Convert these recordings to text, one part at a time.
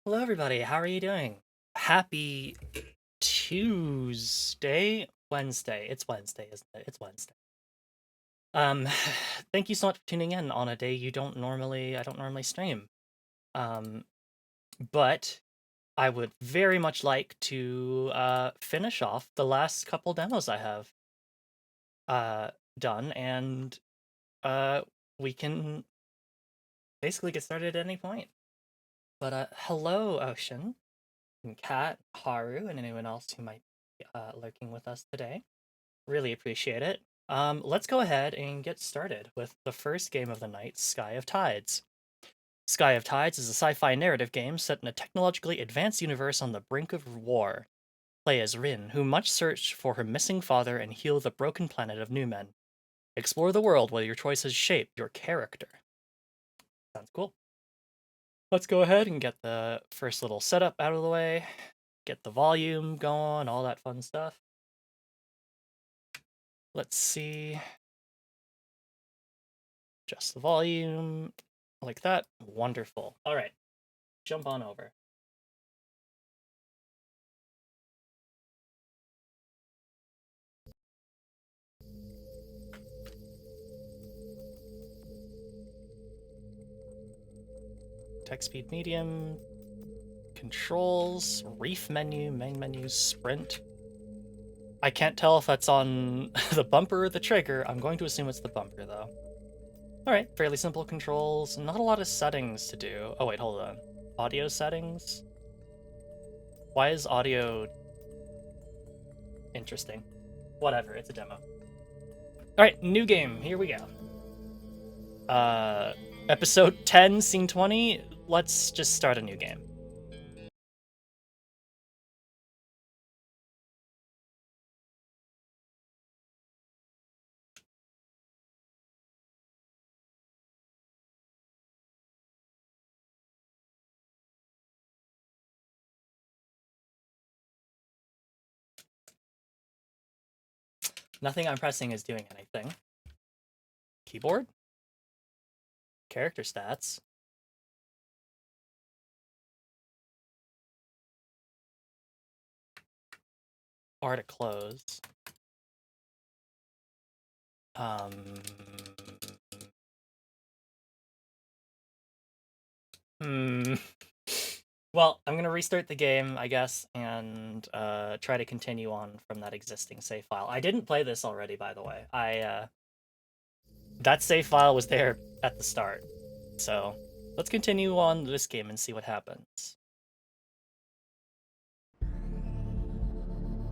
Hello, everybody. How are you doing? Happy Tuesday, Wednesday. It's Wednesday, isn't it? It's Wednesday. Um, thank you so much for tuning in on a day I don't normally stream. Um, but I would very much like to finish off the last couple demos I have done, and uh, we can basically get started at any point. But hello, Ocean, and Kat, Haru, and anyone else who might be lurking with us today. Really appreciate it. Let's go ahead and get started with the first game of the night, Sky of Tides. Sky of Tides is a sci-fi narrative game set in a technologically advanced universe on the brink of war. Play as Rin, who must search for her missing father and heal the broken planet of Newmen. Explore the world while your choices shape your character. Sounds cool. Let's go ahead and get the first little setup out of the way, get the volume going, all that fun stuff. Let's see. Adjust the volume like that. Wonderful. All right, jump on over. Text speed medium. Controls, reef menu, main menu, sprint. I can't tell if that's on the bumper or the trigger. I'm going to assume it's the bumper, though. Alright, fairly simple controls. Not a lot of settings to do. Oh, wait, hold on. Audio settings? Why is audio interesting? Whatever, it's a demo. Alright, new game. Here we go. Episode 10, scene 20. Let's just start a new game. Nothing I'm pressing is doing anything. Keyboard? Character stats? R to close. Well, I'm gonna restart the game, I guess, and try to continue on from that existing save file. I didn't play this already, by the way. That save file was there at the start. So let's continue on this game and see what happens.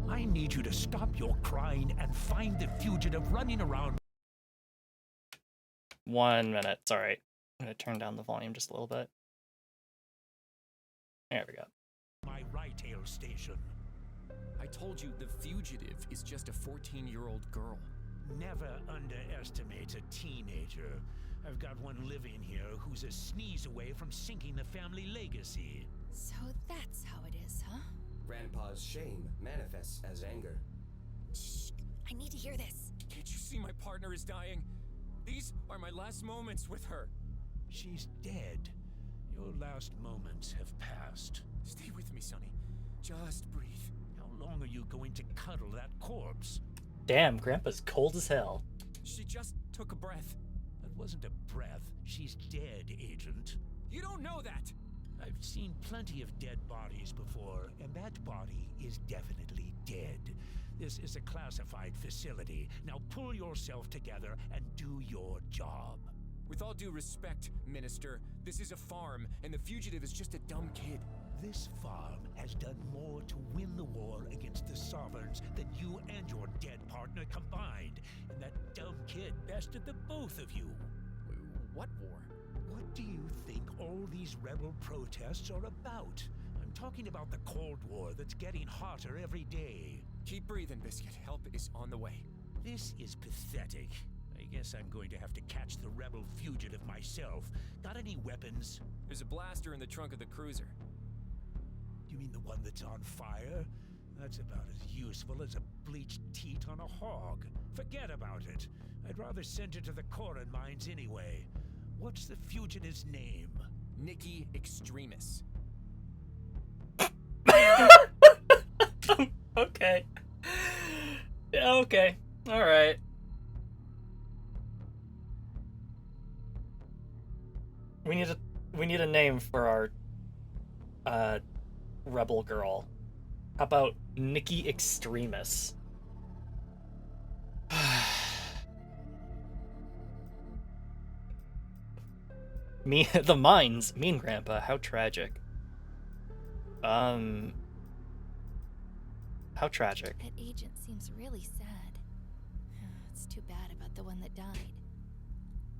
I need you to stop your crying and find the fugitive running around. 1 minute, it's alright. I'm gonna turn down the volume just a little bit. There we go. My right-tail station. I told you the fugitive is just a 14-year-old girl. Never underestimate a teenager. I've got one living here who's a sneeze away from sinking the family legacy. So that's how it is, huh? Grandpa's shame manifests as anger. Shh, I need to hear this. Can't you see my partner is dying? These are my last moments with her. She's dead. Your last moments have passed. Stay with me, Sonny. Just breathe. How long are you going to cuddle that corpse? Damn, Grandpa's cold as hell. She just took a breath. That wasn't a breath. She's dead, Agent. You don't know that! I've seen plenty of dead bodies before, and that body is definitely dead. This is a classified facility. Now pull yourself together and do your job. With all due respect, Minister, this is a farm, and the fugitive is just a dumb kid. This farm has done more to win the war against the Sovereigns than you and your dead partner combined, and that dumb kid bested the both of you. What war? What do you think all these rebel protests are about? I'm talking about the Cold War that's getting hotter every day. Keep breathing, Biscuit. Help is on the way. This is pathetic. I guess I'm going to have to catch the rebel fugitive myself. Got any weapons? There's a blaster in the trunk of the cruiser. You mean the one that's on fire? That's about as useful as a bleached teat on a hog. Forget about it. I'd rather send it to the Corin mines anyway. What's the fugitive's name? Nikki Extremis. Okay. Yeah, okay. Alright. We need a name for our rebel girl. How about Nikki Extremis? The mines. Mean Grandpa. How tragic. How tragic. That agent seems really sad. It's too bad about the one that died.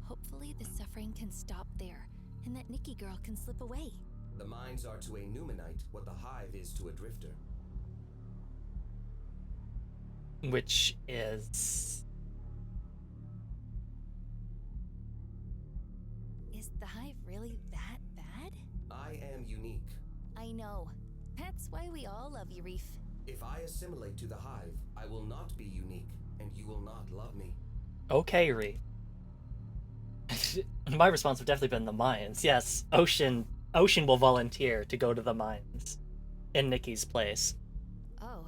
Hopefully the suffering can stop there, and that Nikki girl can slip away. The mines are to a Numenite what the hive is to a drifter. Which is... Is the hive really that bad? I am unique. I know. That's why we all love you, Reef. If I assimilate to the hive, I will not be unique, and you will not love me. Okay, Ree. My response would definitely been the mines. Yes, Ocean will volunteer to go to the mines in Nikki's place. Oh,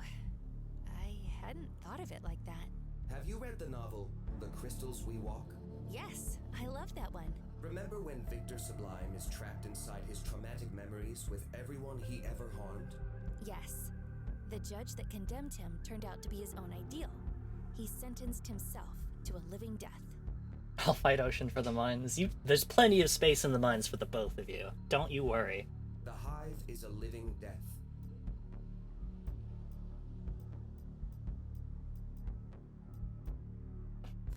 I hadn't thought of it like that. Have you read the novel, The Crystals We Walk? Yes, I love that one. Remember when Victor Sublime is trapped inside his traumatic memories with everyone he ever harmed? Yes. The judge that condemned him turned out to be his own ideal. He sentenced himself to a living death. I'll fight Ocean for the mines. There's plenty of space in the mines for the both of you. Don't you worry. The hive is a living death.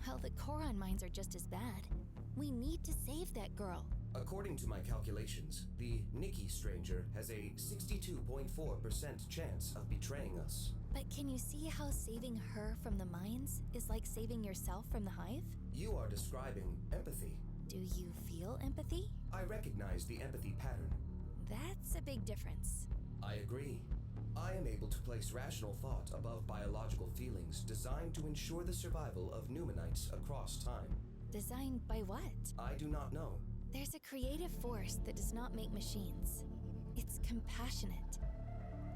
Well, the Koron mines are just as bad. We need to save that girl. According to my calculations, the Nikki stranger has a 62.4% chance of betraying us. But can you see how saving her from the mines is like saving yourself from the hive? You are describing empathy. Do you feel empathy? I recognize the empathy pattern. That's a big difference. I agree. I am able to place rational thought above biological feelings designed to ensure the survival of Numenites across time. Designed by what? I do not know. There's a creative force that does not make machines. It's compassionate.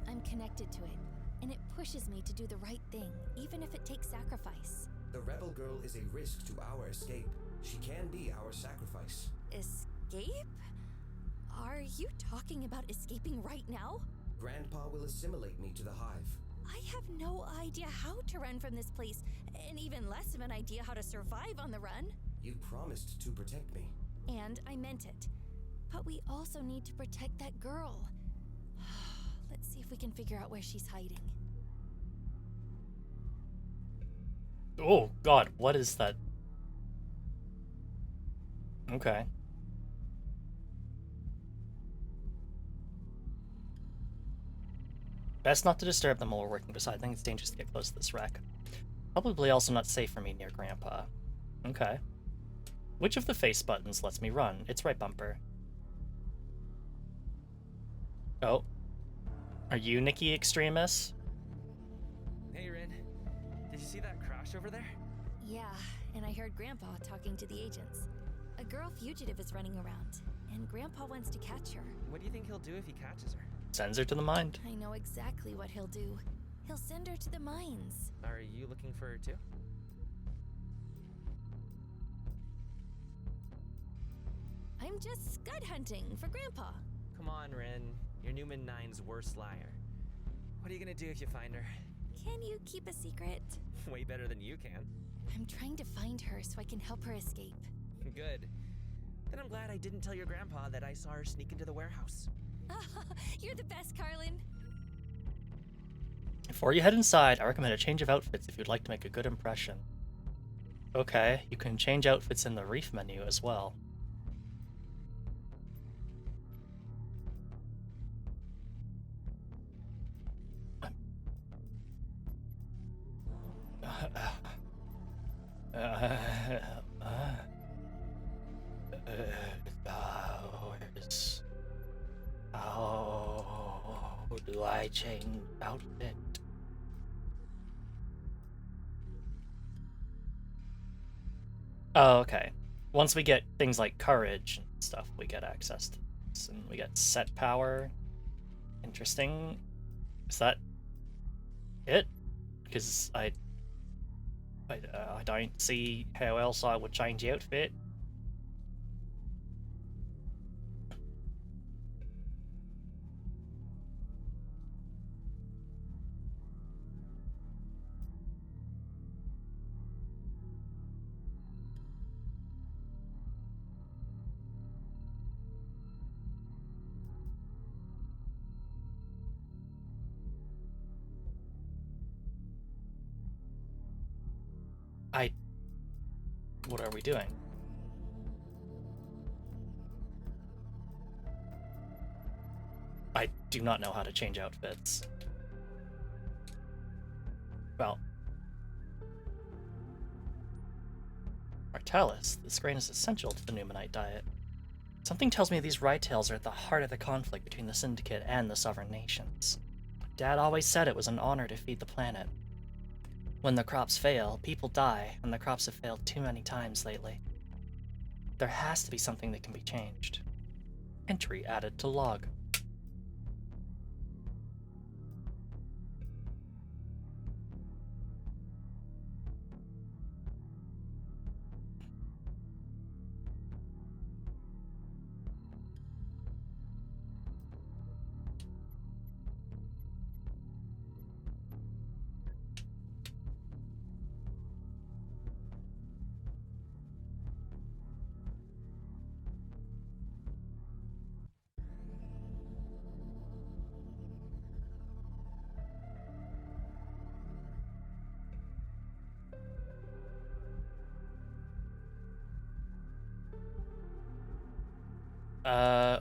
I'm connected to it, and it pushes me to do the right thing, even if it takes sacrifice. The rebel girl is a risk to our escape. She can be our sacrifice. Escape? Are you talking about escaping right now? Grandpa will assimilate me to the hive. I have no idea how to run from this place, and even less of an idea how to survive on the run. You promised to protect me. And I meant it. But we also need to protect that girl. Let's see if we can figure out where she's hiding. Oh god, what is that? Okay. Best not to disturb them while we're working beside. I think it's dangerous to get close to this wreck. Probably also not safe for me near Grandpa. Okay. Which of the face buttons lets me run? It's right bumper. Oh. Are you Nikki Extremis? Hey, Rin. Did you see that crash over there? Yeah, and I heard Grandpa talking to the agents. A girl fugitive is running around, and Grandpa wants to catch her. What do you think he'll do if he catches her? Sends her to the mine. I know exactly what he'll do. He'll send her to the mines. Are you looking for her too? I'm just scud hunting for Grandpa. Come on, Rin. You're Newman 9's worst liar. What are you gonna do if you find her? Can you keep a secret? Way better than you can. I'm trying to find her so I can help her escape. Good. Then I'm glad I didn't tell your grandpa that I saw her sneak into the warehouse. You're the best, Carlin. Before you head inside, I recommend a change of outfits if you'd like to make a good impression. Okay, you can change outfits in the Reef menu as well. How do I change outfit? Oh, okay. Once we get things like courage and stuff, we get access to this, and we get set power. Interesting. Is that... it, because I don't see how else I would change the outfit. What are we doing? I do not know how to change outfits. Well, Artalis, this grain is essential to the Numenite diet. Something tells me these Rytails are at the heart of the conflict between the Syndicate and the sovereign nations. Dad always said it was an honor to feed the planet. When the crops fail, people die, and the crops have failed too many times lately. There has to be something that can be changed. Entry added to log.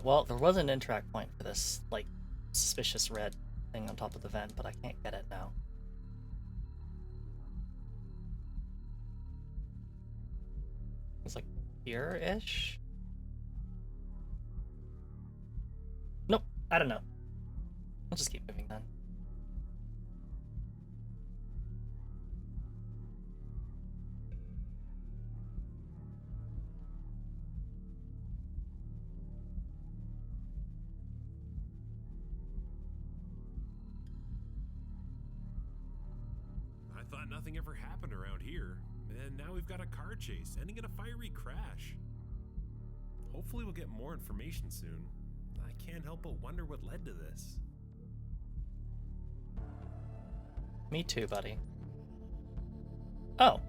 Well, there was an interact point for this, like, suspicious red thing on top of the vent, but I can't get it now. It's like here-ish? Nope, I don't know. I'll just keep moving then. I thought nothing ever happened around here, and now we've got a car chase ending in a fiery crash. Hopefully we'll get more information soon. I can't help but wonder what led to this. Me too, buddy. Oh.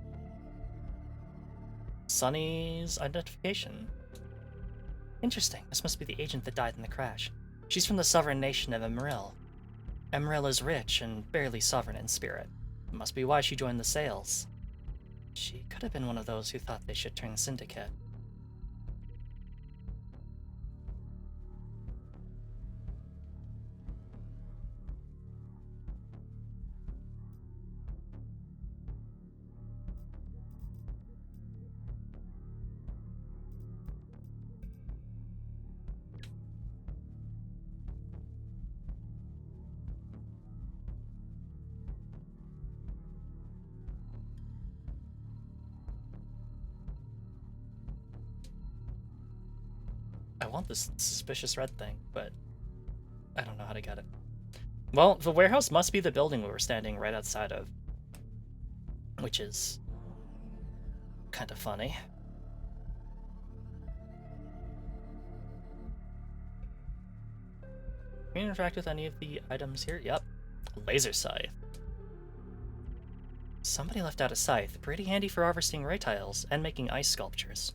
Sunny's identification. Interesting. This must be the agent that died in the crash. She's from the sovereign nation of Emeril. Emeril is rich and barely sovereign in spirit. It must be why she joined the Sales. She could have been one of those who thought they should turn the Syndicate. I want this suspicious red thing, but I don't know how to get it. Well, the warehouse must be the building we were standing right outside of, which is kind of funny. Can you interact with any of the items here? Yep. Laser scythe. Somebody left out a scythe. Pretty handy for harvesting Rytiles and making ice sculptures.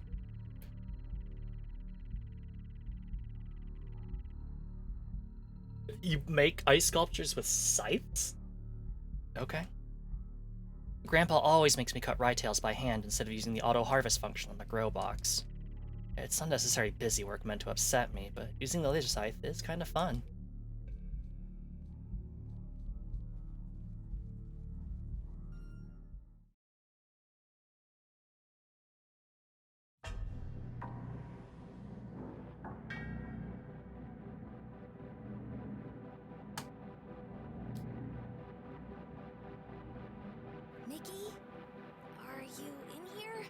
You make ice sculptures with scythes? Okay. Grandpa always makes me cut Rytails by hand instead of using the auto-harvest function on the grow box. It's unnecessary busy work meant to upset me, but using the laser scythe is kind of fun. Nikki? Are you in here?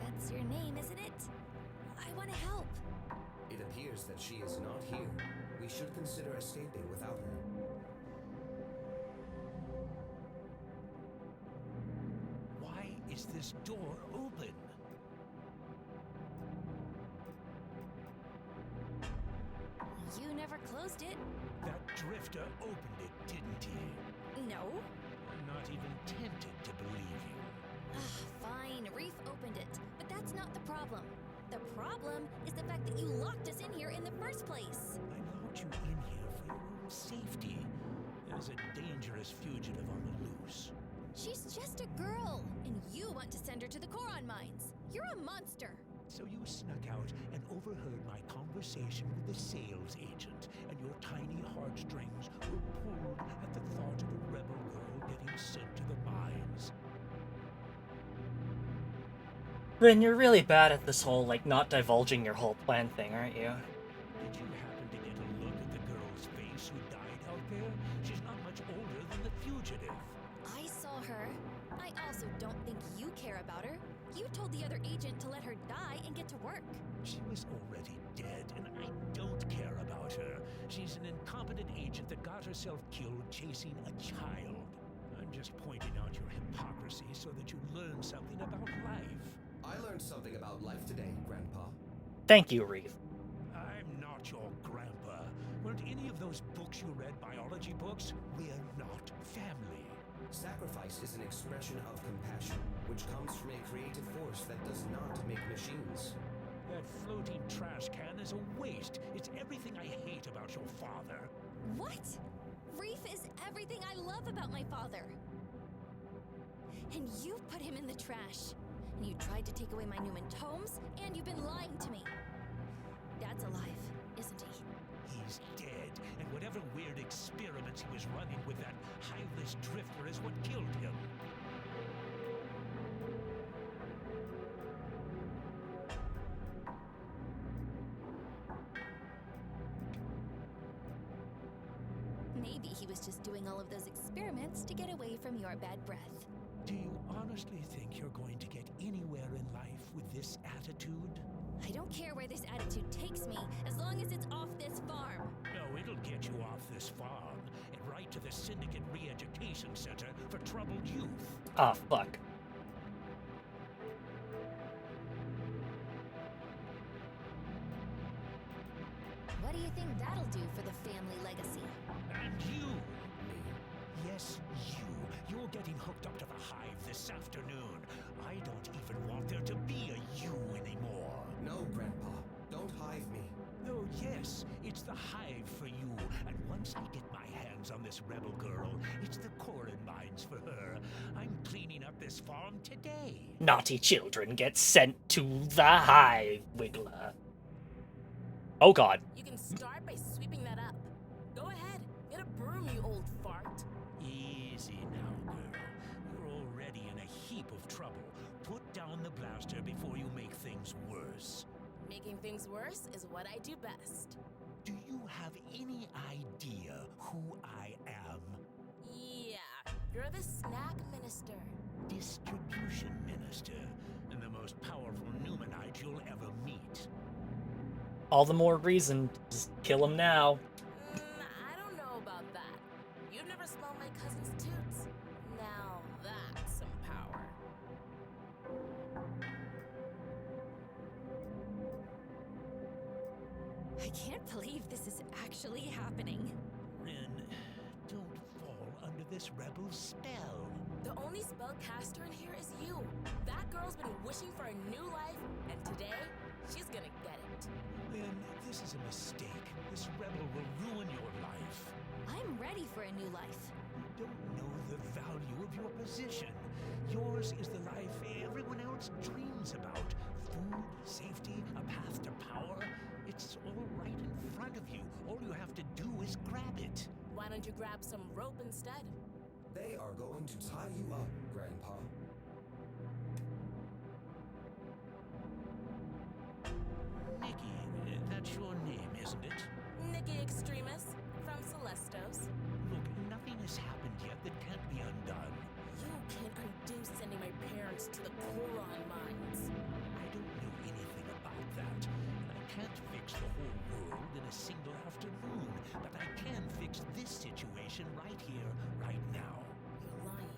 That's your name, isn't it? I want to help. It appears that she is not here. We should consider escaping without her. this door open? You never closed it. That drifter opened it, didn't he? No. I'm not even tempted to believe you. Fine, Reef opened it. But that's not the problem. The problem is the fact that you locked us in here in the first place. I locked you in here for your own safety. There's a dangerous fugitive on the loose. She's just a girl, and you want to send her to the Koron mines. You're a monster. So you snuck out and overheard my conversation with the sales agent, and your tiny heartstrings were pulled at the thought of a rebel girl getting sent to the mines. Rin, you're really bad at this whole, like, not divulging your whole plan thing, aren't you? Did you happen to get a look at the girl's face who died out there? She's not much older than the fugitive. I saw her. I also don't think you care about her. You told the other agent to let her die and get to work. She was already dead, and I don't care about her. She's an incompetent agent that got herself killed chasing a child. I'm just pointing out your hypocrisy so that you learn something about life. I learned something about life today, Grandpa. Thank you, Reef. I'm not your grandpa. Weren't any of those books you read biology books? We're not family. Sacrifice is an expression of compassion, which comes from a creative force that does not make machines. That floating trash can is a waste. It's everything I hate about your father. What? Reef is everything I love about my father. And you put him in the trash. And you tried to take away my Newman tomes, and you've been lying to me. Dad's alive, isn't he? He's dead, and whatever weird experiments he was running with that hiveless drifter is what killed him. Maybe he was just doing all of those experiments to get away from your bad breath. Do you honestly think you're going to get anywhere in life with this attitude? I don't care where this attitude takes me, as long as it's off this farm. No, it'll get you off this farm and right to the Syndicate Re-Education Center for Troubled Youth. Ah, fuck. What do you think that'll do for the family legacy? And you! Yes, you. You're getting hooked up to the Hive this afternoon. I don't even want there to be a you anymore. No, Grandpa. Don't hive me. Oh, yes, it's the Hive for you. And once I get my hands on this rebel girl, it's the Koron mines for her. I'm cleaning up this farm today. Naughty children get sent to the Hive, Wiggler. Oh god. You can start by sweeping that up. Go ahead, get a broom, you old fart. Easy now, girl. You're already in a heap of trouble. Put down the blaster before you make things worse. Making things worse is what I do best. Do you have any idea who I am? Yeah, you're the snack minister. Distribution minister, and the most powerful Numenite you'll ever meet. All the more reason to just kill him now. I don't know about that. You've never smelled my cousin's toots. Now that's some power. I can't believe this is actually happening. Rin, don't fall under this rebel's spell. The only spellcaster in here is you. That girl's been wishing for a new life, and today, she's gonna get it. Rin, this is a mistake. This rebel will ruin your life. I'm ready for a new life. You don't know the value of your position. Yours is the life everyone else dreams about. Food, safety, a path to power. It's all right in front of you. All you have to do is grab it. Why don't you grab some rope instead? They are going to tie you up, Grandpa. Nikki, that's your name, isn't it? Nikki Extremis from Celestos. Look, nothing has happened yet that can't be undone. You can undo sending my parents to the Koron mines. I don't know anything about that, and I can't fix the whole world in a single afternoon, but I can fix this situation right here, right now. You're lying.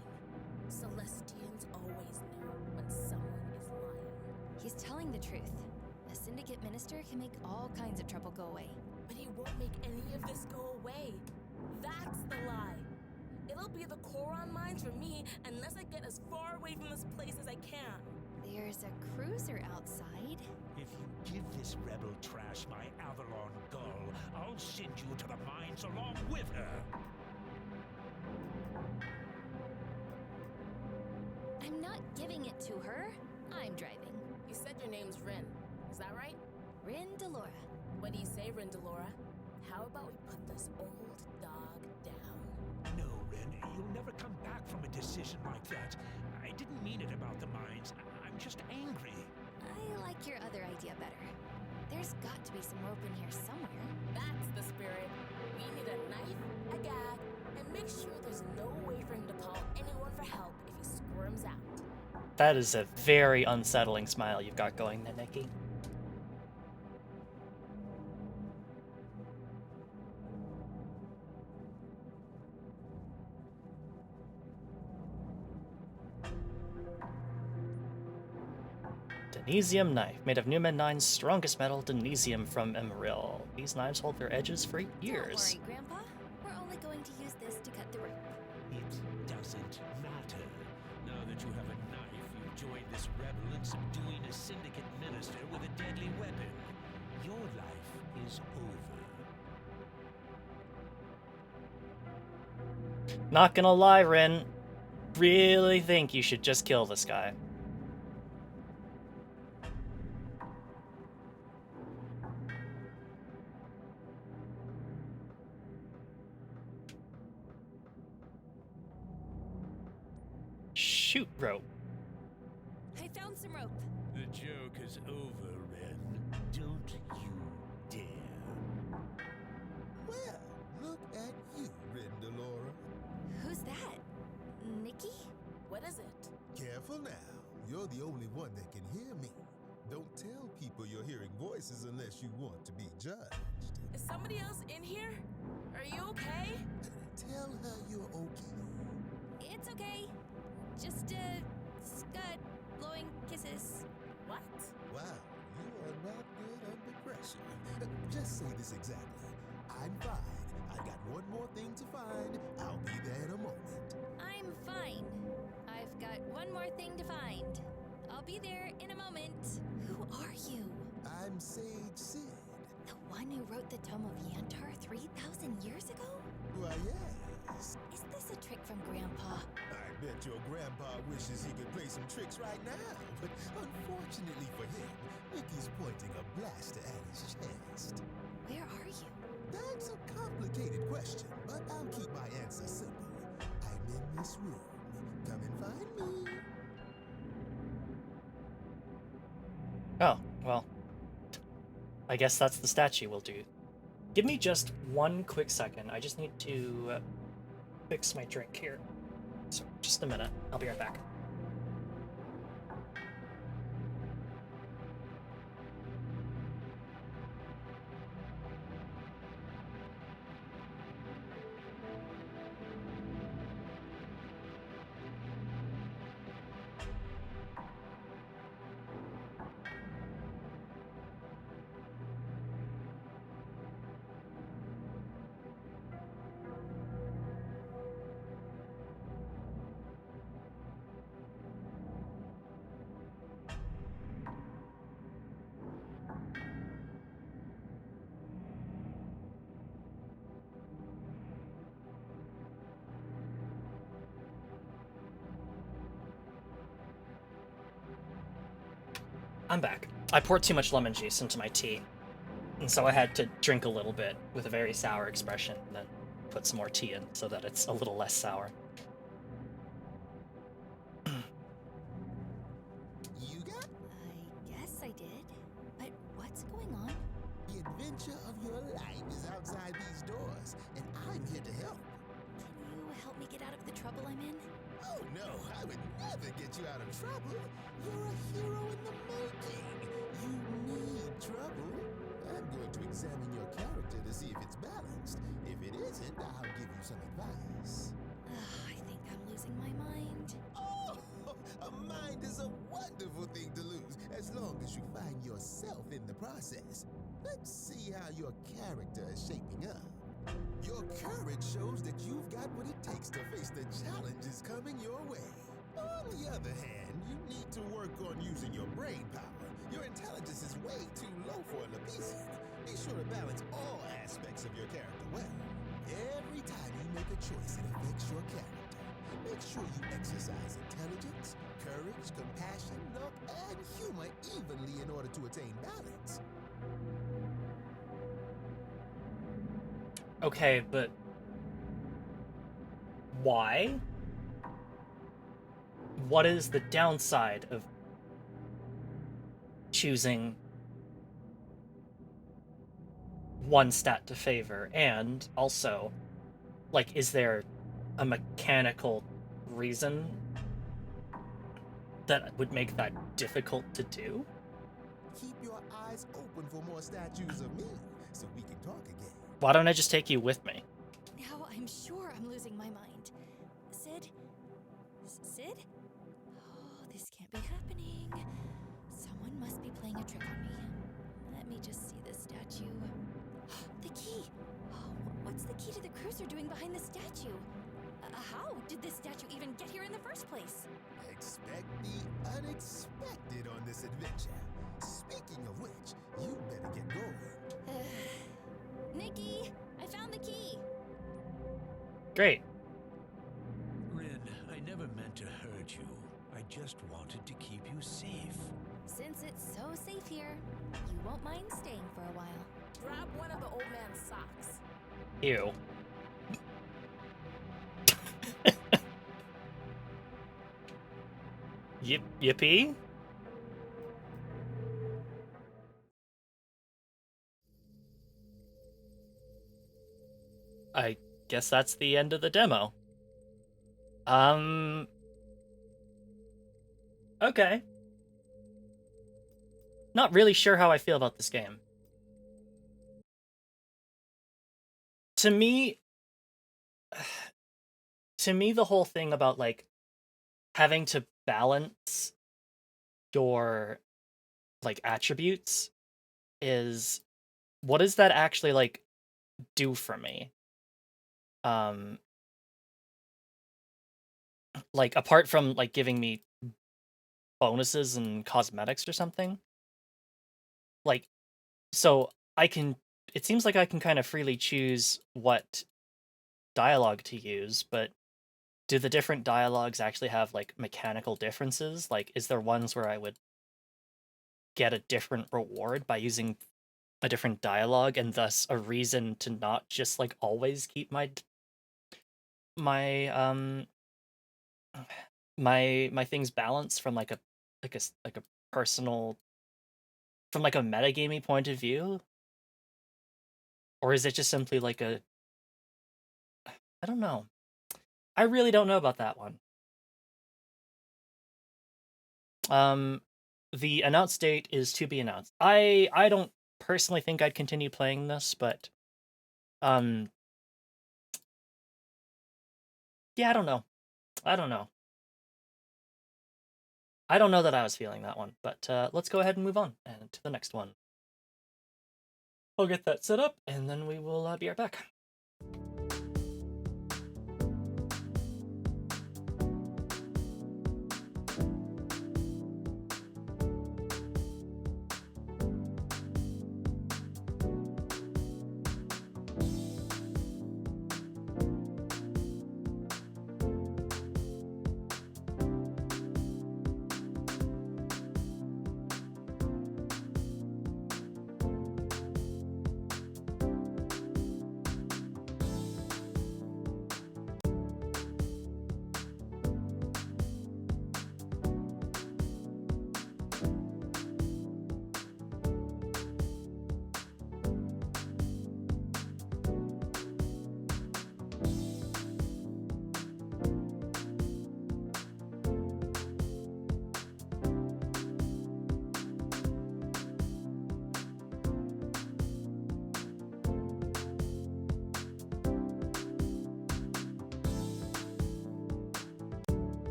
Celestians always knew when someone is lying. He's telling the truth. A syndicate minister can make all kinds of trouble go away. But he won't make any of this go away. That's the lie. It'll be the Koron mines for me unless I get as far away from this place as I can. There's a cruiser outside. If you give this rebel trash my Avalon Gull, I'll send you to the mines along with her. I'm not giving it to her. I'm driving. You said your name's Rin. Is that right? Rin Delora. What do you say, Rin Delora? How about we put this old dog down? No, Ren, you'll never come back from a decision like that. I didn't mean it about the mines. I'm just angry. I like your other idea better. There's got to be some rope in here somewhere. That's the spirit. We need a knife, a gag, and make sure there's no way for him to call anyone for help if he squirms out. That is a very unsettling smile you've got going there, Nikki. Denesium knife, made of Newman 9's strongest metal, Denesium from Emeril. These knives hold their edges for years. Don't worry, Grandpa. We're only going to use this to cut the rope. It doesn't matter. Now that you have a knife, you've joined this rebel in subduing a syndicate minister with a deadly weapon. Your life is over. Not gonna lie, Rin. Really think you should just kill this guy. Shoot rope. I found some rope. The joke is over, Ren. Don't you dare. Well, look at you, Ren Delora. Who's that? Nikki? What is it? Careful now. You're the only one that can hear me. Don't tell people you're hearing voices unless you want to be judged. Is somebody else in here? Are you okay? Tell her you're okay. It's okay. Just scud blowing kisses. What? Wow, you are not good under pressure. Just say this exactly. I'm fine. I got one more thing to find. I'll be there in a moment. I'm fine. I've got one more thing to find. I'll be there in a moment. Who are you? I'm Sage Sid. The one who wrote the Tome of Yantar 3,000 years ago? Why, yes. Is this a trick from Grandpa? I bet your grandpa wishes he could play some tricks right now, but unfortunately for him, Mickey's pointing a blaster at his chest. Where are you? That's a complicated question, but I'll keep my answer simple. I'm in this room. Come and find me. Oh, well. I guess that's the statue we'll do. Give me just one quick second. I just need to fix my drink here. So, just a minute. I'll be right back. I'm back. I poured too much lemon juice into my tea, and so I had to drink a little bit with a very sour expression, and then put some more tea in so that it's a little less sour. You got I guess I did. But what's going on? the adventure of your life is outside these doors, and I'm here to help. Can you help me get out of the trouble I'm in? Oh no, I would never get you out of trouble. You're a hero in the making. You need trouble. I'm going to examine your character to see if it's balanced. If it isn't, I'll give you some advice. I think I'm losing my mind. Oh, a mind is a wonderful thing to lose, as long as you find yourself in the process. Let's see how your character is shaping up. Your courage shows that you've got what it takes to face the challenges coming your way. On the other hand, you need to work on using your brain power. Your intelligence is way too low for a Lepesian. Be sure to balance all aspects of your character well. Every time you make a choice, it affects your character. Make sure you exercise intelligence, courage, compassion, luck, and humor evenly in order to attain balance. Okay, but why? What is the downside of choosing one stat to favor? And also, like, is there a mechanical reason that would make that difficult to do? Keep your eyes open for more statues of me, so we can talk again. Why don't I just take you with me? Now I'm sure I'm losing my mind. Sid? Sid? Oh, this can't be happening. Someone must be playing a trick on me. Let me just see this statue. The key! Oh, what's the key to the cruiser doing behind the statue? How did this statue even get here in the first place? Expect the unexpected on this adventure. Speaking of which, you better get going. Nikki, I found the key. Great. Rin, I never meant to hurt you. I just wanted to keep you safe. Since it's so safe here, you won't mind staying for a while. Grab one of the old man's socks. Ew. Yippee? I guess that's the end of the demo. Okay. Not really sure how I feel about this game. To me, the whole thing about, like, having to balance your, like, attributes is, what does that actually, like, do for me? Like, apart from, like, giving me bonuses and cosmetics or something? Like, so it seems like I can kind of freely choose what dialogue to use, but do the different dialogues actually have, like, mechanical differences? Like, is there ones where I would get a different reward by using a different dialogue, and thus a reason to not just, like, always keep my things balanced from, like, a personal, from, like, a metagamey point of view? Or is it just simply like I don't know. I really don't know about that one. The announced date is to be announced. I don't personally think I'd continue playing this, but yeah, I don't know. I don't know that I was feeling that one, but let's go ahead and move on and to the next one. I'll get that set up, and then we will be right back.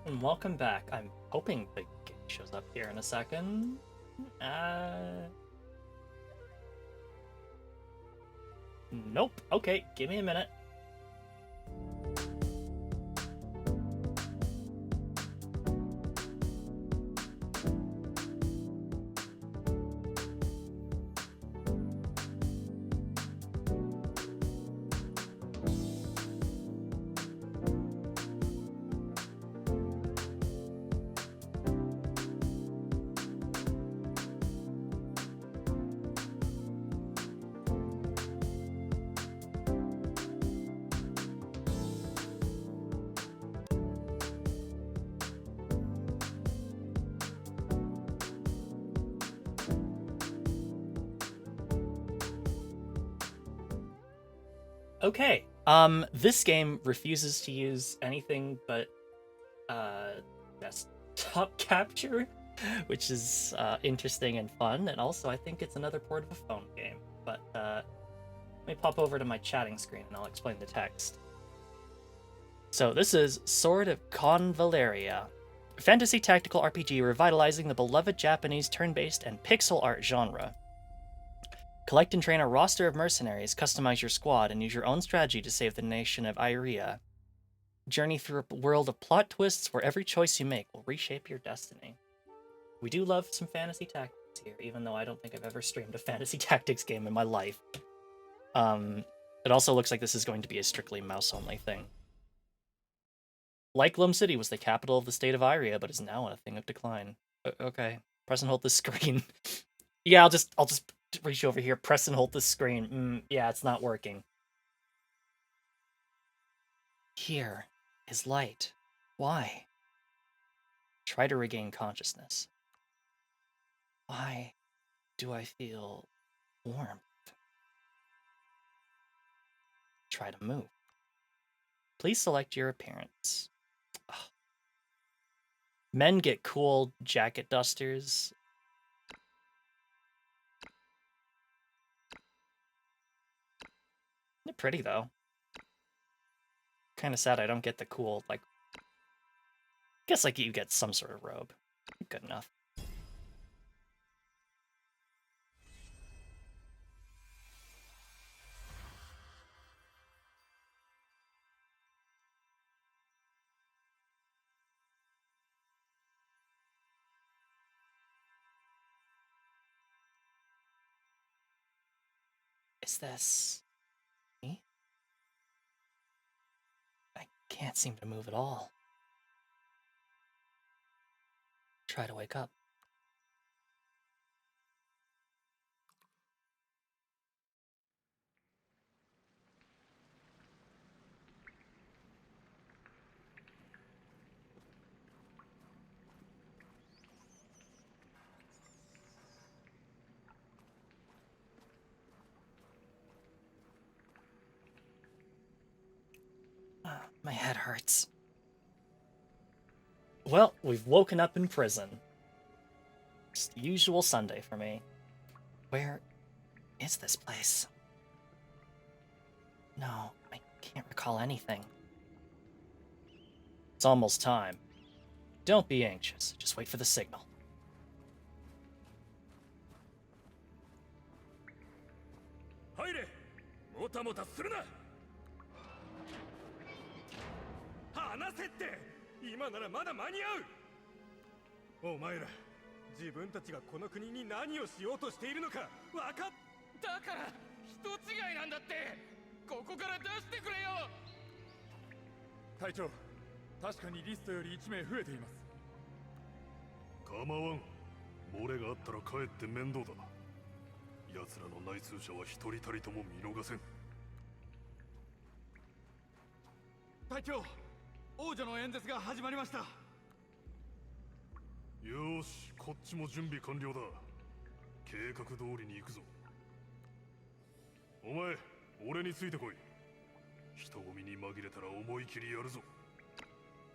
and welcome back. I'm hoping the game shows up here in a second. Nope. Okay, give me a minute. Okay. This game refuses to use anything but desktop capture, which is interesting and fun, and also I think it's another port of a phone game. But let me pop over to my chatting screen and I'll explain the text. So this is Sword of Convallaria, a fantasy tactical RPG revitalizing the beloved Japanese turn-based and pixel art genre. Collect and train a roster of mercenaries, customize your squad, and use your own strategy to save the nation of Iria. Journey through a world of plot twists where every choice you make will reshape your destiny. We do love some fantasy tactics here, even though I don't think I've ever streamed a fantasy tactics game in my life. It also looks like this is going to be a strictly mouse-only thing. Lyklum City was the capital of the state of Iria, but is now a thing of decline. Okay, press and hold the screen. Yeah, I'll just reach over here, press and hold the screen. Yeah, it's not working. Here is light. Why? Try to regain consciousness. Why do I feel warmth? Try to move. Please select your appearance. Ugh. Men get cool jacket dusters. They're pretty, though. Kind of sad I don't get the cool, like... Guess, like, you get some sort of robe. Good enough. Is this... me? I can't seem to move at all. Try to wake up. My head hurts. Well, we've woken up in prison. It's the usual Sunday for me. Where is this place? No, I can't recall anything. It's almost time. Don't be anxious. Just wait for the signal.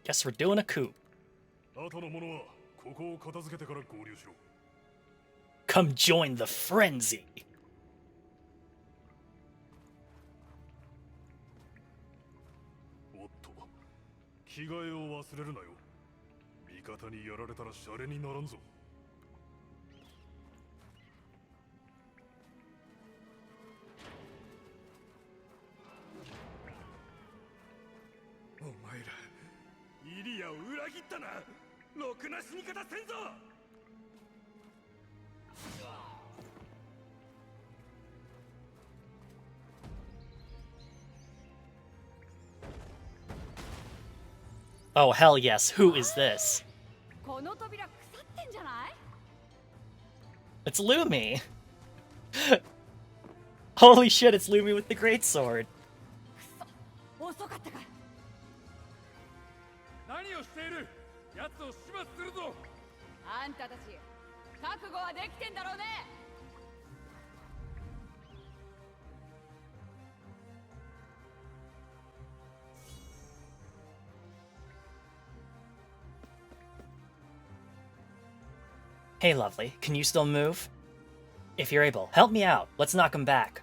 Guess we're doing a coup. Come join the frenzy. 方にやられたらシャレにならんぞ。お前らイリアを裏切ったな。ろくな死に方せんぞ。Oh, hell yes. Who is this? この扉腐ってんじゃない？ It's Lumi. Holy shit, it's Lumi with the greatsword. 遅かったか。何をしている？奴を始末するぞ。あんたたち覚悟はできてんだろうね。Hey, lovely. Can you still move? If you're able, help me out. Let's knock him back.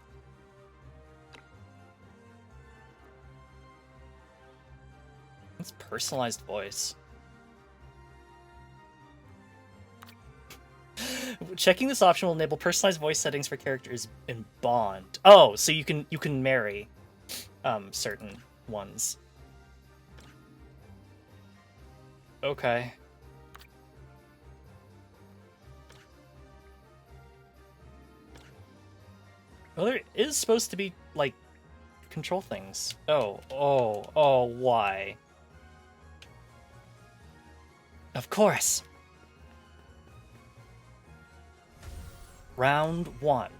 It's personalized voice. Checking this option will enable personalized voice settings for characters in Bond. Oh, so you can marry certain ones. Okay. Well, there is supposed to be, like, control things. Oh, why? Of course. Round 1.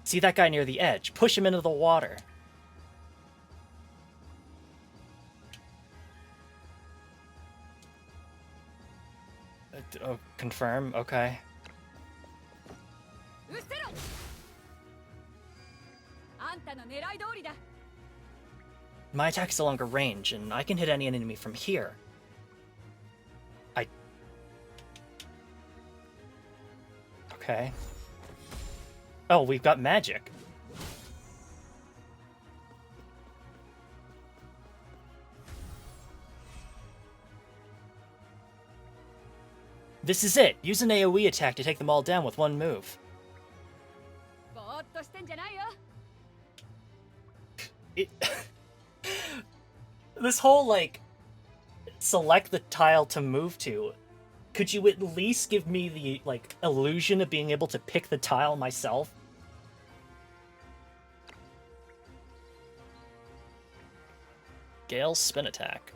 See that guy near the edge. Push him into the water. Oh, confirm, okay. My attack is a longer range, and I can hit any enemy from here. Okay. Oh, we've got magic. This is it! Use an AoE attack to take them all down with one move. This whole, like, select the tile to move to. Could you at least give me the, like, illusion of being able to pick the tile myself? Gale's spin attack.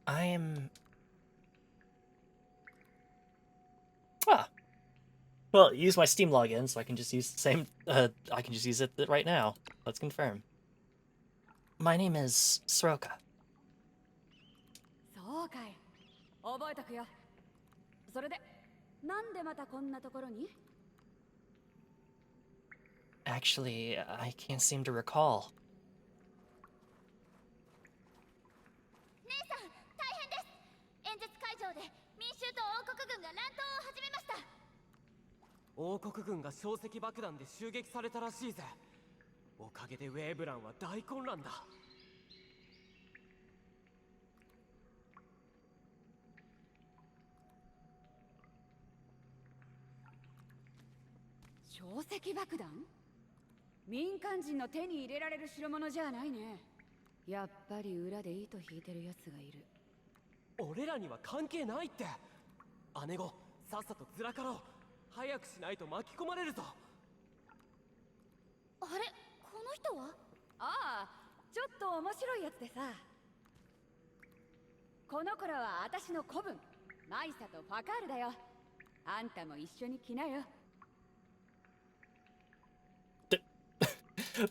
I am... Ah. Well, use my Steam login, so I can just use the same... I can just use it right now. Let's confirm. My name is Soroka. Actually, I can't seem to recall.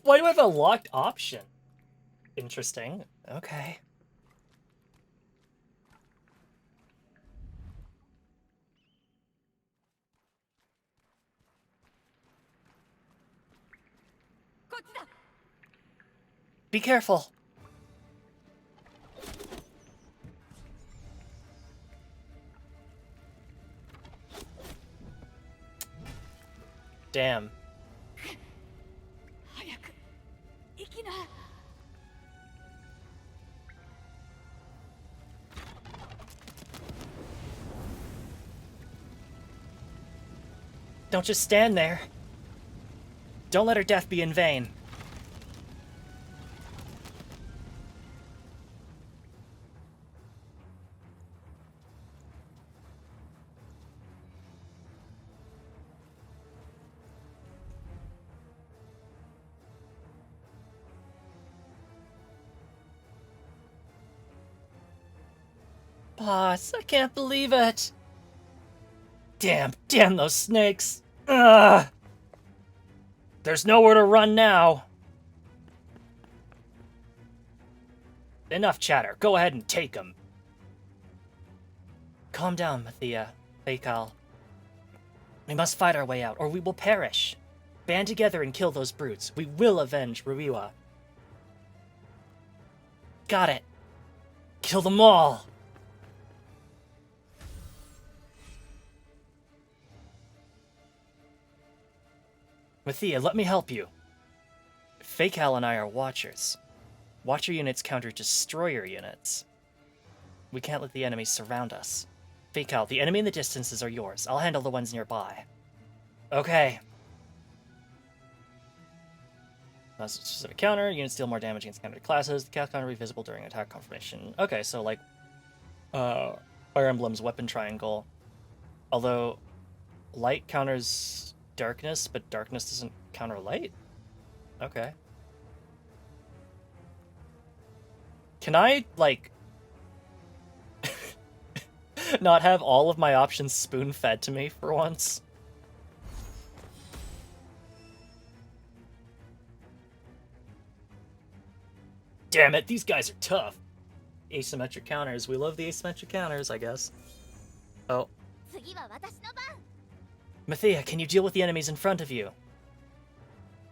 Why do I have a locked option? Interesting. Okay. Be careful. Damn. Don't just stand there. Don't let her death be in vain. Boss, I can't believe it. Damn those snakes. Ugh. There's nowhere to run now. Enough chatter. Go ahead and take them. Calm down, Mathia. Feikal. We must fight our way out, or we will perish. Band together and kill those brutes. We will avenge Ruiwa. Got it. Kill them all. Mathia, let me help you. Feikal and I are watchers. Watcher units counter destroyer units. We can't let the enemy surround us. Feikal, the enemy in the distances are yours. I'll handle the ones nearby. Okay. That's a specific counter. Units deal more damage against counter classes. The counter will be visible during attack confirmation. Okay, so like Fire Emblem's weapon triangle. Although light counters darkness, but darkness doesn't counter light? Okay. Can I, like, not have all of my options spoon-fed to me for once? Damn it, these guys are tough. Asymmetric counters. We love the asymmetric counters, I guess. Oh. Mathia, can you deal with the enemies in front of you?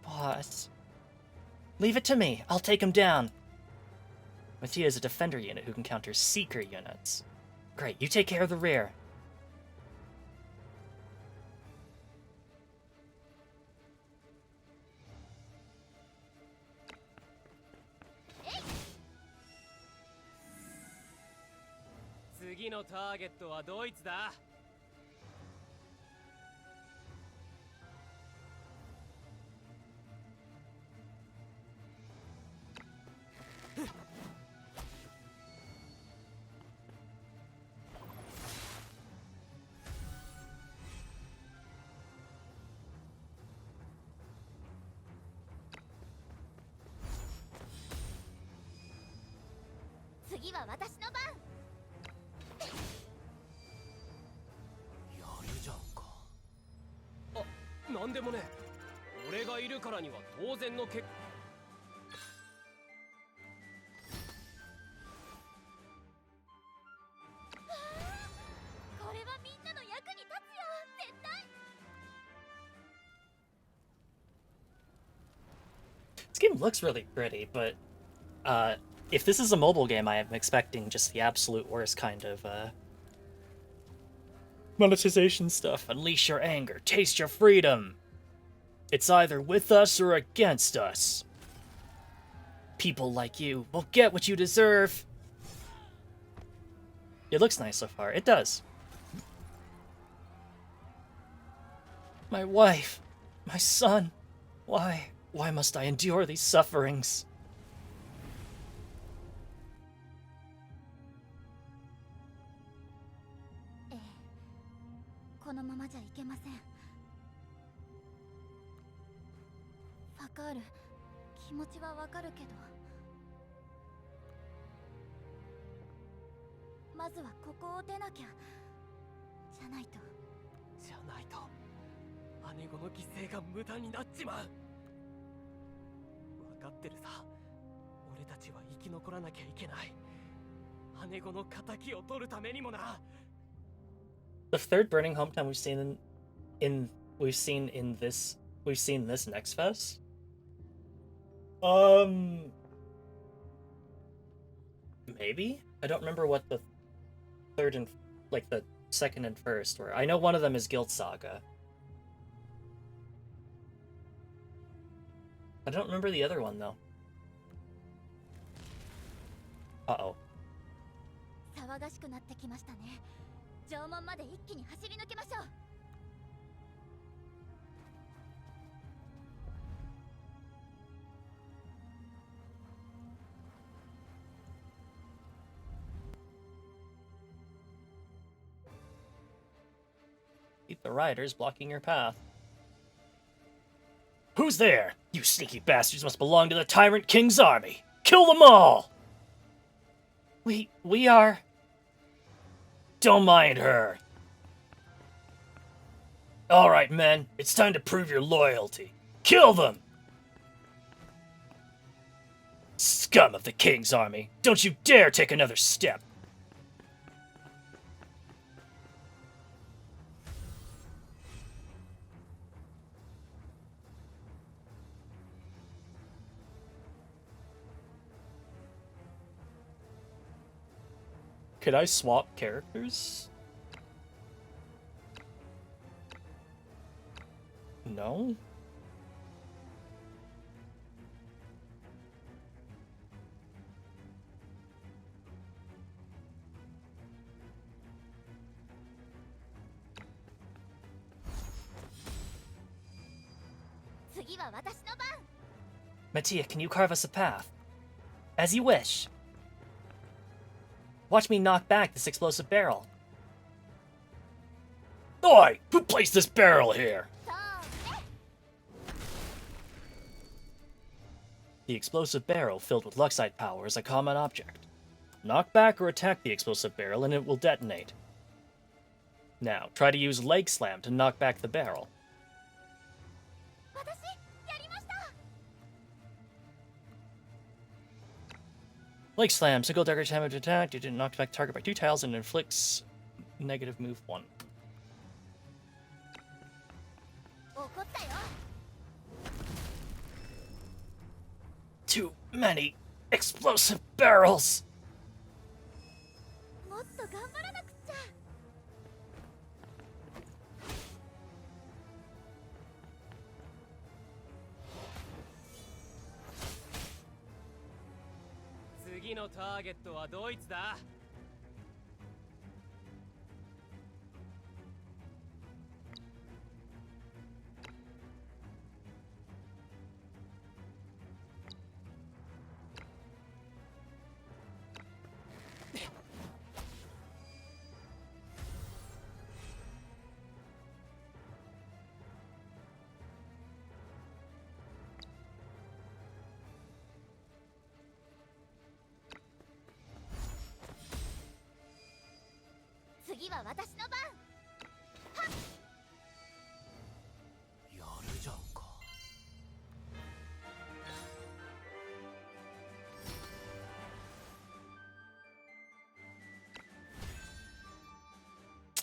Boss. Leave it to me. I'll take him down. Mathia is a defender unit who can counter seeker units. Great, you take care of the rear. This game looks really pretty, but if this is a mobile game, I am expecting just the absolute worst kind of monetization stuff. Unleash your anger, taste your freedom. It's either with us or against us. People like you will get what you deserve. It looks nice so far. It does. My wife, my son, why must I endure these sufferings? ってるさ。俺たちは生き残らなきゃいけない。姉子の仇を取るためにもな。The third burning hometown we've seen this next fest. Maybe? I don't remember what the third and like the second and first were. I know one of them is Guild Saga. I don't remember the other one though. Uh-oh. 騒がしくなってきましたね。城門まで一気に走り抜けましょう。Keep the riders blocking your path. Who's there? You sneaky bastards must belong to the Tyrant King's army. Kill them all! We are... Don't mind her. Alright, men. It's time to prove your loyalty. Kill them! Scum of the King's army. Don't you dare take another step. Could I swap characters? No? Mattia, can you carve us a path? As you wish. Watch me knock back this explosive barrel. Oi! Who placed this barrel here? The explosive barrel filled with Luxite power is a common object. Knock back or attack the explosive barrel and it will detonate. Now, try to use Leg Slam to knock back the barrel. Leg Slam, single dagger damage attack, it knocks back target by 2 tiles and inflicts negative move 1. Too many explosive barrels! The target is Deutsch. 次は私の番。やるじゃんか。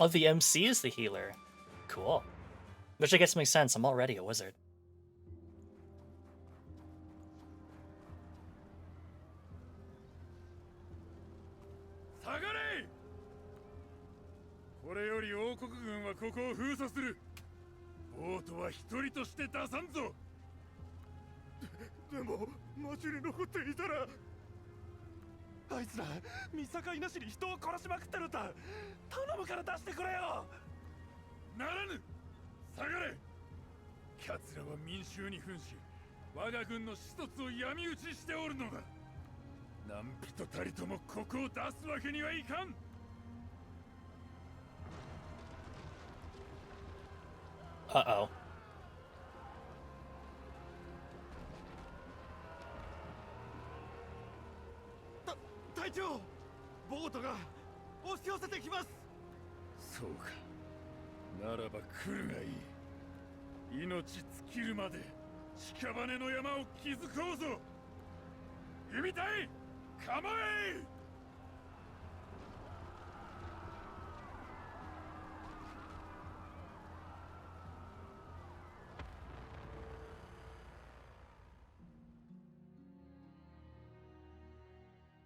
Oh, the MC is the healer. Cool. Which I guess makes sense. I'm already a wizard. これより王国軍はここを封鎖する。ボートは一人として出さんぞ。でも町に残っていたら、あいつら見境なしに人を殺しまくってるんだ。頼むから出してくれよ。ならぬ。下がれ。奴らは民衆に扮し、我が軍の子卒を闇討ちしておるのだ。何人たりともここを出すわけにはいかん。Uh-oh. 隊長、ボートが押し寄せてきます。そうか。ならば来るがいい。命尽きるまで屍の山を築こうぞ。組隊構え。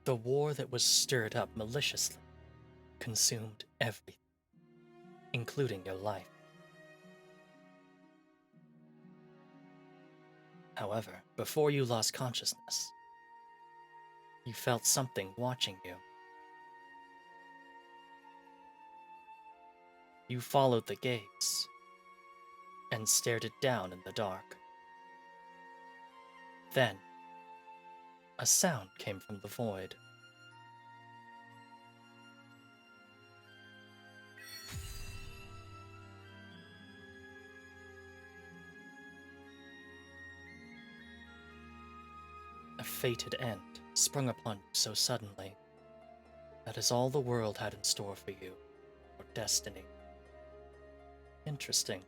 The war that was stirred up maliciously consumed everything, including your life. However, before you lost consciousness, you felt something watching you. You followed the gaze and stared it down in the dark. Then, a sound came from the void. A fated end sprung upon you so suddenly. That is all the world had in store for you, your destiny. Interesting.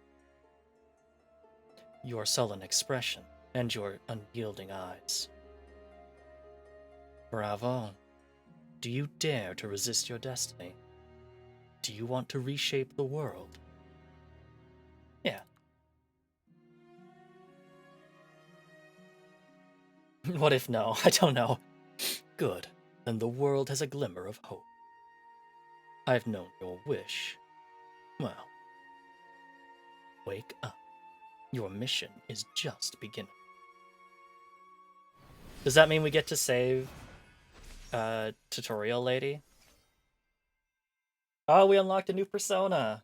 Your sullen expression and your unyielding eyes. Bravo. Do you dare to resist your destiny? Do you want to reshape the world? Yeah. What if no? I don't know. Good. Then the world has a glimmer of hope. I've known your wish. Well, wake up. Your mission is just beginning. Does that mean we get to save tutorial lady? Oh, we unlocked a new persona.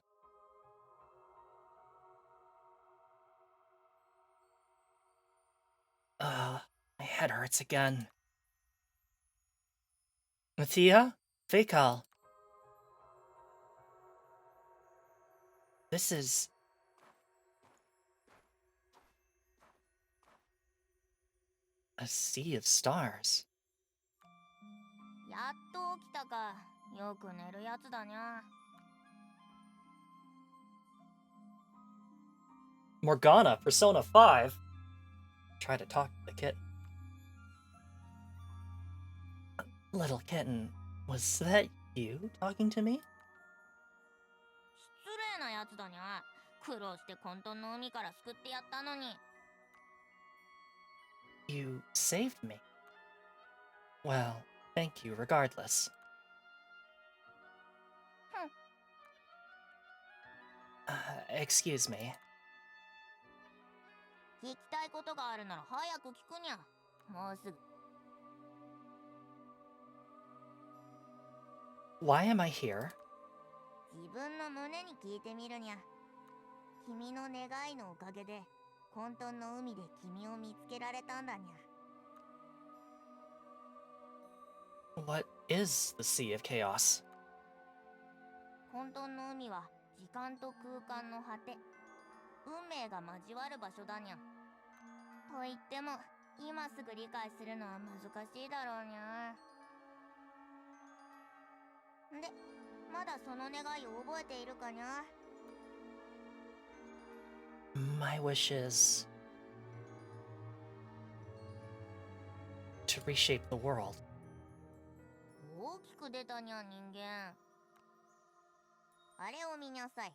My head hurts again. Mathia? Fakal. This is... a sea of stars. やっと起きたか。よく寝るやつだにゃ。 Morgana, Persona 5? Try to talk to the kitten. Little kitten, was that you talking to me? 失礼なやつだにゃ。苦労して混沌の海から救ってやったのに。 You saved me. Well, thank you regardless. Excuse me. 聞きたいことがあるなら早く聞くにゃ。もうすぐ。 Why am I here? 自分の胸に聞いてみるにゃ。君の願いのおかげで混沌の海で君を見つけられたんだにゃ。 What is the Sea of Chaos? 混沌の海は時間と空間の果て。運命が交わる場所だにゃ。と言っても今すぐ理解するのは難しいだろうにゃ。で、まだその願いを覚えているかにゃ。 My wish is... to reshape the world. 大きく出たにゃ人間。あれを見なさい。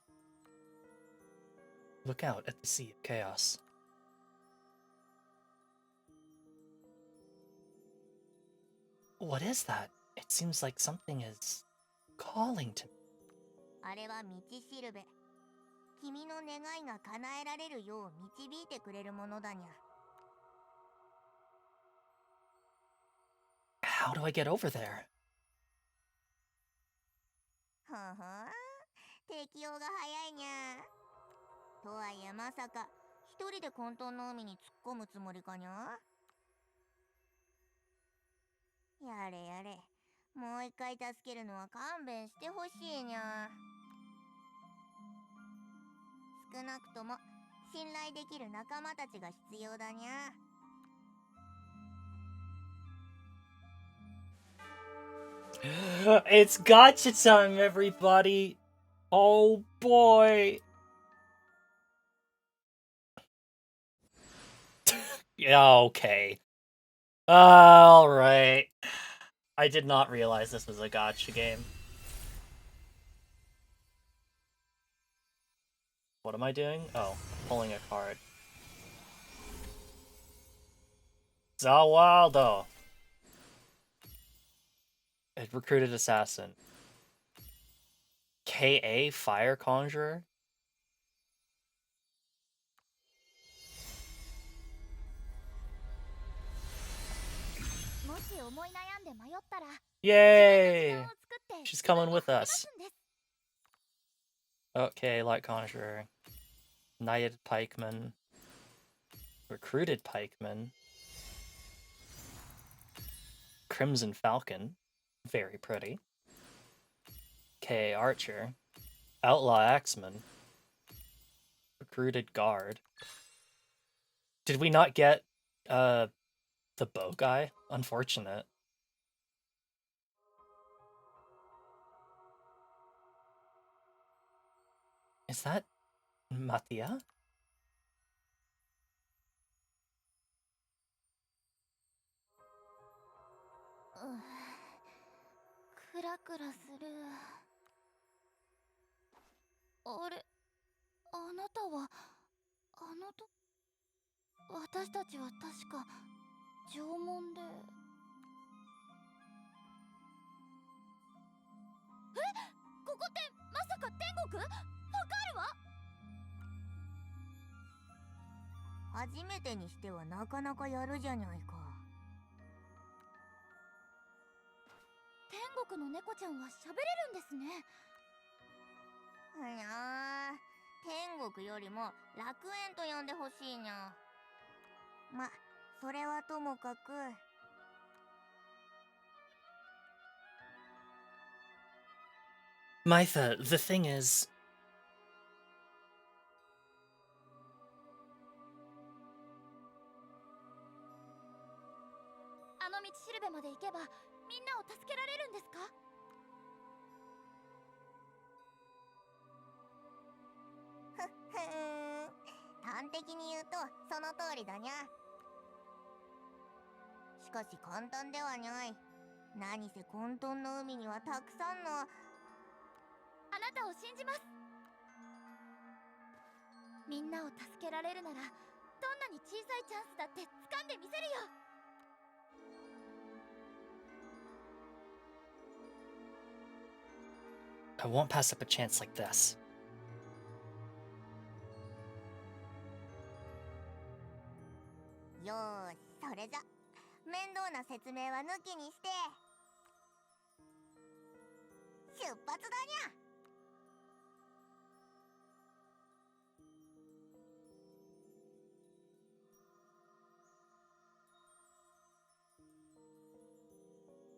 Look out at the Sea of Chaos. What is that? It seems like something is calling to me. あれは道しるべ。君の願いが叶えられるよう導いてくれるものだにゃ。 How do I get over there? ふんふん、適応が早いにゃ。とはいえまさか一人で混沌の海に突っ込むつもりかにゃ。やれやれ、もう一回助けるのは勘弁してほしいにゃ。少なくとも信頼できる仲間たちが必要だにゃ。 It's gotcha time, everybody! Oh boy! Yeah, okay. Alright. I did not realize this was a gacha game. What am I doing? Oh, pulling a card. Zawaldo! A recruited assassin. KA Fire Conjurer? Yay! She's coming with us. Okay, Light Conjurer. Knighted Pikeman. Recruited Pikeman. Crimson Falcon. Very pretty. K Archer. Outlaw Axeman. Recruited Guard. Did we not get the bow guy? Unfortunate. Is that Mattia? Mytha, the thing is... I won't pass up a chance like this.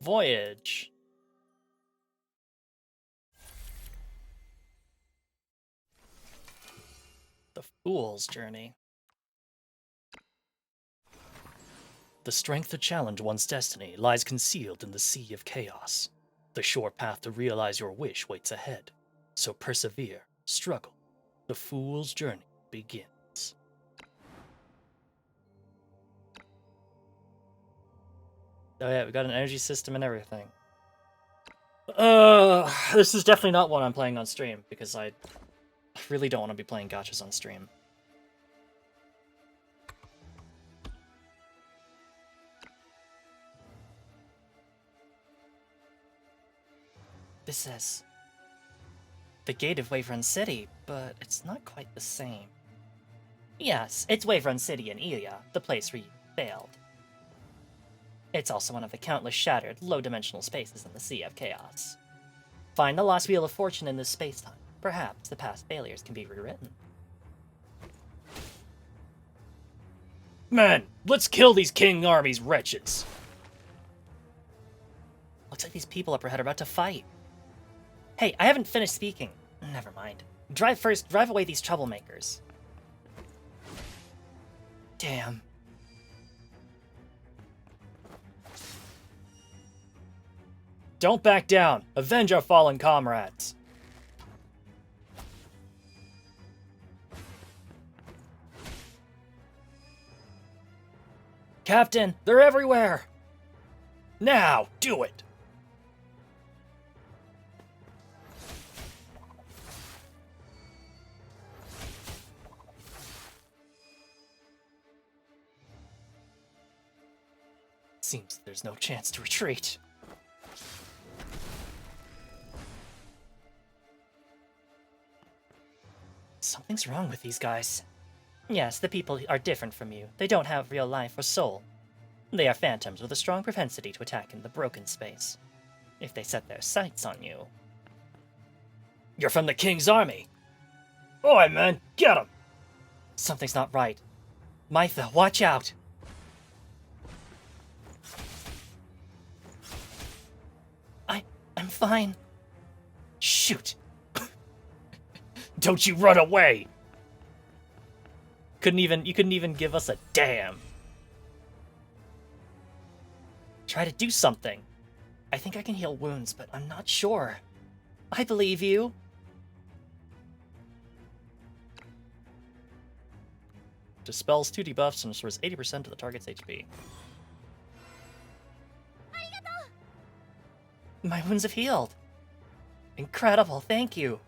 Voyage. The Fool's Journey. The strength to challenge one's destiny lies concealed in the sea of chaos. The short path to realize your wish waits ahead. So persevere, struggle. The Fool's Journey begins. Oh yeah, we got an energy system and everything. This is definitely not one I'm playing on stream, because I really don't want to be playing gachas on stream. This says the gate of Waverun City, but it's not quite the same. Yes, it's Waverun City in Elia, the place where you failed. It's also one of the countless shattered, low-dimensional spaces in the Sea of Chaos. Find the lost Wheel of Fortune in this space-time. Perhaps the past failures can be rewritten. Man, let's kill these King Army's wretches! Looks like these people up ahead are about to fight. Hey, I haven't finished speaking. Never mind. Drive away these troublemakers. Damn. Don't back down. Avenge our fallen comrades. Captain, they're everywhere! Now, do it! Seems there's no chance to retreat. Something's wrong with these guys. Yes, the people are different from you. They don't have real life or soul. They are phantoms with a strong propensity to attack in the broken space. If they set their sights on you... You're from the King's army! Oi, man, get him! Something's not right. Mytha, watch out! I'm fine. Shoot! Don't you run away! You couldn't even give us a damn. Try to do something. I think I can heal wounds, but I'm not sure. I believe you. Dispels 2 debuffs and restores 80% of the target's HP. My wounds have healed. Incredible, thank you.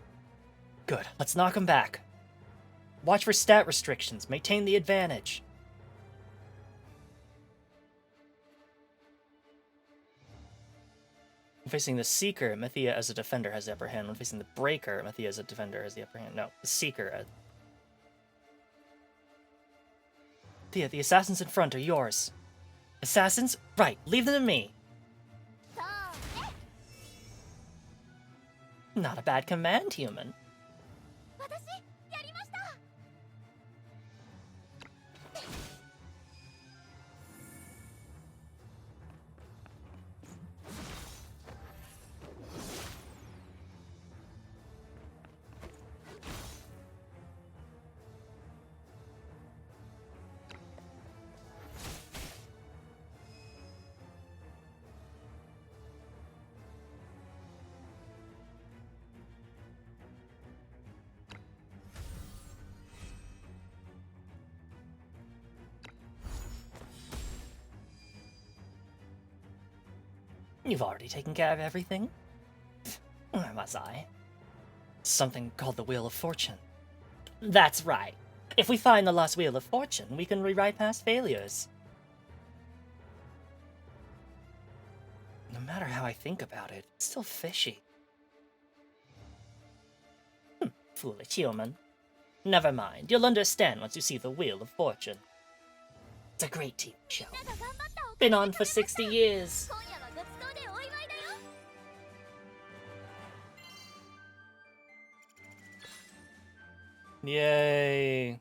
Good, let's knock them back. Watch for stat restrictions, maintain the advantage. When facing the Seeker, Mythia as a defender has the upper hand. When facing the Breaker, Mythia as a defender has the upper hand. No, the Seeker. Thea, the assassins in front are yours. Assassins? Right, leave them to me. Not a bad command, human. You've already taken care of everything? Where was I? Something called the Wheel of Fortune. That's right. If we find the lost Wheel of Fortune, we can rewrite past failures. No matter how I think about it, it's still fishy. Foolish human. Never mind, you'll understand once you see the Wheel of Fortune. It's a great TV show. Been on for 60 years. Yay.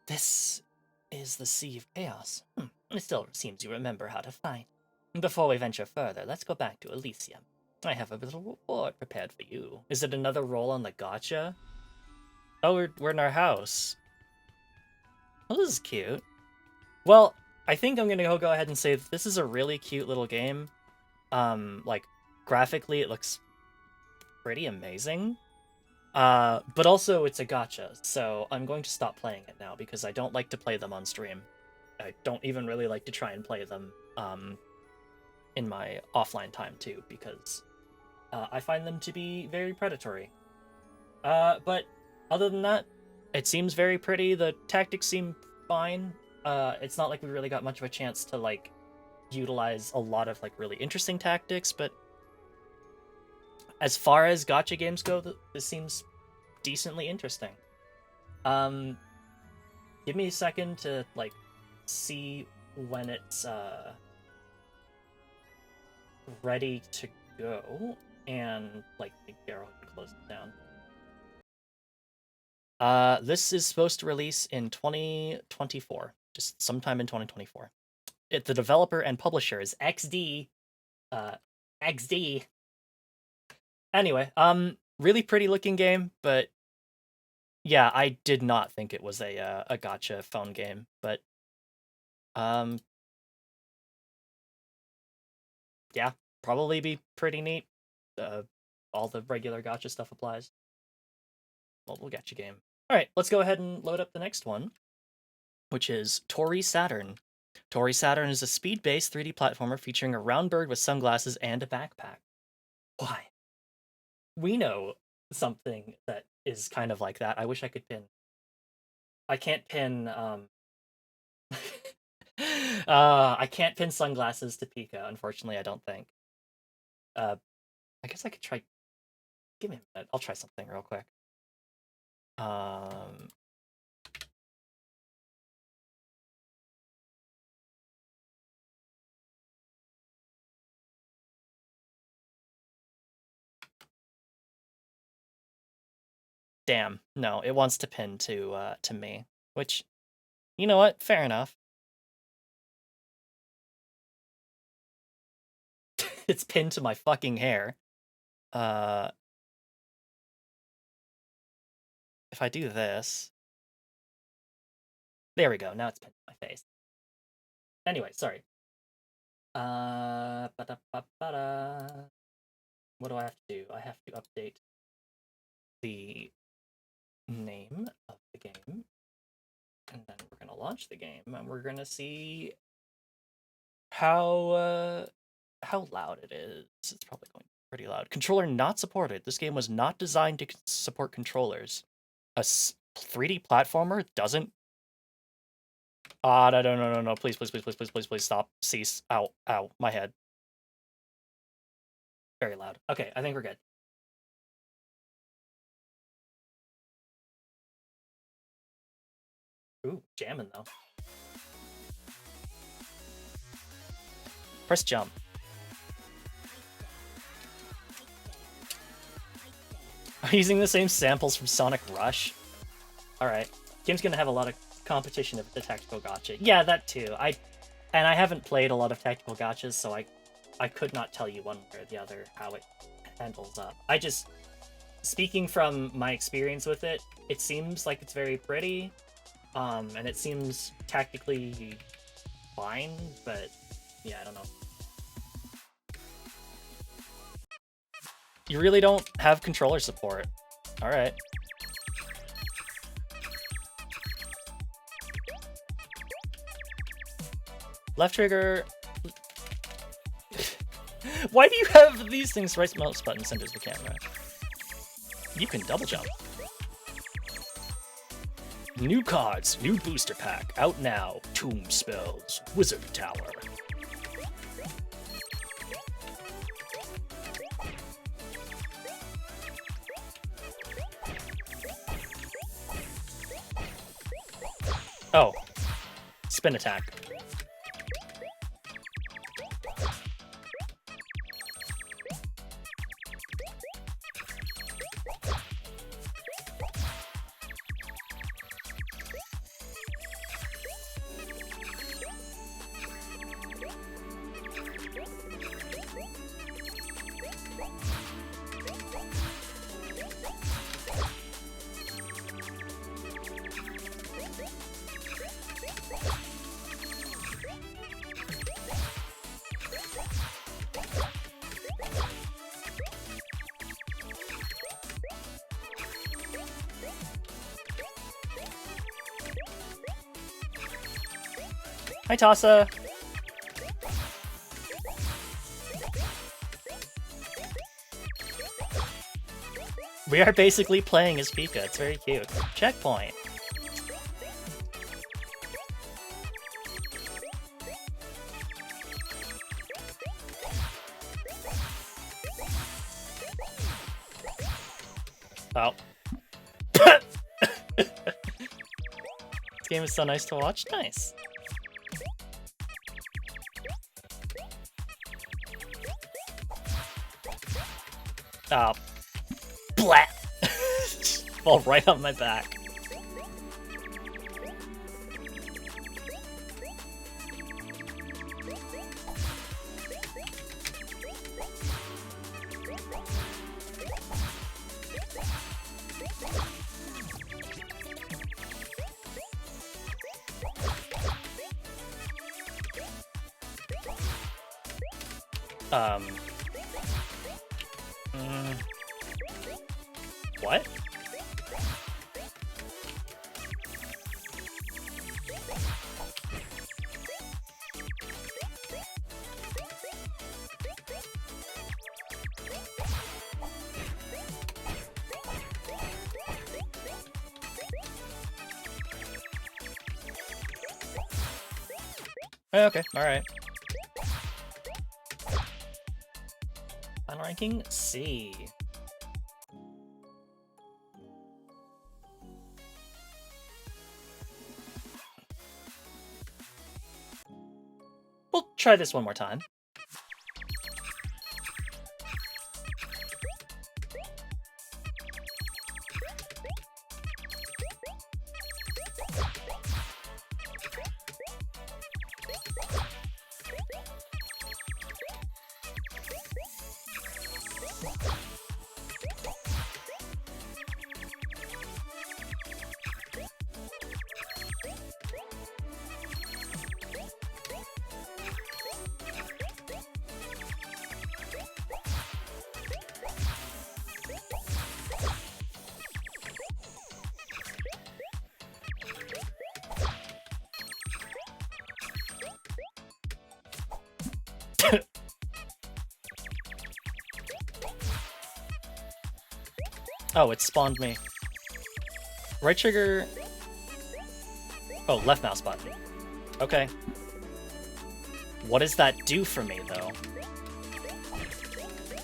This is the Sea of Chaos. It still seems you remember how to fight. Before we venture further, let's go back to Elysium. I have a little reward prepared for you. Is it another roll on the gacha? Oh, we're in our house. Well, this is cute. Well, I think I'm gonna go ahead and say that this is a really cute little game. Like, graphically it looks pretty amazing. But also it's a gacha, so I'm going to stop playing it now because I don't like to play them on stream. I don't even really like to try and play them, in my offline time too, because, I find them to be very predatory. But other than that, it seems very pretty, the tactics seem fine. It's not like we really got much of a chance to, like, utilize a lot of, like, really interesting tactics, but as far as gacha games go, this seems decently interesting. Give me a second to, like, see when it's, ready to go, and, like, Daryl can close it down. This is supposed to release in 2024, just sometime in 2024. The developer and publisher is XD. XD. Anyway, really pretty looking game, but yeah, I did not think it was a gacha phone game, but yeah, probably be pretty neat. All the regular gacha stuff applies. Well, we'll get you game. All right, let's go ahead and load up the next one. which is Toree Saturn. Toree Saturn is a speed-based 3D platformer featuring a round bird with sunglasses and a backpack. Why? We know something that is kind of like that. I wish I could pin. I can't pin, I can't pin sunglasses to Pika, unfortunately, I don't think. I guess I could try... Give me a minute, I'll try something real quick. Damn, no, it wants to pin to me, which, you know what, fair enough. It's pinned to my fucking hair. If I do this... There we go, now it's pinned to my face. Anyway, sorry. What do I have to do? I have to update the name of the game, and then we're gonna launch the game, and we're gonna see how loud it is. It's probably going to be pretty loud. Controller not supported. This game was not designed to support controllers. A 3D platformer doesn't... No, please, stop, cease, ow, my head. Very loud. Okay, I think we're good. Ooh, jamming though. Press jump. Using the same samples from Sonic Rush. Alright. Game's gonna have a lot of competition of the tactical gacha. Yeah, that too. I haven't played a lot of tactical gachas, so I could not tell you one way or the other how it handles up. I just, speaking from my experience with it, it seems like it's very pretty, and it seems tactically fine, but yeah, I don't know. You really don't have controller support. Alright. Left trigger... Why do you have these things? Right mouse button centers the camera. You can double jump. New cards, new booster pack, out now. Tomb spells, Wizard Tower. Oh. Spin attack. Hi, Tassa. We are basically playing as Pika. It's very cute. Checkpoint. Oh. This game is so nice to watch. Nice. Oh. Blah! Fall right on my back. What? Okay, alright. Final ranking, C. We'll try this one more time. Oh, it spawned me. Right trigger... Oh, left mouse button. Okay. What does that do for me, though?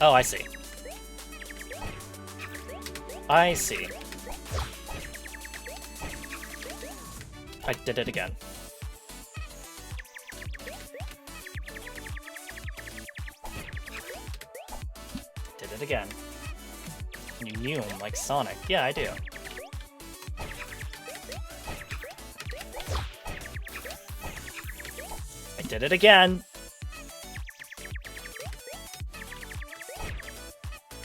Oh, I see. I see. I did it again. Did it again. You knew him like Sonic. Yeah, I do. I did it again.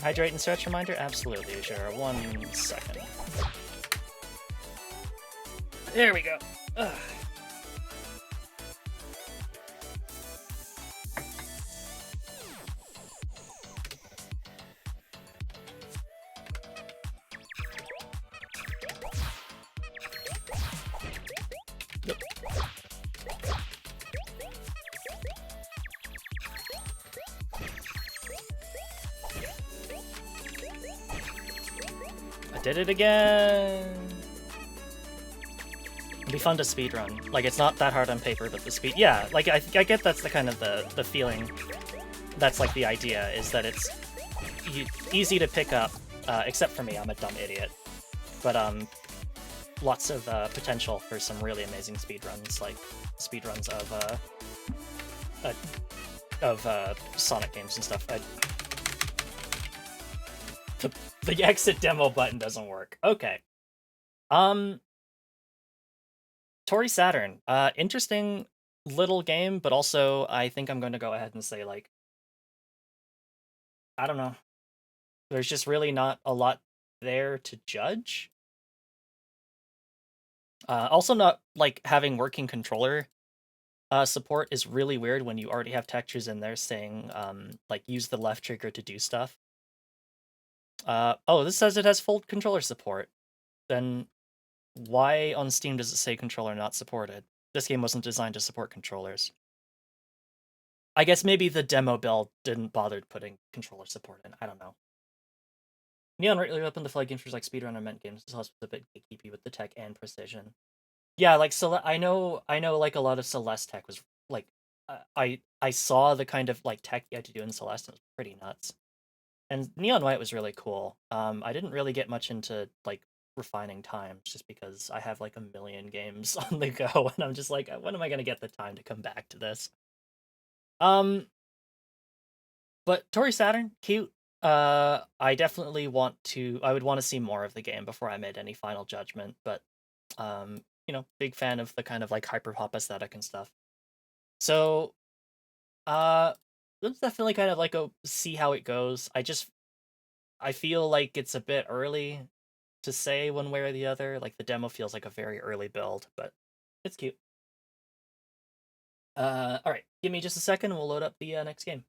Hydrate and stretch reminder? Absolutely, sure. 1 second. There we go. Ugh. Did it again! It'd be fun to speedrun. Like, it's not that hard on paper, but the speed... Yeah, like, I get that's the kind of the feeling. That's, like, the idea, is that it's easy to pick up, except for me, I'm a dumb idiot. But, lots of potential for some really amazing speedruns, like speedruns of Sonic games and stuff. The exit demo button doesn't work. Okay. Toree Saturn. Interesting little game, but also I think I'm going to go ahead and say, like, I don't know. There's just really not a lot there to judge. Also not, like, having working controller support is really weird when you already have textures in there saying, like, use the left trigger to do stuff. Oh, this says it has full controller support. Then why on Steam does it say controller not supported? This game wasn't designed to support controllers. I guess maybe the demo build didn't bother putting controller support in. I don't know. Neon really opened the flag games for like speedrun and meant games. This helps with a bit gatekeepy with the tech and precision. Yeah, like I know like a lot of Celeste tech was like I saw the kind of like tech you had to do in Celeste and it was pretty nuts. And Neon White was really cool. I didn't really get much into, like, refining times, just because I have, like, a million games on the go, and I'm just like, when am I gonna get the time to come back to this? But Toree Saturn, cute. I definitely I would want to see more of the game before I made any final judgment, but, you know, big fan of the kind of, like, hyper-pop aesthetic and stuff. So, let's definitely kind of like see how it goes. I feel like it's a bit early to say one way or the other. Like the demo feels like a very early build, but it's cute. All right, give me just a second and we'll load up the next game.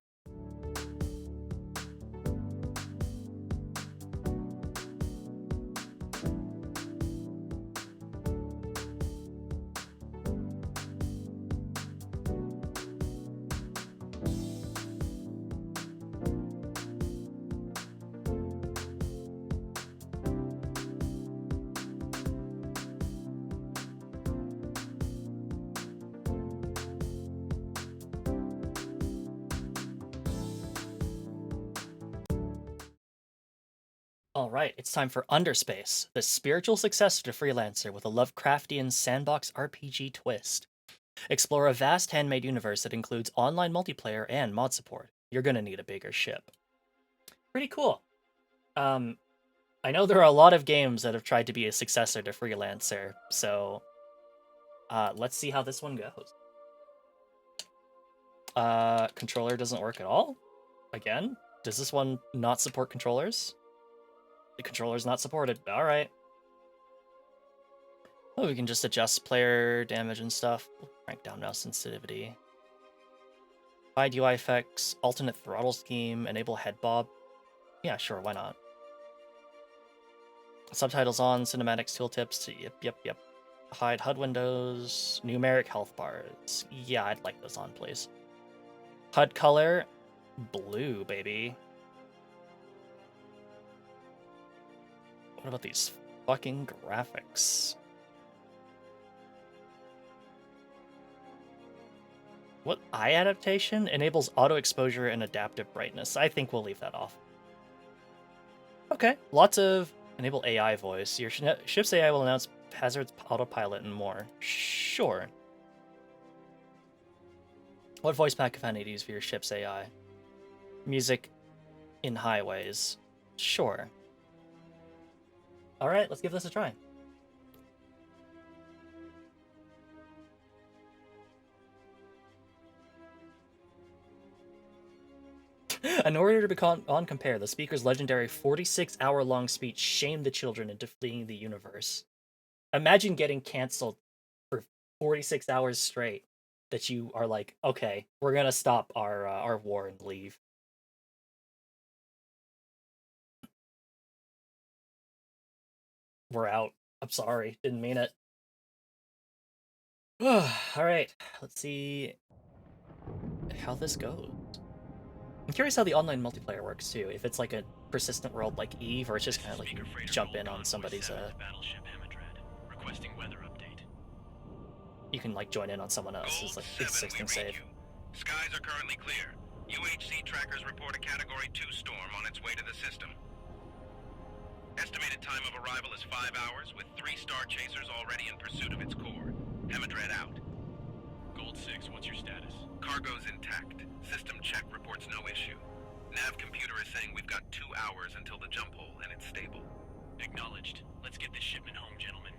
Alright, it's time for Underspace, the spiritual successor to Freelancer with a Lovecraftian sandbox RPG twist. Explore a vast handmade universe that includes online multiplayer and mod support. You're gonna need a bigger ship. Pretty cool. I know there are a lot of games that have tried to be a successor to Freelancer, so let's see how this one goes. Controller doesn't work at all? Again? Does this one not support controllers? The controller's not supported. Alright. Oh, we can just adjust player damage and stuff. We'll crank down mouse sensitivity. Hide UI effects, alternate throttle scheme, enable head bob. Yeah, sure, why not? Subtitles on, cinematics, tooltips. Yep. Hide HUD windows, numeric health bars. Yeah, I'd like those on, please. HUD color, blue, baby. What about these fucking graphics? What eye adaptation enables auto exposure and adaptive brightness? I think we'll leave that off. Okay, lots of enable AI voice. Your ship's AI will announce hazards, autopilot, and more. Sure. What voice pack, if any, do you use for your ship's AI? Music in highways. Sure. Alright, let's give this a try. In order to become on compare, the speaker's legendary 46-hour-long speech shamed the children into fleeing the universe. Imagine getting canceled for 46 hours straight. That you are like, okay, we're gonna stop our war and leave. We're out. I'm sorry, didn't mean it. Alright, let's see how this goes. I'm curious how the online multiplayer works too. If it's like a persistent world like Eve, or it's just kind of like you jump in on somebody's requesting weather update. You can like join in on someone else's like existing save. Skies are currently clear. UHC trackers report a Category 2 storm on its way to the system. Estimated time of arrival is 5 hours, with 3 star chasers already in pursuit of its core. Hemidred out. Gold 6, what's your status? Cargo's intact. System check reports no issue. Nav computer is saying we've got 2 hours until the jump hole, and it's stable. Acknowledged. Let's get this shipment home, gentlemen.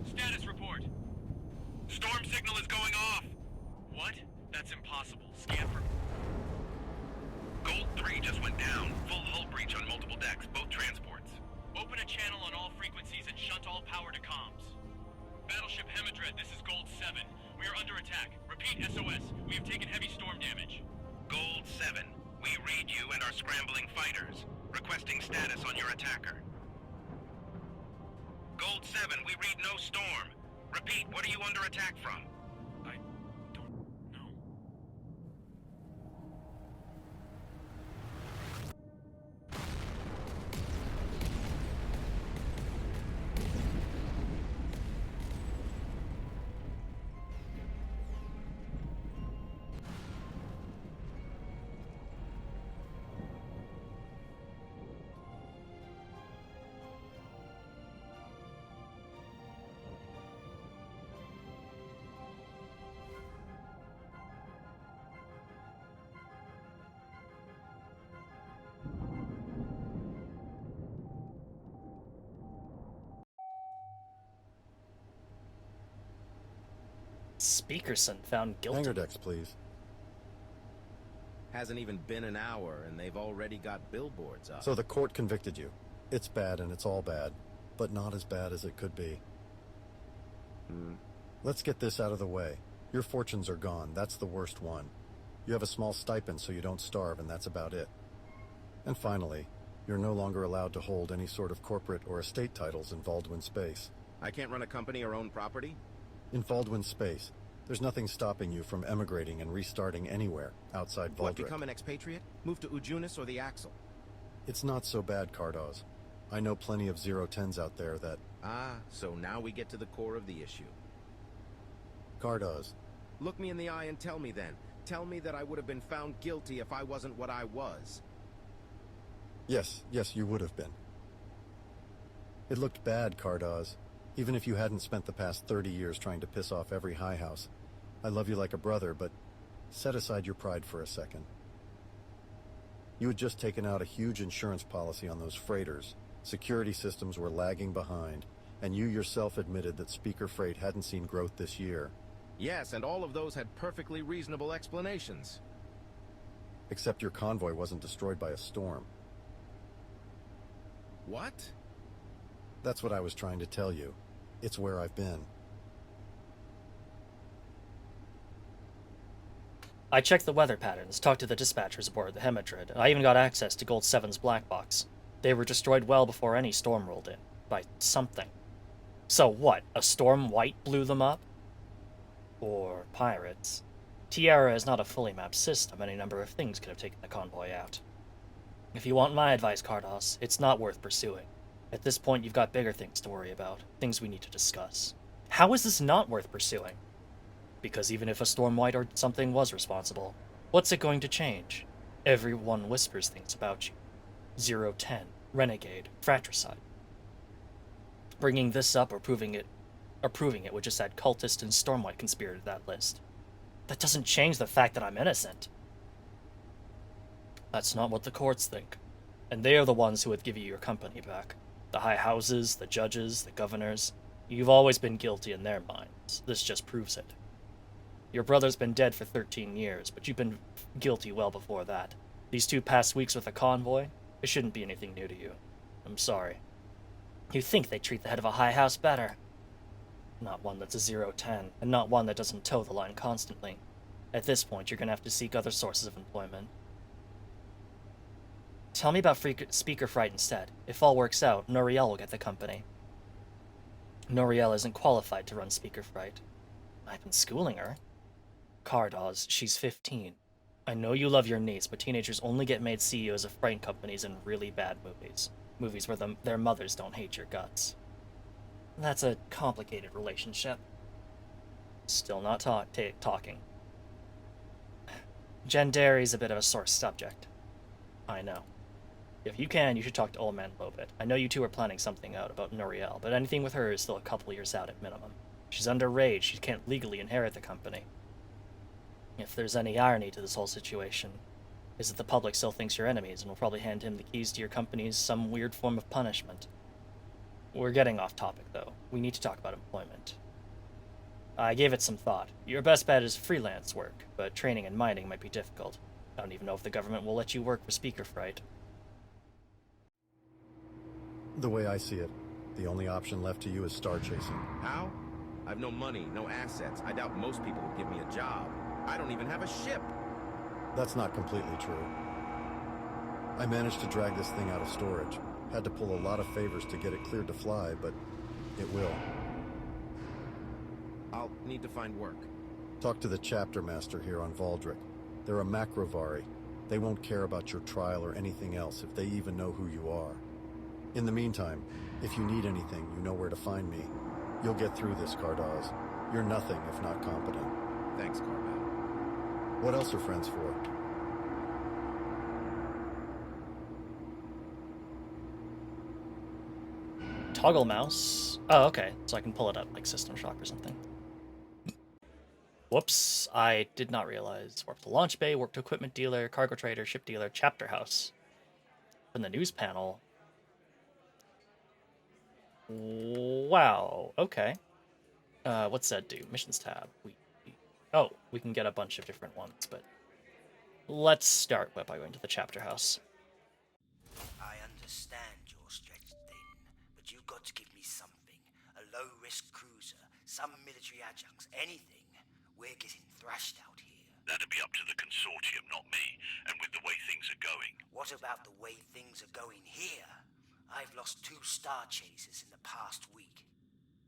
Status report. Storm signal is going off. What? That's impossible. Scan for... Gold 3 just went down. Full hull breach on multiple decks, both transports. Open a channel on all frequencies and shunt all power to comms. Battleship Hemidred, this is Gold 7. We are under attack. Repeat SOS. We have taken heavy storm damage. Gold 7, we read you and our scrambling fighters. Requesting status on your attacker. Gold 7, we read no storm. Repeat, what are you under attack from? I don't know. Speakerson found guilty. Hangar decks, please. Hasn't even been an hour, and they've already got billboards up. So the court convicted you. It's bad, and it's all bad. But not as bad as it could be. Let's get this out of the way. Your fortunes are gone. That's the worst one. You have a small stipend so you don't starve, and that's about it. And finally, you're no longer allowed to hold any sort of corporate or estate titles in Valdwin Space. I can't run a company or own property? In Valdwin Space, there's nothing stopping you from emigrating and restarting anywhere outside Valdric. What, become an expatriate? Move to Ujunis or the Axle? It's not so bad, Cardoz. I know plenty of 010s out there that... Ah, so now we get to the core of the issue. Cardoz, Look me in the eye and tell me then. Tell me that I would have been found guilty if I wasn't what I was. Yes, you would have been. It looked bad, Cardoz. Even if you hadn't spent the past 30 years trying to piss off every high house. I love you like a brother, but set aside your pride for a second. You had just taken out a huge insurance policy on those freighters. Security systems were lagging behind, and you yourself admitted that Speaker Freight hadn't seen growth this year. Yes, and all of those had perfectly reasonable explanations. Except your convoy wasn't destroyed by a storm. What? That's what I was trying to tell you. It's where I've been. I checked the weather patterns, talked to the dispatchers aboard the Hemidrid, and I even got access to Gold 7's black box. They were destroyed well before any storm rolled in. By something. So what? A storm white blew them up? Or pirates? Tierra is not a fully mapped system. Any number of things could have taken the convoy out. If you want my advice, Cardos, it's not worth pursuing. At this point, you've got bigger things to worry about. Things we need to discuss. How is this not worth pursuing? Because even if a storm white or something was responsible, what's it going to change? Everyone whispers things about you. 010, renegade, fratricide. Bringing this up or proving it would just add cultist and stormwhite conspirator to that list. That doesn't change the fact that I'm innocent. That's not what the courts think. And they are the ones who would give you your company back. The high houses, the judges, the governors. You've always been guilty in their minds. This just proves it. Your brother's been dead for 13 years, but you've been guilty well before that. These 2 past weeks with a convoy, it shouldn't be anything new to you. I'm sorry. You think they treat the head of a high house better. Not one that's a 010, and not one that doesn't toe the line constantly. At this point, you're gonna have to seek other sources of employment. Tell me about Speaker Fright instead. If all works out, Noriel will get the company. Noriel isn't qualified to run Speaker Fright. I've been schooling her. Cardoz, she's 15. I know you love your niece, but teenagers only get made CEOs of freight companies in really bad movies. Movies where their mothers don't hate your guts. That's a complicated relationship. Still not talking. Gendari's a bit of a sore subject. I know. If you can, you should talk to Old Man Lobit. I know you two are planning something out about Noriel, but anything with her is still a couple years out at minimum. She's underage, she can't legally inherit the company. If there's any irony to this whole situation, is that the public still thinks you're enemies and will probably hand him the keys to your company as some weird form of punishment. We're getting off topic, though. We need to talk about employment. I gave it some thought. Your best bet is freelance work, but training and mining might be difficult. I don't even know if the government will let you work for Speaker Fright. The way I see it, the only option left to you is star chasing. How? I've no money, no assets. I doubt most people will give me a job. I don't even have a ship. That's not completely true. I managed to drag this thing out of storage. Had to pull a lot of favors to get it cleared to fly, but it will. I'll need to find work. Talk to the chapter master here on Valdric. They're a Macrovari. They won't care about your trial or anything else if they even know who you are. In the meantime, if you need anything, you know where to find me. You'll get through this, Cardoz. You're nothing if not competent. Thanks, Carvel. What else are friends for? Toggle mouse? Oh, okay. So I can pull it up like System Shock or something. Whoops, I did not realize. Warp to launch bay, warp to equipment dealer, cargo trader, ship dealer, chapter house. From the news panel. Wow, okay. What's that do? Missions tab. We can get a bunch of different ones, but let's start by going to the chapter house. I understand you're stretched thin, but you've got to give me something. A low-risk cruiser, some military adjuncts, anything. We're getting thrashed out here. That'd be up to the consortium, not me, and with the way things are going. What about the way things are going here? I've lost 2 star chasers in the past week.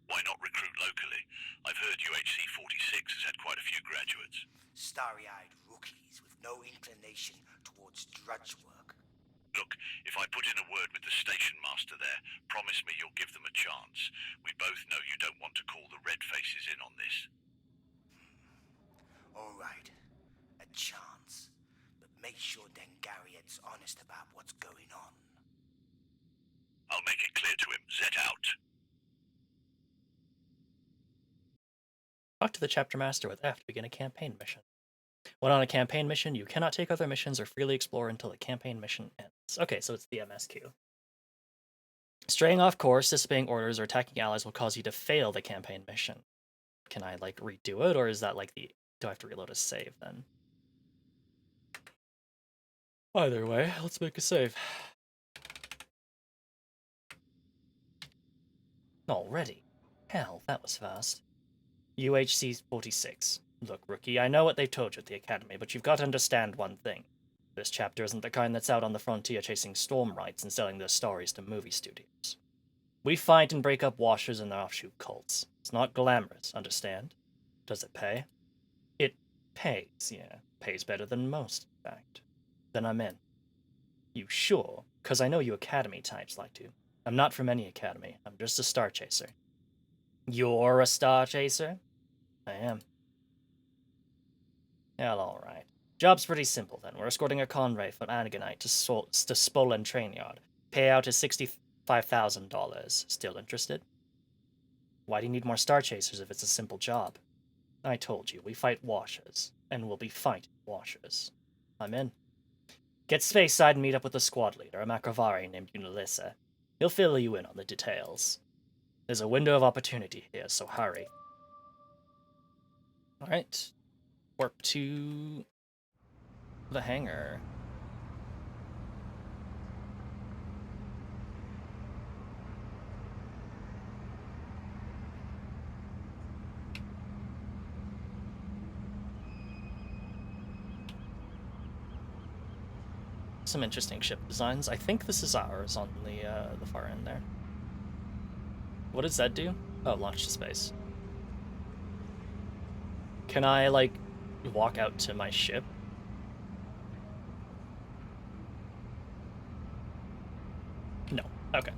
Why not recruit locally? I've heard UHC 46 has had quite a few graduates. Starry-eyed rookies with no inclination towards drudge work. Look, if I put in a word with the station master there, promise me you'll give them a chance. We both know you don't want to call the red faces in on this. Alright, a chance. But make sure Dengariet's honest about what's going on. I'll make it clear to him. Zet out. Talk to the chapter master with F to begin a campaign mission. When on a campaign mission, you cannot take other missions or freely explore until the campaign mission ends. Okay, so it's the MSQ. Straying off course, disobeying orders, or attacking allies will cause you to fail the campaign mission. Can I, like, redo it, or is that, like, do I have to reload a save, then? Either way, let's make a save. Already? Hell, that was fast. UHC 46. Look, rookie, I know what they've told you at the Academy, but you've got to understand one thing. This chapter isn't the kind that's out on the frontier chasing storm rights and selling their stories to movie studios. We fight and break up washers and their offshoot cults. It's not glamorous, understand? Does it pay? It pays, yeah. Pays better than most, in fact. Then I'm in. You sure? 'Cause I know you Academy types like to. I'm not from any Academy. I'm just a star chaser. You're a star chaser? I am. Well, alright. Job's pretty simple, then. We're escorting a convoy from Anagonite to Spolen Train Yard. Payout is $65,000. Still interested? Why do you need more star chasers if it's a simple job? I told you, we fight washers. And we'll be fighting washers. I'm in. Get Spaceside and meet up with the squad leader, a Macrovari named Unalissa. He'll fill you in on the details. There's a window of opportunity here, so hurry. Alright. Warp to the hangar. Some interesting ship designs. I think this is ours on the far end there. What does that do? Oh, launch to space. Can I, like, walk out to my ship? No. Okay.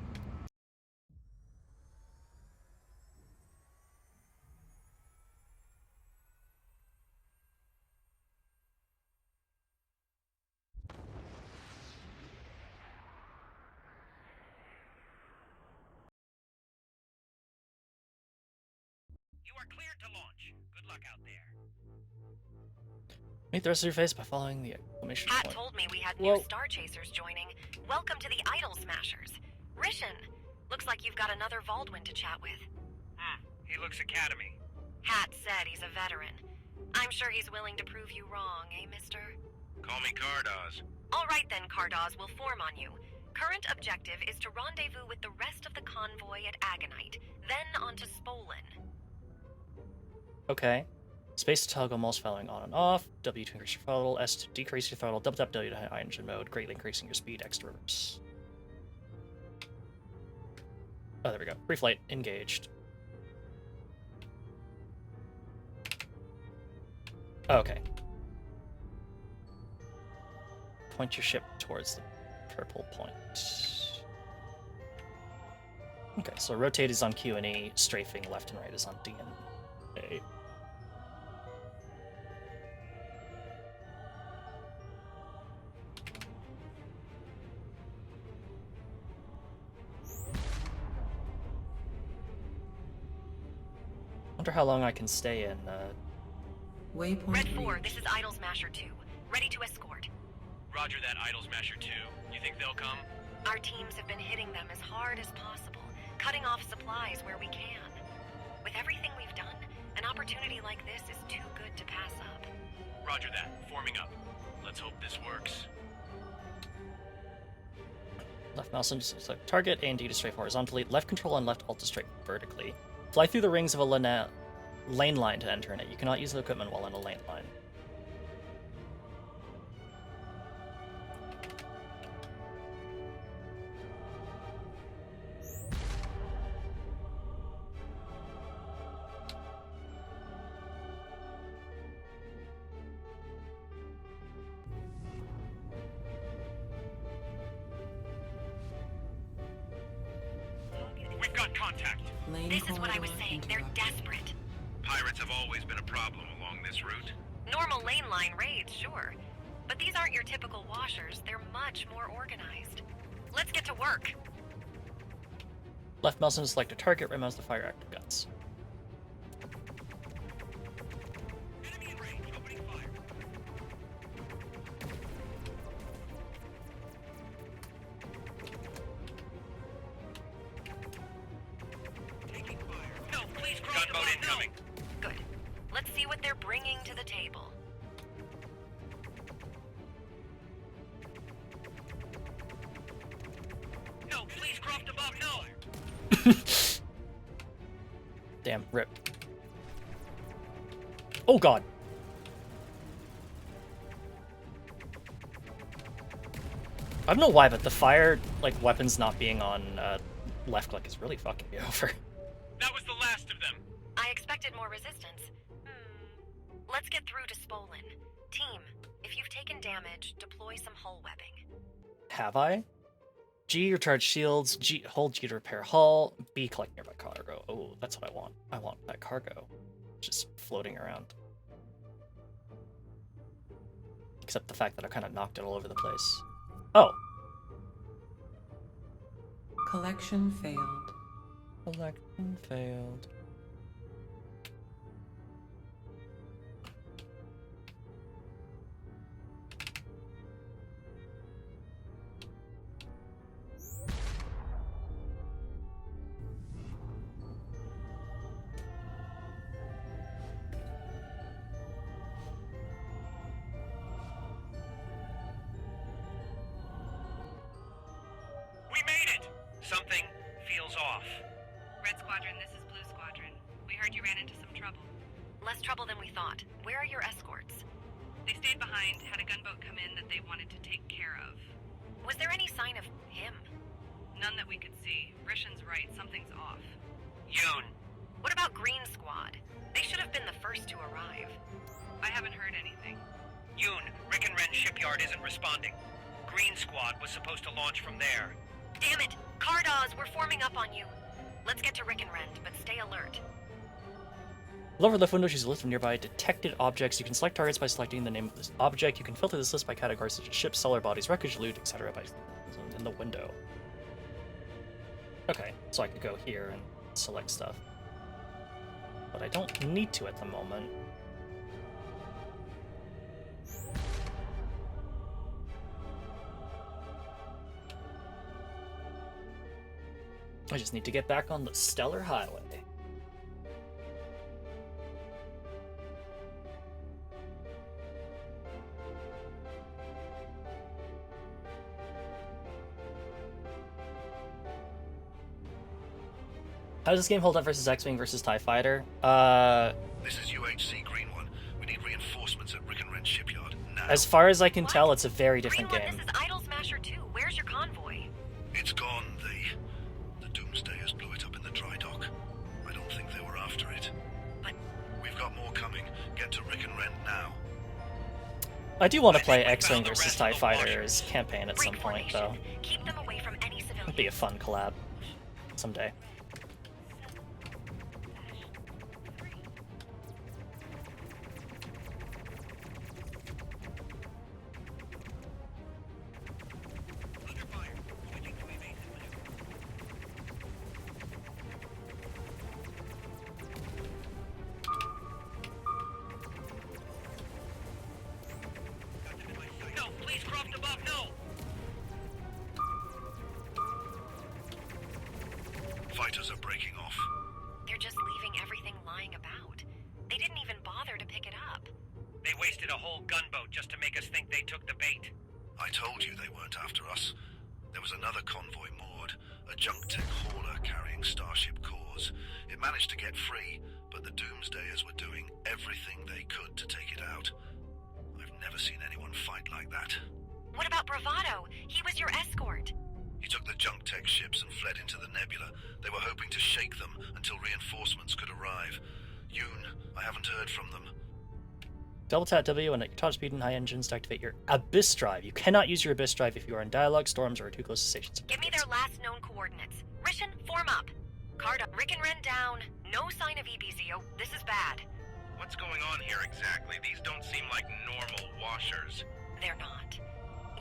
You are cleared to launch. Good luck out there. Meet the rest of your face by following the exclamation Pat point. told me we had new Star Chasers joining. Welcome to the Idol Smashers. Rishon, looks like you've got another Valdwin to chat with. He looks Academy. Hat said he's a veteran. I'm sure he's willing to prove you wrong, eh, mister? Call me Cardoz. All right then, Cardoz, we'll form on you. Current objective is to rendezvous with the rest of the convoy at Agonite, then on to Spolen. Okay. Space to toggle most following on and off. W to increase your throttle. S to decrease your throttle. Double tap W to high engine mode, greatly increasing your speed. X to reverse. Oh, there we go. Pre-flight engaged. Okay. Point your ship towards the purple point. Okay, so rotate is on Q and E, strafing left and right is on D and A. Wonder how long I can stay in, Waypoint Red 4, this is Idol Smasher 2. Ready to escort. Roger that, Idol Smasher 2. You think they'll come? Our teams have been hitting them as hard as possible, cutting off supplies where we can. With everything we've done, an opportunity like this is too good to pass up. Roger that. Forming up. Let's hope this works. left mouse and select target, A and D to strafe horizontally, left control and left alt to strafe vertically. Fly through the rings of a lane line to enter in it. You cannot use the equipment while in a lane line. We've got contact. This is what I was saying. They're desperate. Pirates have always been a problem along this route. Normal lane line raids, sure. But these aren't your typical washers. They're much more organized. Let's get to work. Left mouse and select a target, right mouse to fire active guns. Enemy in range, opening fire. Taking fire. No, please cross the boat incoming. Good. Let's see what they're bringing to the table. No, please croft above, no! Damn, rip. Oh god. I don't know why, but the fire, like, weapons not being on left click is really fucking me over. That was the last of them. I expected more resistance. Let's get through to Spolin. Team, if you've taken damage, deploy some hull webbing. Have I? G, recharge shields. G, hold G to repair hull. B, collect nearby cargo. Oh, that's what I want. I want that cargo. Just floating around. Except the fact that I kind of knocked it all over the place. Oh. Collection failed. Collection failed. We made it! Something feels off. Red Squadron, this is Blue Squadron. We heard you ran into some trouble. Less trouble than we thought. Where are your escorts? They stayed behind, had a gunboat come in that they wanted to take care of. Was there any sign of him? None that we could see. Rishan's right, something's off. Yoon. What about Green Squad? They should have been the first to arrive. I haven't heard anything. Yoon, Rick and Ren shipyard isn't responding. Green Squad was supposed to launch from there. Damn it! Cardaws, we're forming up on you. Let's get to Rick and Rend, but stay alert. Lower left window shows a list of nearby detected objects. You can select targets by selecting the name of this object. You can filter this list by categories such as ships, stellar bodies, wreckage, loot, etc. by in the window. Okay, so I could go here and select stuff. But I don't need to at the moment. I just need to get back on the Stellar Highway. How does this game hold up versus X-Wing versus TIE Fighter? This is UHC Green One. We need reinforcements at Rick and Ren shipyard now. As far as I can tell, it's a very different Green game. One, this is Idol Smasher 2. Where's your convoy? It's gone. The Doomsdayers blew it up in the dry dock. I don't think they were after it. But we've got more coming. Get to Rick and Ren now. I do want to play X-Wing versus TIE Fighters campaign at some point, though. Keep them away from any civilians. It'd be a fun collab someday. Fighters are breaking off. They're just leaving everything lying about. They didn't even bother to pick it up. They wasted a whole gunboat just to make us think they took the bait. I told you they weren't after us. There was another convoy moored, a junk tech hauler carrying Starship cores. It managed to get free, but the Doomsdayers were doing everything they could to take it out. I've never seen anyone fight like that. What about Bravado? He was your escort. He took the junk tech ships and fled into the nebula. They were hoping to shake them until reinforcements could arrive. Yoon, I haven't heard from them. Double tap W and at your top speed and high engines to activate your Abyss Drive. You cannot use your Abyss Drive if you are in dialogue, storms, or are too close to stations. Give me their last known coordinates. Rishan, form up. Carda, Rick and Ren down. No sign of EBZ. Oh, this is bad. What's going on here exactly? These don't seem like normal washers. They're not.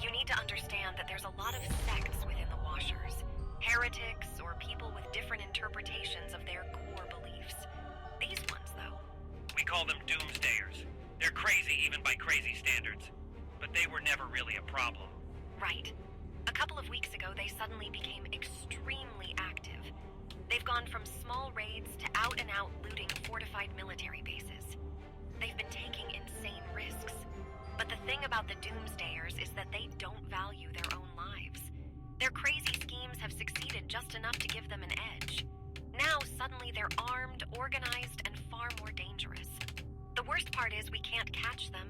You need to understand that there's a lot of sects within the Washers. Heretics, or people with different interpretations of their core beliefs. These ones, though. We call them doomsdayers. They're crazy even by crazy standards. But they were never really a problem. Right. A couple of weeks ago, they suddenly became extremely active. They've gone from small raids to out-and-out looting fortified military bases. They've been taking insane risks. But the thing about the Doomsdayers is that they don't value their own lives. Their crazy schemes have succeeded just enough to give them an edge. Now, suddenly they're armed, organized, and far more dangerous. The worst part is we can't catch them.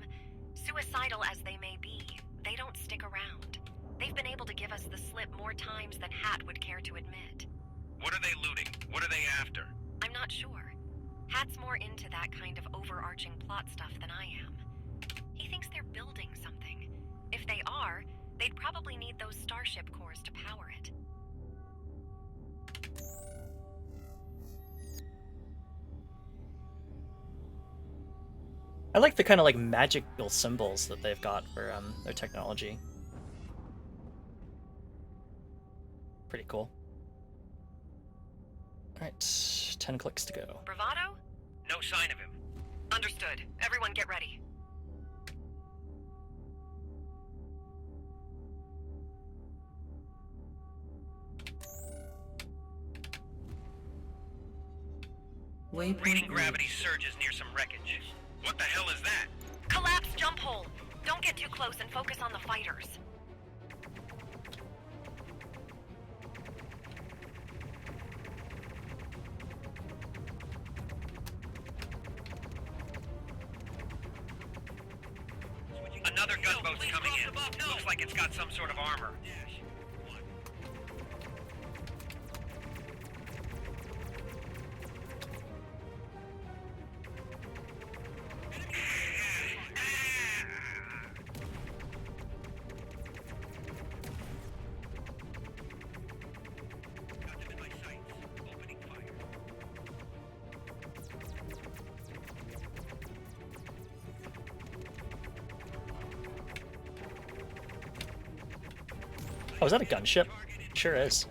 Suicidal as they may be, they don't stick around. They've been able to give us the slip more times than Hat would care to admit. What are they looting? What are they after? I'm not sure. Hat's more into that kind of overarching plot stuff than I am. He thinks they're building something. If they are, they'd probably need those starship cores to power it. I like the kind of like magical symbols that they've got for their technology. Pretty cool. Alright, 10 clicks to go. Bravado? No sign of him. Understood. Everyone get ready. Reading gravity surges near some wreckage. What the hell is that? Collapse jump hole. Don't get too close and focus on the fighters. Another gunboat's coming in. Looks like it's got some sort of armor. Oh, is that a gunship? Sure is.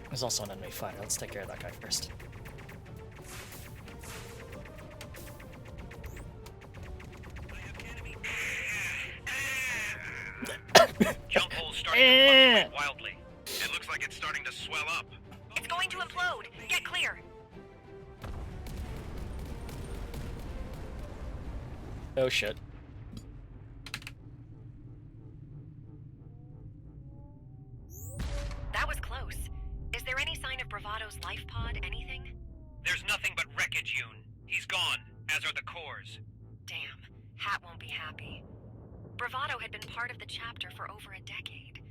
There's also an enemy fighter. Let's take care of that guy first. Jump hole's starting to fluctuate wildly. It looks like it's starting to swell up. It's going to implode. Get clear. Oh shit. That was close. Is there any sign of Bravado's life pod? Anything? There's nothing but wreckage, Yoon. He's gone, as are the cores. Damn. Hat won't be happy. Bravado had been part of the chapter for over a decade.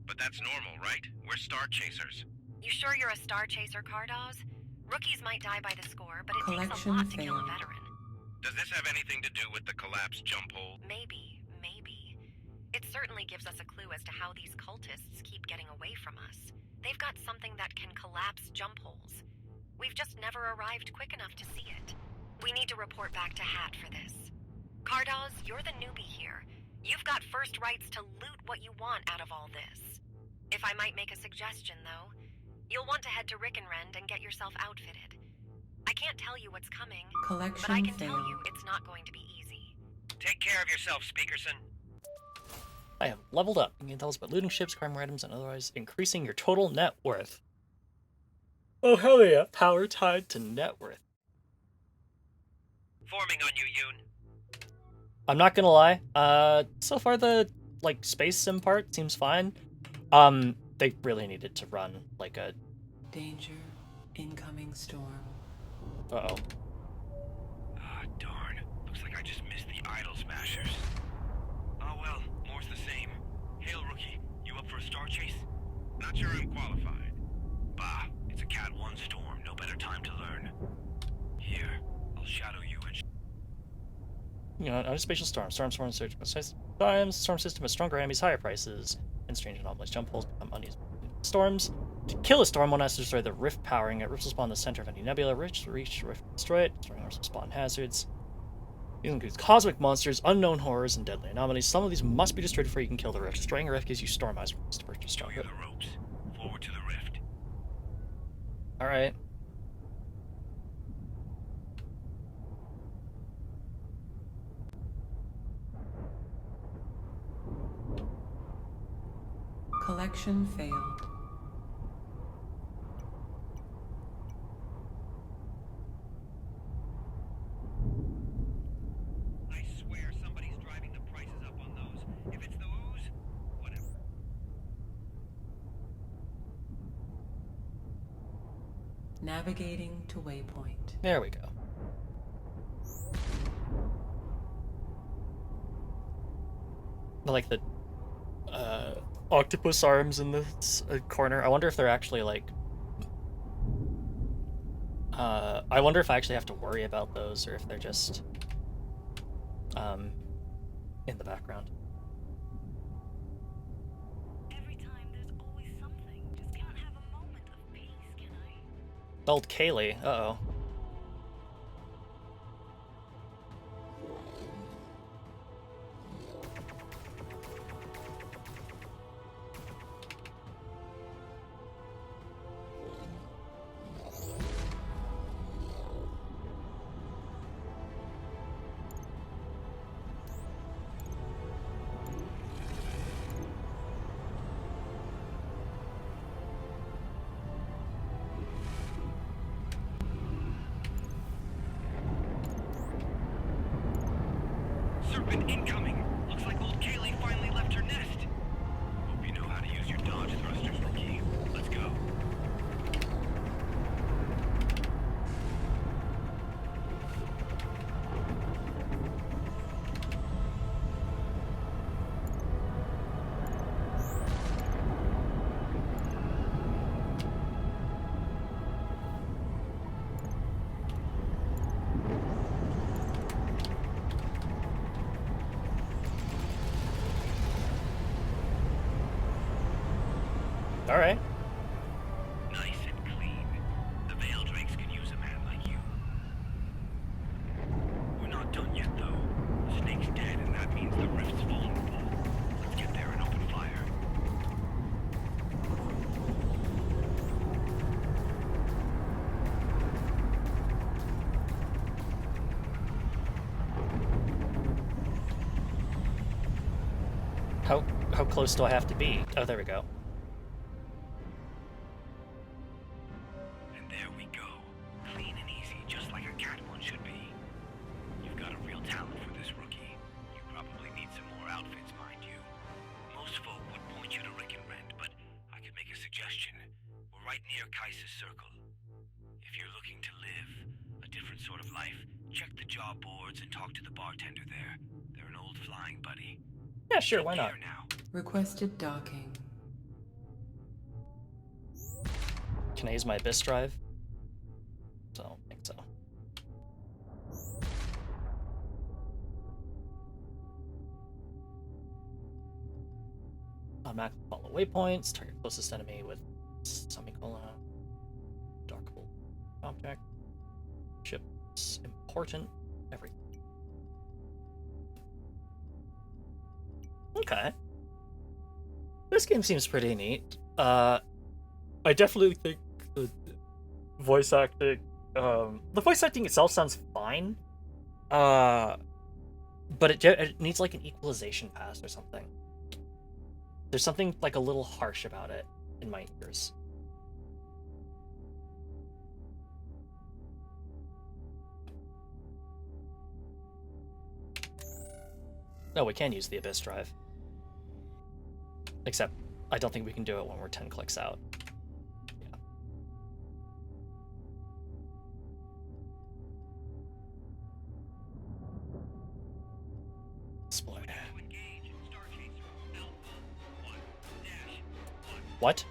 But that's normal, right? We're star chasers. You sure you're a star chaser, Cardoz? Rookies might die by the score, but it takes a Collection lot to kill a failed. veteran. Does this have anything to do with the collapsed jump hole? Maybe. It certainly gives us a clue as to how these cultists keep getting away from us. They've got something that can collapse jump holes. We've just never arrived quick enough to see it. We need to report back to Hat for this. Cardoz, you're the newbie here. You've got first rights to loot what you want out of all this. If I might make a suggestion, though, you'll want to head to Rickenrend and get yourself outfitted. I can't tell you what's coming, Collection but I can tell failed. you it's not going to be easy. Take care of yourself, Speakerson. I have leveled up. You can tell us about looting ships, crime items, and otherwise increasing your total net worth. Oh hell yeah! Power tied to net worth. Forming on you, Yoon. I'm not gonna lie. So far the like space sim part seems fine. They really needed to run like a Danger. Incoming storm. Uh-oh. Ah, darn. Looks like I just missed the Idol Smashers. Oh well, more's the same. Hail, rookie. You up for a star chase? Not sure I'm qualified. Bah, it's a Cat 1 storm. No better time to learn. Here, I'll shadow you and... You know, Underspatial storm. Storm surge. Storm system with stronger enemies, higher prices, and strange anomalies. Jump holes become unusable. Storms. To kill a storm, one has to destroy the rift powering it. Rifts will spawn in the center of any nebula. Reach rift, destroy it. Destroying rifts will spawn hazards. These include cosmic monsters, unknown horrors, and deadly anomalies. Some of these must be destroyed before you can kill the rift. Destroying a rift gives you storm eyes to purchase Show you the ropes. Forward to the rift. Alright. Collection failed. I swear somebody's driving the prices up on those. If it's the ooze, whatever. Navigating to waypoint. There we go. I like the octopus arms in this corner. I wonder if they're actually like... I wonder if I actually have to worry about those or if they're just in the background. Every time there's always something. Just can't have a moment of peace, can I? Old Kaylee. Uh-oh. Serpent incoming. Looks like old Kaylee finally left her nest. Hope you know how to use your dodge thrusters, rookie. Let's go. All right. Nice and clean. The Veil Drakes can use a man like you. We're not done yet, though. The snake's dead, and that means the rift's vulnerable. Let's get there and open fire. How close do I have to be? Oh, there we go. And there we go. Clean and easy, just like a cat one should be. You've got a real talent for this, rookie. You probably need some more outfits, mind you. Most folk would point you to Rick and Rent, but I could make a suggestion. We're right near Kaiser's Circle. If you're looking to live a different sort of life, check the job boards and talk to the bartender there. They're an old flying buddy. Yeah, sure, why not? Requested docking. Can I use my Abyss drive? So, I don't think so. Automatic follow waypoints. Target closest enemy with semicolon. Darkable object. Ships. Important. Everything. Okay. This game seems pretty neat. I definitely think the voice acting itself sounds fine. But it needs like an equalization pass or something. There's something like a little harsh about it in my ears. No, we can use the Abyss drive. Except, I don't think we can do it when we're 10 clicks out. Yeah. Explode. What?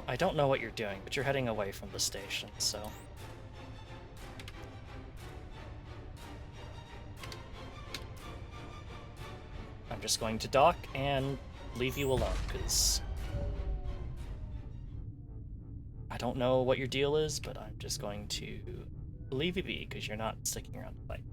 I don't know what you're doing, but you're heading away from the station, so... I'm just going to dock and leave you alone, because... I don't know what your deal is, but I'm just going to leave you be, because you're not sticking around to fight.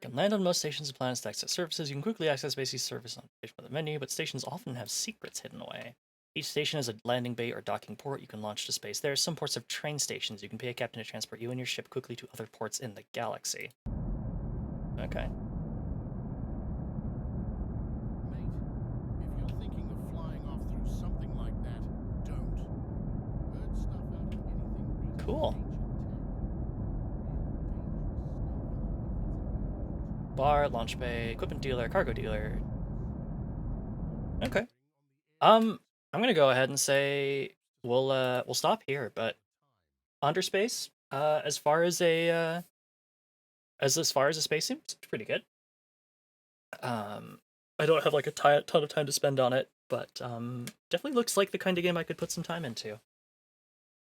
You can land on most stations and planets to access services. You can quickly access basic service on the menu, but stations often have secrets hidden away. Each station has a landing bay or docking port you can launch to space. There are some ports of train stations. You can pay a captain to transport you and your ship quickly to other ports in the galaxy. Okay. If you're thinking of flying off through something like that, don't. Bird stuff out of anything. Cool. Bar, launch bay, equipment dealer, cargo dealer. Okay. I'm gonna go ahead and say we'll stop here, but Underspace, as far as a space sim, it's pretty good. I don't have like a ton of time to spend on it, but definitely looks like the kind of game I could put some time into.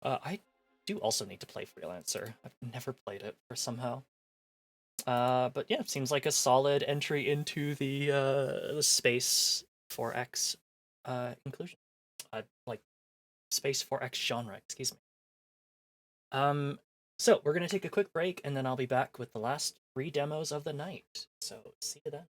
I do also need to play Freelancer. I've never played it for somehow. But yeah, it seems like a solid entry into the Space 4X inclusion. Like Space 4X genre, excuse me. So we're gonna take a quick break, and then I'll be back with the last 3 demos of the night. So see you then.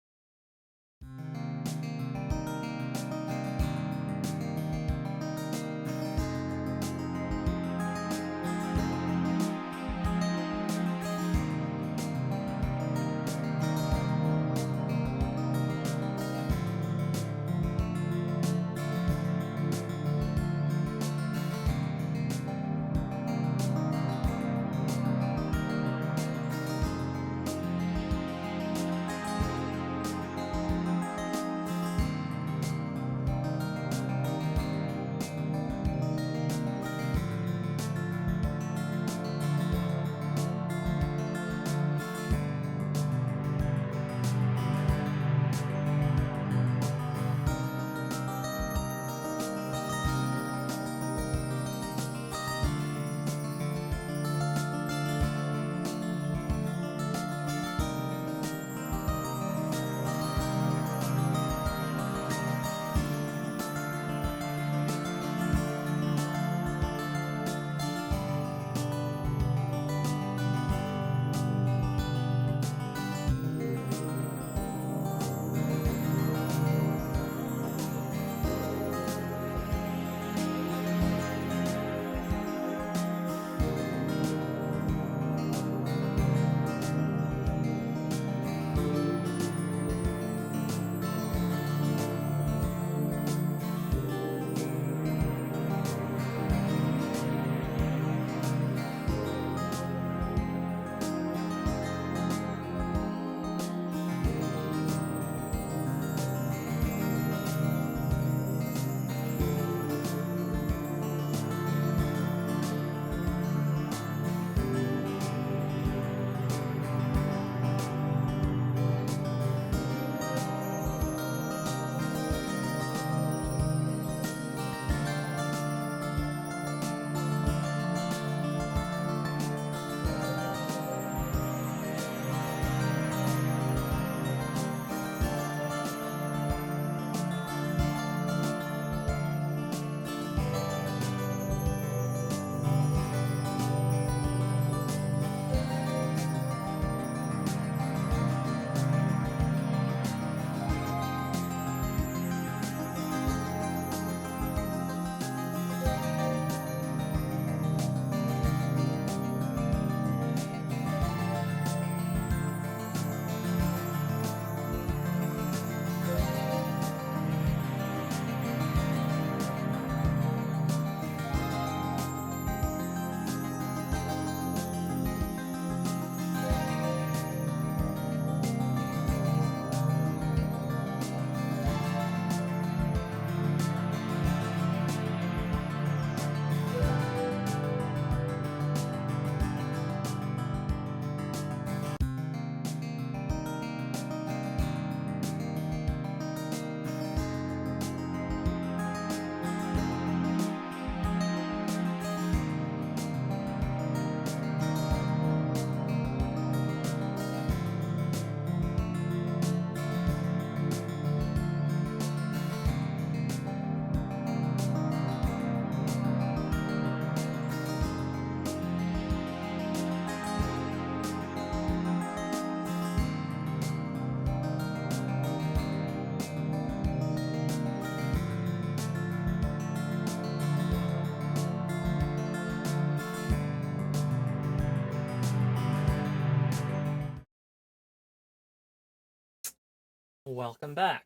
Welcome back.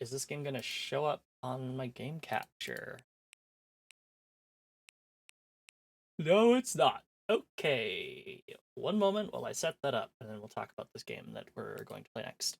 Is this game gonna show up on my game capture? No, it's not. Okay. One moment while I set that up, and then we'll talk about this game that we're going to play next.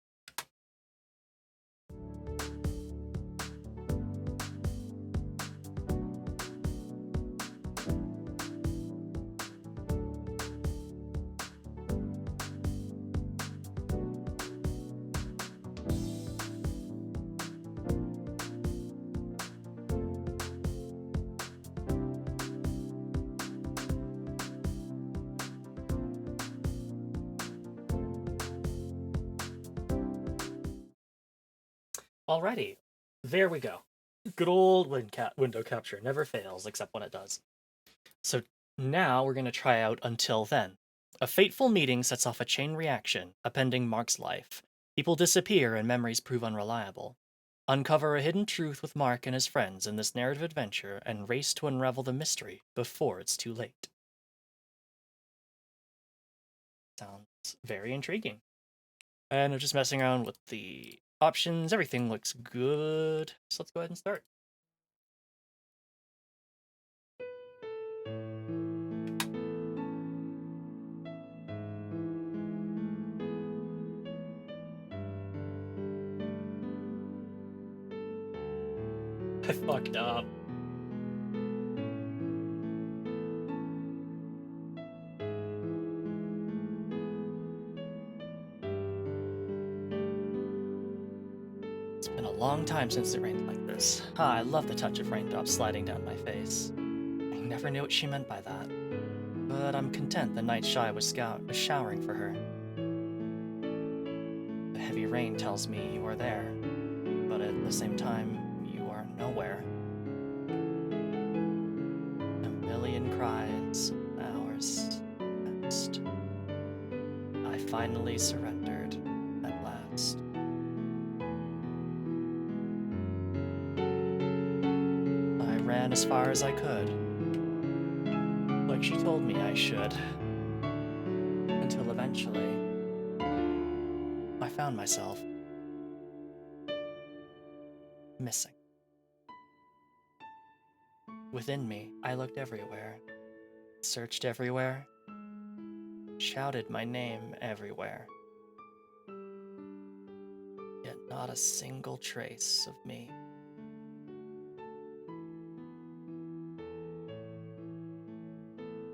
Alrighty, there we go. Good old window capture never fails, except when it does. So now we're going to try out Until Then. A fateful meeting sets off a chain reaction, upending Mark's life. People disappear and memories prove unreliable. Uncover a hidden truth with Mark and his friends in this narrative adventure and race to unravel the mystery before it's too late. Sounds very intriguing. And I'm just messing around with the options. Everything looks good. So let's go ahead and start. I fucked up. It's been a long time since it rained like this. Ah, I love the touch of raindrops sliding down my face. I never knew what she meant by that. But I'm content the night Shy was showering for her. The heavy rain tells me you are there, but at the same time, you are nowhere. A million cries, hours passed. I finally surrendered at last. I ran as far as I could, like she told me I should, until eventually I found myself missing. Within me, I looked everywhere, searched everywhere, shouted my name everywhere. Yet not a single trace of me.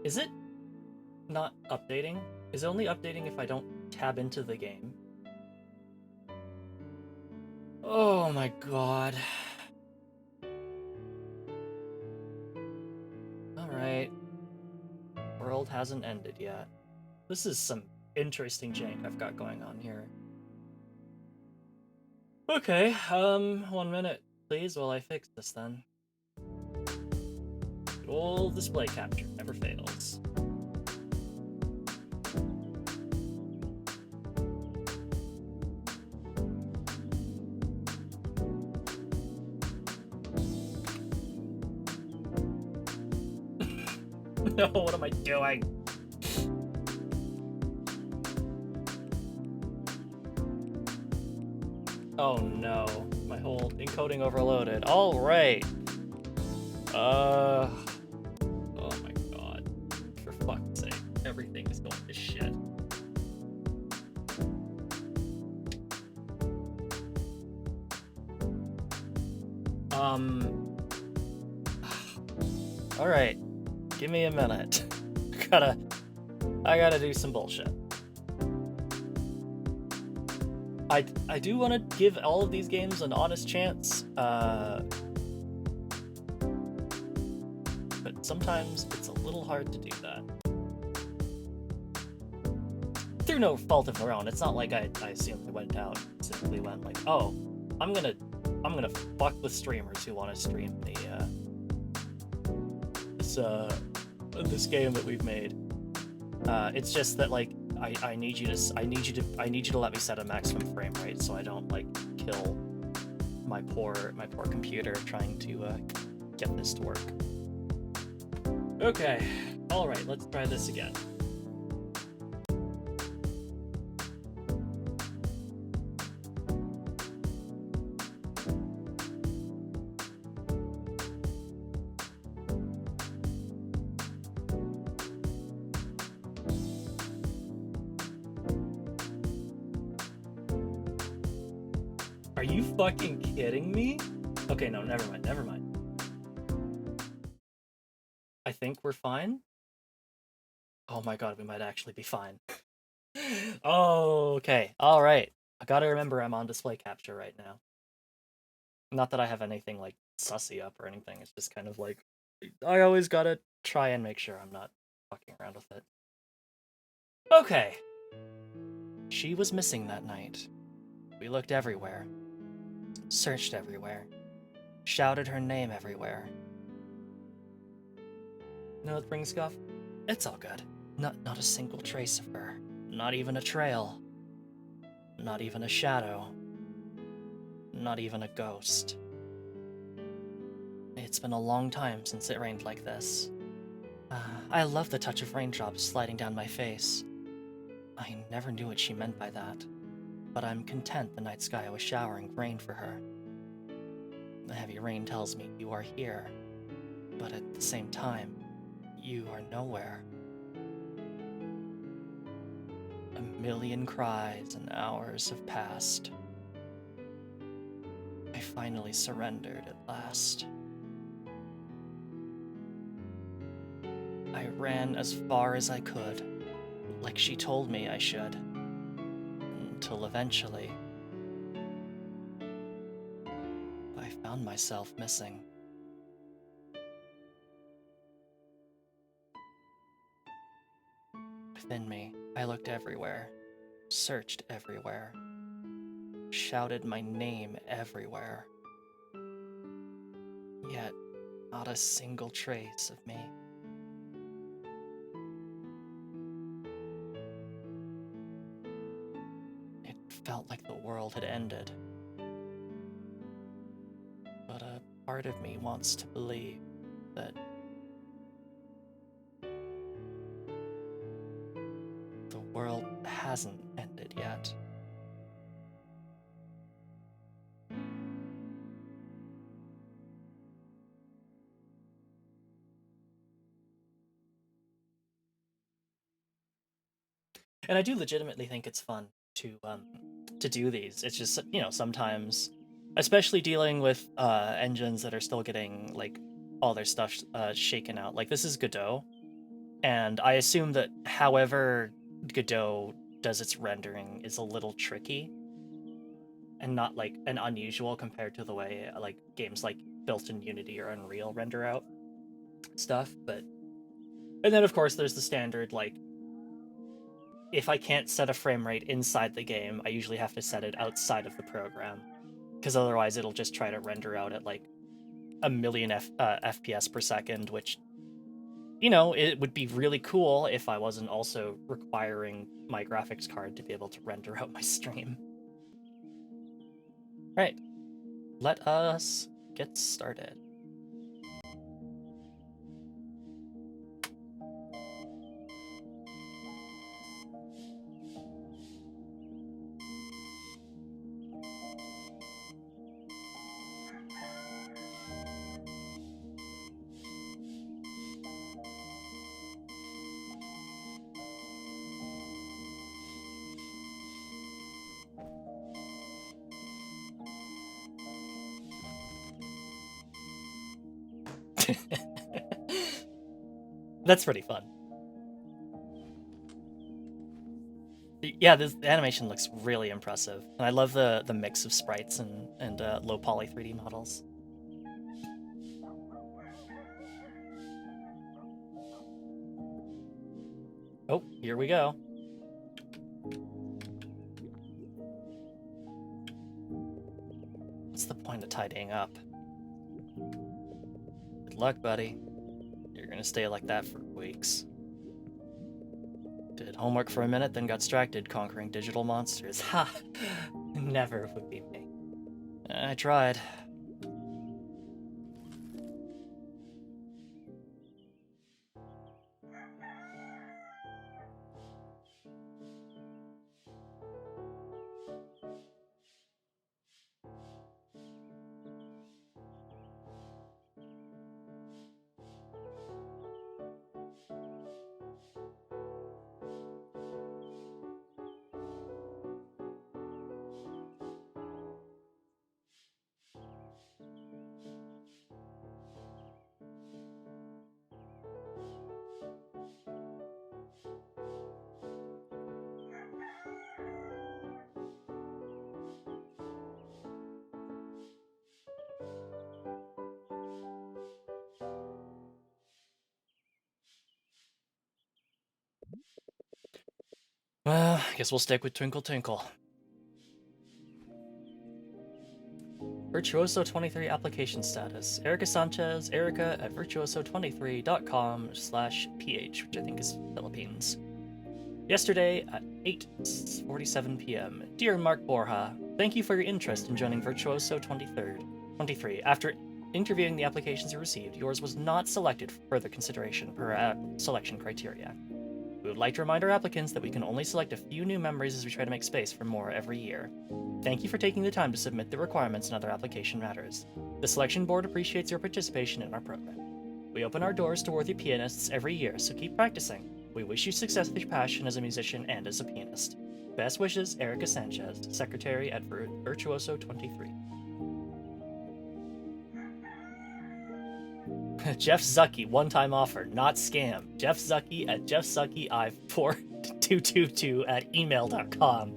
Is it not updating? Is it only updating if I don't tab into the game? Oh my god. Alright. World hasn't ended yet. This is some interesting jank I've got going on here. Okay, 1 minute, please, while I fix this then. Good old display capture never fails. No, what am I doing? Oh no, my whole encoding overloaded. All right. Oh my god. For fuck's sake, everything is going to shit. All right. Give me a minute. I gotta do some bullshit. I do want to give all of these games an honest chance, but sometimes it's a little hard to do that. Through no fault of their own. It's not like I simply went out, simply went like, oh, I'm gonna fuck with streamers who want to stream this game that we've made. It's just that like I need you to let me set a maximum frame rate so I don't like kill my poor computer trying to get this to work. Okay, all right, let's try this again. Are you fucking kidding me? Okay, no, never mind, never mind. I think we're fine. Oh my god, we might actually be fine. Oh, okay, alright. I gotta remember I'm on display capture right now. Not that I have anything, like, sussy up or anything, it's just kind of like, I always gotta try and make sure I'm not fucking around with it. Okay. She was missing that night. We looked everywhere. Searched everywhere. Shouted her name everywhere. No, it brings scuff. It's all good. Not a single trace of her. Not even a trail. Not even a shadow. Not even a ghost. It's been a long time since it rained like this. I love the touch of raindrops sliding down my face. I never knew what she meant by that, but I'm content the night sky was showering rain for her. The heavy rain tells me you are here, but at the same time, you are nowhere. A million cries and hours have passed. I finally surrendered at last. I ran as far as I could, like she told me I should, until eventually I found myself missing. Within me, I looked everywhere, searched everywhere, shouted my name everywhere. Yet, not a single trace of me. It felt like the world had ended. But a part of me wants to believe that the world hasn't ended yet. And I do legitimately think it's fun to do these. It's just, you know, sometimes, especially dealing with engines that are still getting like all their stuff shaken out. Like this is Godot, and I assume that however Godot does its rendering is a little tricky and not like an unusual compared to the way like games like built in Unity or Unreal render out stuff. But and then of course there's the standard like, if I can't set a frame rate inside the game, I usually have to set it outside of the program, because otherwise it'll just try to render out at like a million FPS per second, which, you know, it would be really cool if I wasn't also requiring my graphics card to be able to render out my stream. Right, let us get started. That's pretty fun. Yeah, this animation looks really impressive, and I love the mix of sprites and low poly 3D models. Oh, here we go. What's the point of tidying up? Good luck, buddy. You're gonna stay like that for weeks. Did homework for a minute, then got distracted conquering digital monsters. Ha! Never would be me. I tried. Well, I guess we'll stick with Twinkle Twinkle. Virtuoso 23 application status. Erica Sanchez, Erica at virtuoso23.com/ph, which I think is Philippines. Yesterday at 8:47 p.m. Dear Mark Borja, thank you for your interest in joining Virtuoso 23. After interviewing the applications you received, yours was not selected for further consideration per selection criteria. We would like to remind our applicants that we can only select a few new members as we try to make space for more every year. Thank you for taking the time to submit the requirements and other application matters. The selection board appreciates your participation in our program. We open our doors to worthy pianists every year, so keep practicing. We wish you success with your passion as a musician and as a pianist. Best wishes, Erica Sanchez, Secretary at Virtuoso 23. Jeff Zucky, one-time offer, not scam. Jeff Zucky at jeffzucky4222@email.com.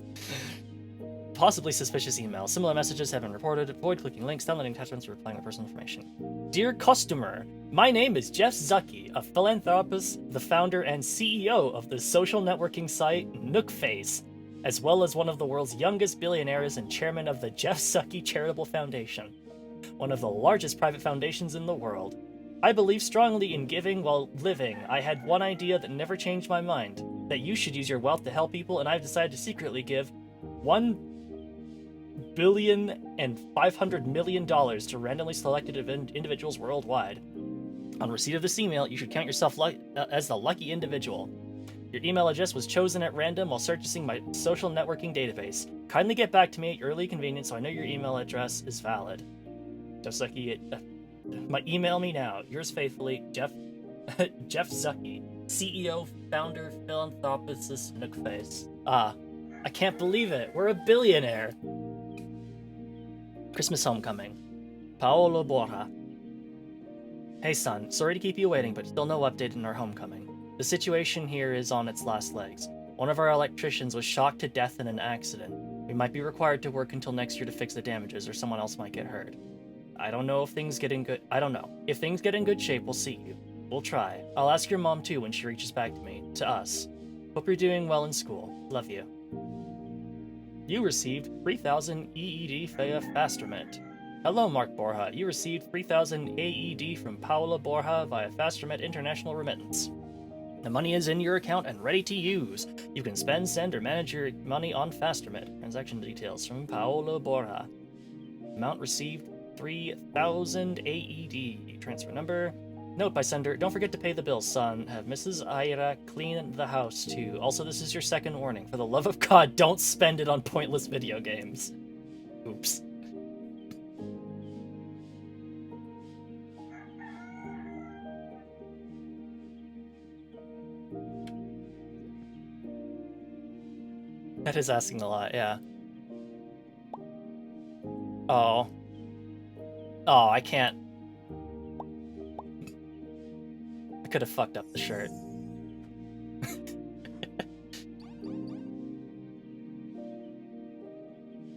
Possibly suspicious email. Similar messages have been reported. Avoid clicking links, downloading attachments, or replying with personal information. Dear customer, my name is Jeff Zucky, a philanthropist, the founder and CEO of the social networking site Nookface, as well as one of the world's youngest billionaires and chairman of the Jeff Zucky Charitable Foundation, one of the largest private foundations in the world. I believe strongly in giving while living. I had one idea that never changed my mind, that you should use your wealth to help people, and I've decided to secretly give $1.5 billion to randomly selected individuals worldwide. On receipt of this email, you should count yourself as the lucky individual. Your email address was chosen at random while searching my social networking database. Kindly get back to me at your early convenience so I know your email address is valid. Just like email me now. Yours faithfully, Jeff Zucky, CEO, founder, philanthropist, Nookface. I can't believe it. We're a billionaire. Christmas Homecoming. Paolo Borja. Hey son, sorry to keep you waiting, but still no update in our homecoming. The situation here is on its last legs. One of our electricians was shocked to death in an accident. We might be required to work until next year to fix the damages, or someone else might get hurt. I don't know. If things get in good shape, we'll see you. We'll try. I'll ask your mom too when she reaches back to us. Hope you're doing well in school. Love you. You received 3,000 AED via Fastermet. Hello, Mark Borja. You received 3,000 AED from Paola Borja via Fastermet International Remittance. The money is in your account and ready to use. You can spend, send, or manage your money on Fastermet. Transaction details from Paola Borja. Amount received 3,000 AED. Transfer number. Note by sender, don't forget to pay the bills, son. Have Mrs. Ira clean the house, too. Also, this is your second warning. For the love of God, don't spend it on pointless video games. Oops. That is asking a lot, yeah. Oh. Oh, I can't. I could have fucked up the shirt.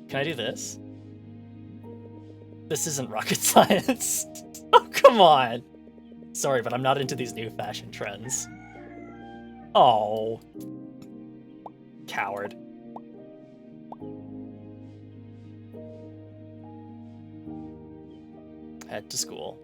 Can I do this? This isn't rocket science. Oh, come on. Sorry, but I'm not into these new fashion trends. Oh. Coward. Head to school.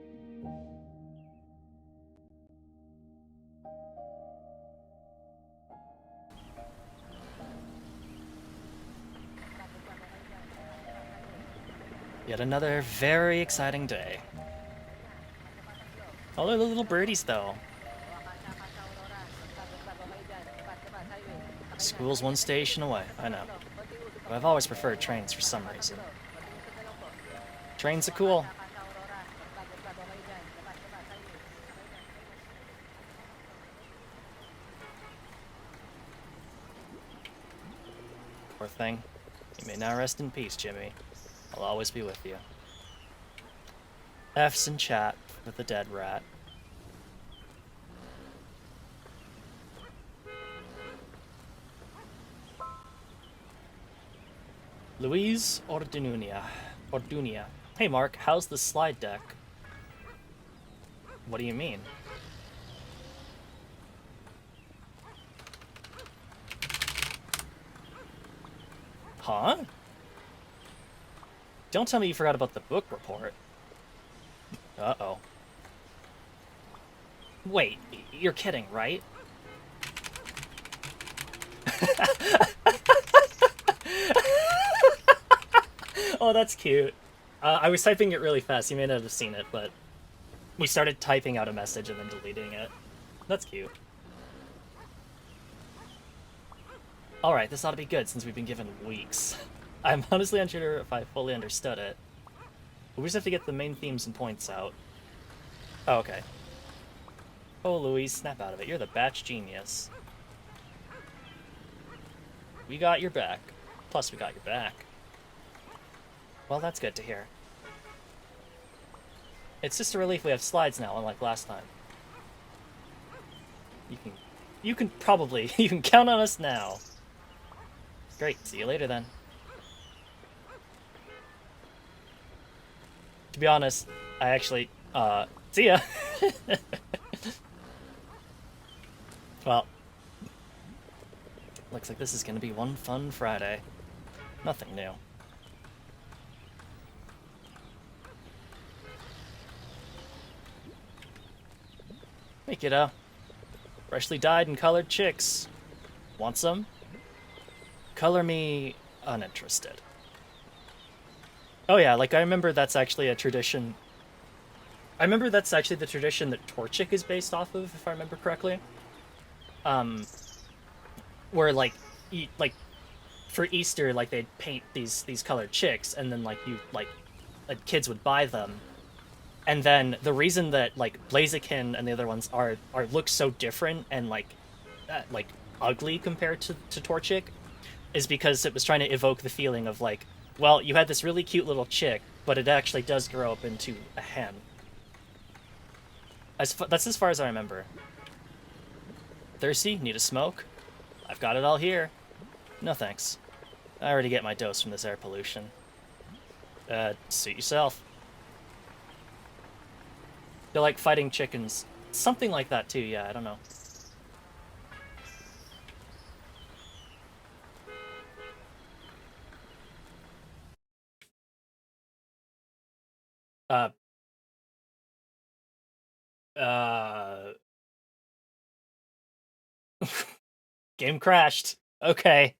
Yet another very exciting day. All the little birdies, though. School's one station away, I know. But I've always preferred trains for some reason. Trains are cool. Poor thing. You may now rest in peace, Jimmy. I'll always be with you. F's in chat with the dead rat. Louise Ordunia. Hey Mark, how's the slide deck? What do you mean? Huh? Don't tell me you forgot about the book report. Uh-oh. Wait, you're kidding, right? Oh, that's cute. I was typing it really fast. You may not have seen it, but we started typing out a message and then deleting it. That's cute. Alright, this ought to be good since we've been given weeks. I'm honestly unsure if I fully understood it. We just have to get the main themes and points out. Oh, okay. Oh, Louise, snap out of it. You're the batch genius. We got your back. Plus, we got your back. Well, that's good to hear. It's just a relief we have slides now, unlike last time. You can probably, you can count on us now. Great, see you later then. To be honest, I actually, see ya! Well, looks like this is gonna be one fun Friday. Nothing new. Hey kiddo. Freshly dyed and colored chicks. Want some? Color me uninterested. Oh yeah, like I remember that's actually a tradition. I remember that's actually the tradition that Torchic is based off of, if I remember correctly. Where like for Easter, like they'd paint these colored chicks, and then like kids would buy them. And then the reason that like Blaziken and the other ones are look so different and like ugly compared to Torchic is because it was trying to evoke the feeling of like, well, you had this really cute little chick, but it actually does grow up into a hen. That's as far as I remember. Thirsty? Need a smoke? I've got it all here. No thanks. I already get my dose from this air pollution. Suit yourself. They're like fighting chickens. Something like that too, yeah, I don't know. Game crashed. Okay.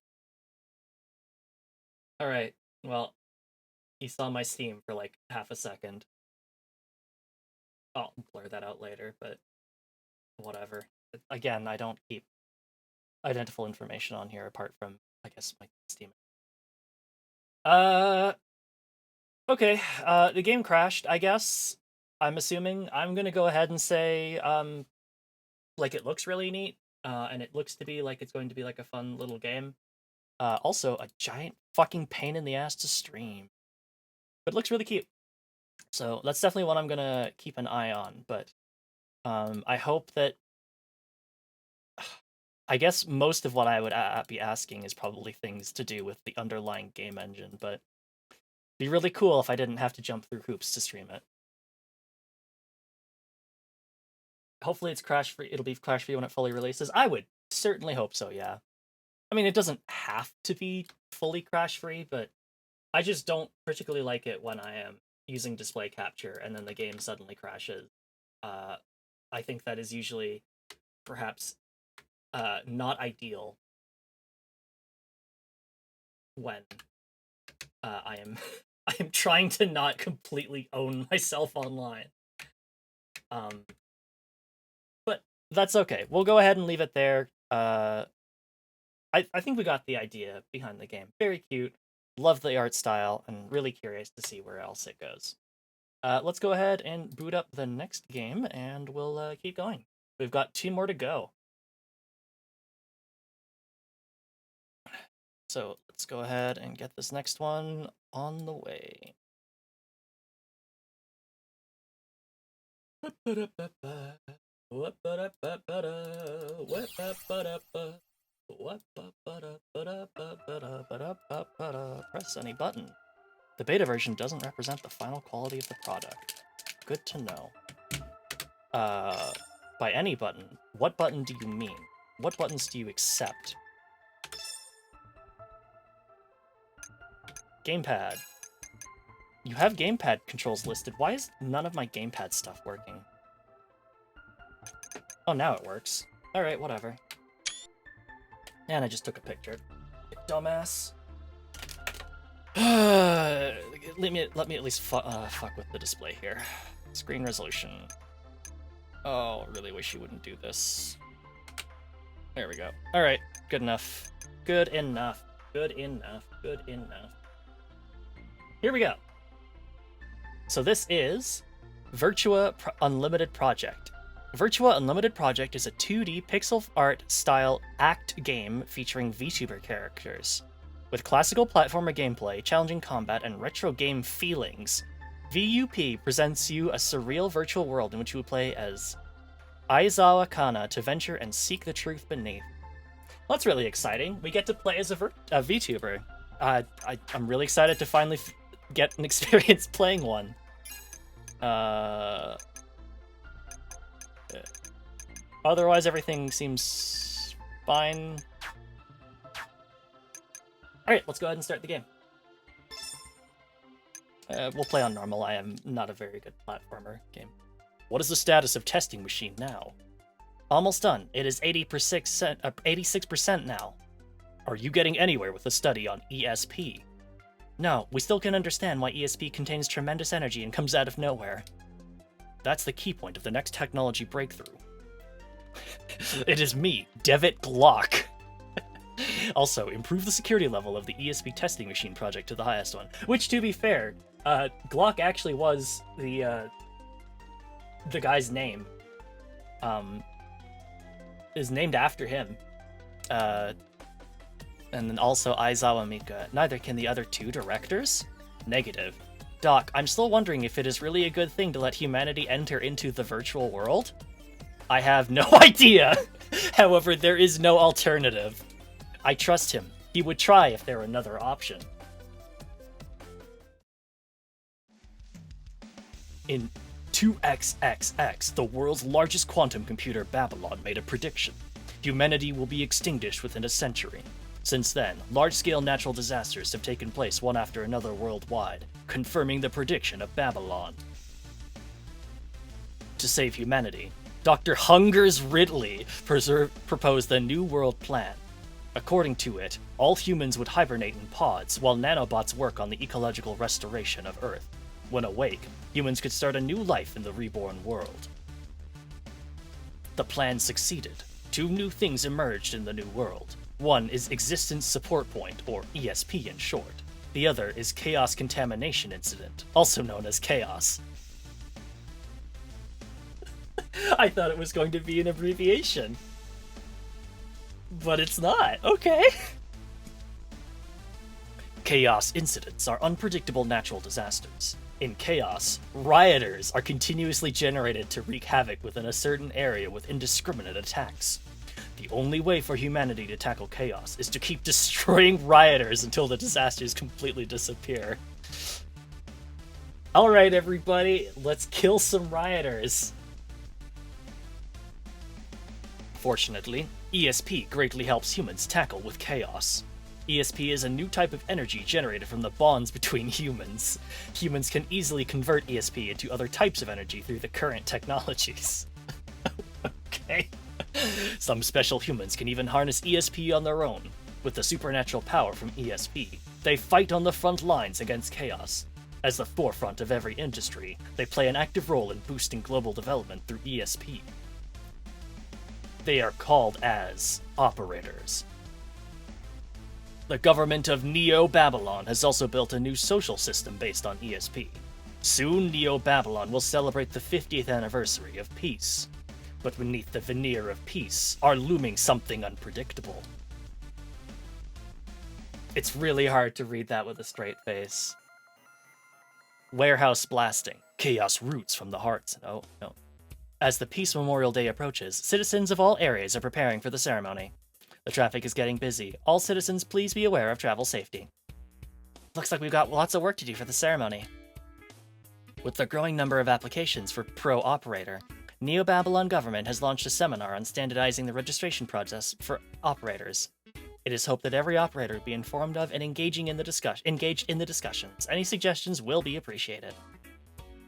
Alright, well, you saw my Steam for like half a second. I'll blur that out later, but whatever. Again, I don't keep identifiable information on here apart from, I guess, my Steam. Okay, the game crashed, I guess. I'm assuming. I'm gonna go ahead and say, like, it looks really neat, and it looks to be like it's going to be like a fun little game. Also, a giant fucking pain in the ass to stream. But it looks really cute. So that's definitely one I'm gonna keep an eye on, but I hope that... I guess most of what I would be asking is probably things to do with the underlying game engine, but it'd be really cool if I didn't have to jump through hoops to stream it. Hopefully it's crash-free. It'll be crash-free when it fully releases. I would certainly hope so, yeah. I mean, it doesn't have to be fully crash-free, but I just don't particularly like it when I am using display capture and then the game suddenly crashes. I think that is usually perhaps not ideal when I am trying to not completely own myself online. But that's okay. We'll go ahead and leave it there. I think we got the idea behind the game. Very cute. Love the art style, and really curious to see where else it goes. Let's go ahead and boot up the next game, and we'll keep going. We've got 2 more to go. So let's go ahead and get this next one on the way. Press any button. The beta version doesn't represent the final quality of the product. Good to know. By any button, what button do you mean? What buttons do you accept? Gamepad. You have gamepad controls listed. Why is none of my gamepad stuff working? Oh, now it works. Alright, whatever. And I just took a picture. Dumbass. let me at least fuck with the display here. Screen resolution. Oh, I really wish you wouldn't do this. There we go. Alright, good enough. Good enough. Good enough. Good enough. Here we go. So this is Virtua Unlimited Project. Virtua Unlimited Project is a 2D pixel art style act game featuring VTuber characters. With classical platformer gameplay, challenging combat, and retro game feelings, VUP presents you a surreal virtual world in which you will play as Aizawa Kana to venture and seek the truth beneath. Well, that's really exciting. We get to play as a VTuber. I'm really excited to finally get an experience playing one. Otherwise, everything seems fine. Alright, let's go ahead and start the game. We'll play on normal. I am not a very good platformer game. What is the status of testing machine now? Almost done. It is 86% now. Are you getting anywhere with the study on ESP? No, we still can understand why ESP contains tremendous energy and comes out of nowhere. That's the key point of the next technology breakthrough. It is me, Devitt Glock. Also, improve the security level of the ESP testing machine project to the highest one. Which, to be fair, Glock actually was the guy's name. Is named after him. And then also Aizawa Mika. Neither can the other two directors? Negative. Doc, I'm still wondering if it is really a good thing to let humanity enter into the virtual world? I have no idea. However, there is no alternative. I trust him. He would try if there were another option. In 2XXX, the world's largest quantum computer, Babylon, made a prediction. Humanity will be extinguished within a century. Since then, large-scale natural disasters have taken place one after another worldwide, confirming the prediction of Babylon. To save humanity, Dr. Hungers Ridley proposed the New World Plan. According to it, all humans would hibernate in pods while nanobots work on the ecological restoration of Earth. When awake, humans could start a new life in the reborn world. The plan succeeded. Two new things emerged in the new world. One is Existence Support Point, or ESP in short. The other is Chaos Contamination Incident, also known as Chaos. I thought it was going to be an abbreviation. But it's not. Okay. Chaos incidents are unpredictable natural disasters. In Chaos, rioters are continuously generated to wreak havoc within a certain area with indiscriminate attacks. The only way for humanity to tackle Chaos is to keep destroying rioters until the disasters completely disappear. Alright, everybody, let's kill some rioters. Fortunately, ESP greatly helps humans tackle with Chaos. ESP is a new type of energy generated from the bonds between humans. Humans can easily convert ESP into other types of energy through the current technologies. Okay. Some special humans can even harness ESP on their own. With the supernatural power from ESP, they fight on the front lines against Chaos. As the forefront of every industry, they play an active role in boosting global development through ESP. They are called as operators. The government of Neo-Babylon has also built a new social system based on ESP. Soon, Neo-Babylon will celebrate the 50th anniversary of peace. But beneath the veneer of peace are looming something unpredictable. It's really hard to read that with a straight face. Warehouse blasting. Chaos roots from the hearts. Oh, no. As the Peace Memorial Day approaches, citizens of all areas are preparing for the ceremony. The traffic is getting busy. All citizens, please be aware of travel safety. Looks like we've got lots of work to do for the ceremony. With the growing number of applications for Pro Operator, Neo-Babylon government has launched a seminar on standardizing the registration process for operators. It is hoped that every operator be informed of and engaged in the discussions. Any suggestions will be appreciated.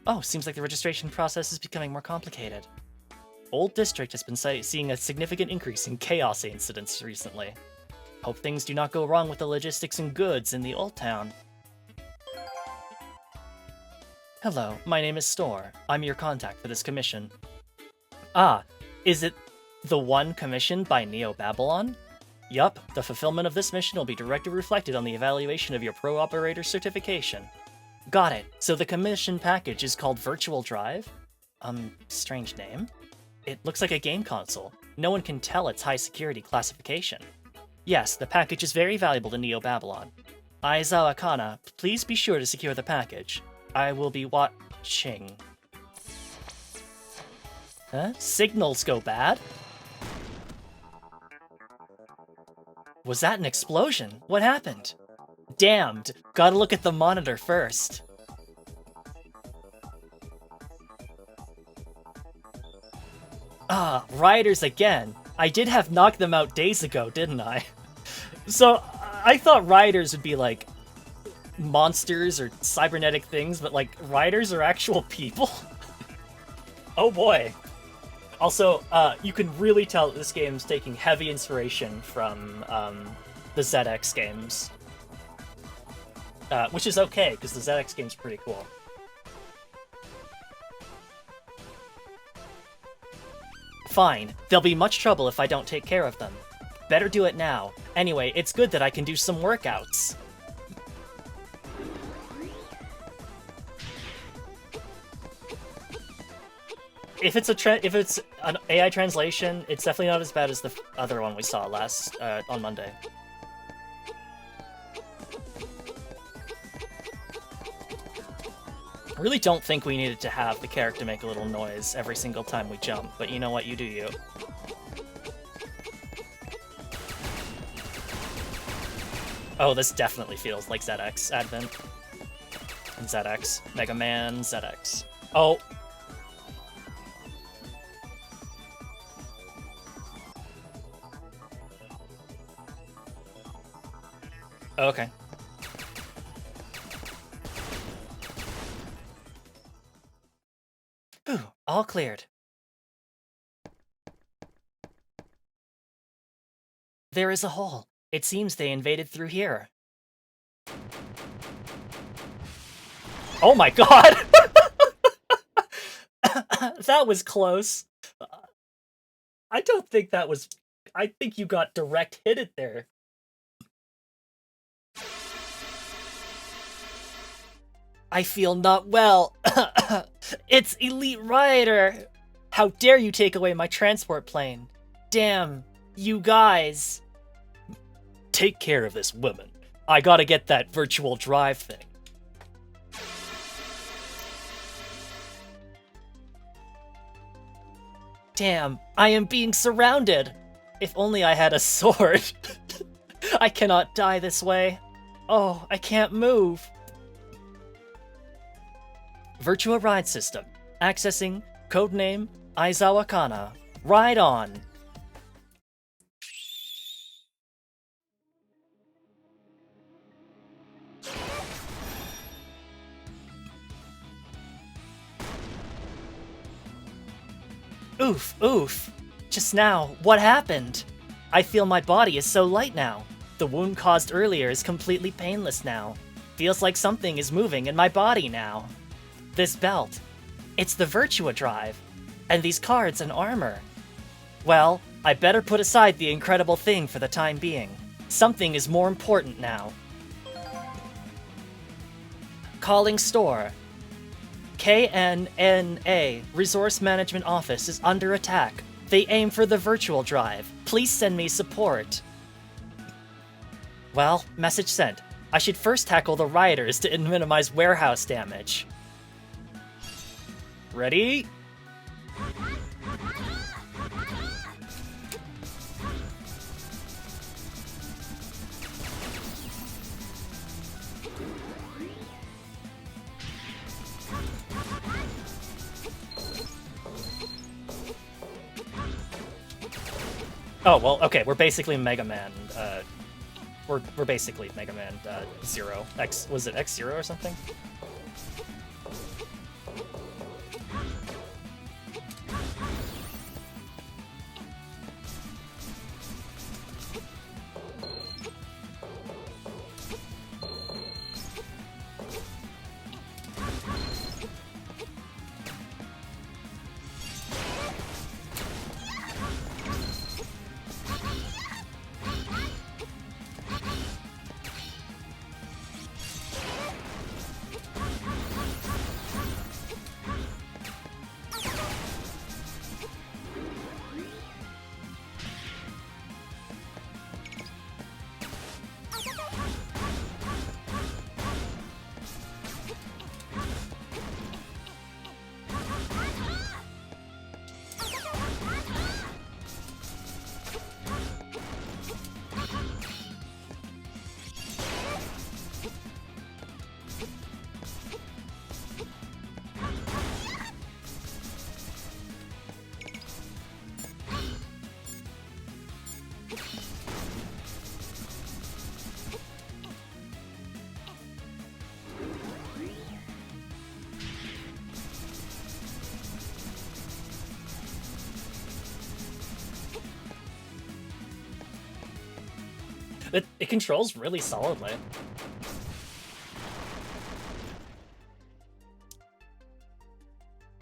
Oh, seems like the registration process is becoming more complicated. Old District has been seeing a significant increase in chaos incidents recently. Hope things do not go wrong with the logistics and goods in the Old Town. Hello, my name is Store. I'm your contact for this commission. Ah, is it the one commissioned by Neo Babylon? Yup, the fulfillment of this mission will be directly reflected on the evaluation of your Pro Operator certification. Got it. So the commission package is called Virtual Drive? Strange name. It looks like a game console. No one can tell its high security classification. Yes, the package is very valuable to Neo Babylon. Aizawa Kana, please be sure to secure the package. I will be watching. Huh? Signals go bad? Was that an explosion? What happened? Damned. Gotta look at the monitor first. Ah, rioters again. I did have knocked them out days ago, didn't I? So, I thought rioters would be like monsters or cybernetic things, but like rioters are actual people? Oh boy. Also, you can really tell that this game's taking heavy inspiration from the ZX games. Which is okay, because the ZX game's pretty cool. Fine. There'll be much trouble if I don't take care of them. Better do it now. Anyway, it's good that I can do some workouts. If it's an AI translation, it's definitely not as bad as the other one we saw last on Monday. I really don't think we needed to have the character make a little noise every single time we jump, but you know what, you do you. Oh, this definitely feels like ZX Advent. And ZX. Mega Man, ZX. Oh! Okay. Whew, all cleared. There is a hole. It seems they invaded through here. Oh my god! That was close. I don't think that was... I think you got direct hit it there. I feel not well. It's Elite Rioter! How dare you take away my transport plane? Damn, you guys. Take care of this woman. I gotta get that virtual drive thing. Damn, I am being surrounded. If only I had a sword. I cannot die this way. Oh, I can't move. Virtua Ride System. Accessing codename Aizawa Kana. Ride on. Oof, oof. Just now, what happened? I feel my body is so light now. The wound caused earlier is completely painless now. Feels like something is moving in my body now. This belt. It's the Virtua Drive. And these cards and armor. Well, I better put aside the incredible thing for the time being. Something is more important now. Calling store. KNNA Resource Management Office is under attack. They aim for the Virtual Drive. Please send me support. Well, message sent. I should first tackle the rioters to minimize warehouse damage. Ready? Oh, well, okay, we're basically Mega Man we're basically Mega Man Zero. Was it X-Zero or something? It controls really solidly.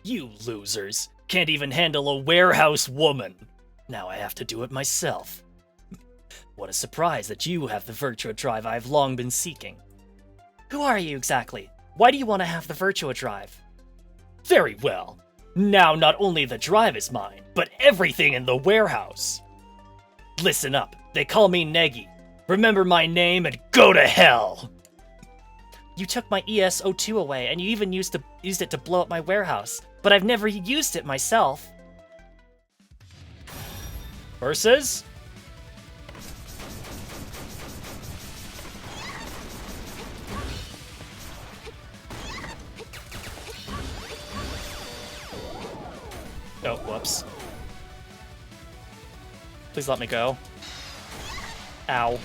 You losers can't even handle a warehouse woman. Now I have to do it myself. What a surprise that you have the Virtua Drive I've long been seeking. Who are you exactly? Why do you want to have the Virtua Drive? Very well. Now not only the drive is mine, but everything in the warehouse. Listen up, they call me Negi. Remember my name and go to hell! You took my ES-02 away, and you even used it to blow up my warehouse, but I've never used it myself. Versus? Oh, whoops. Please let me go. Ow.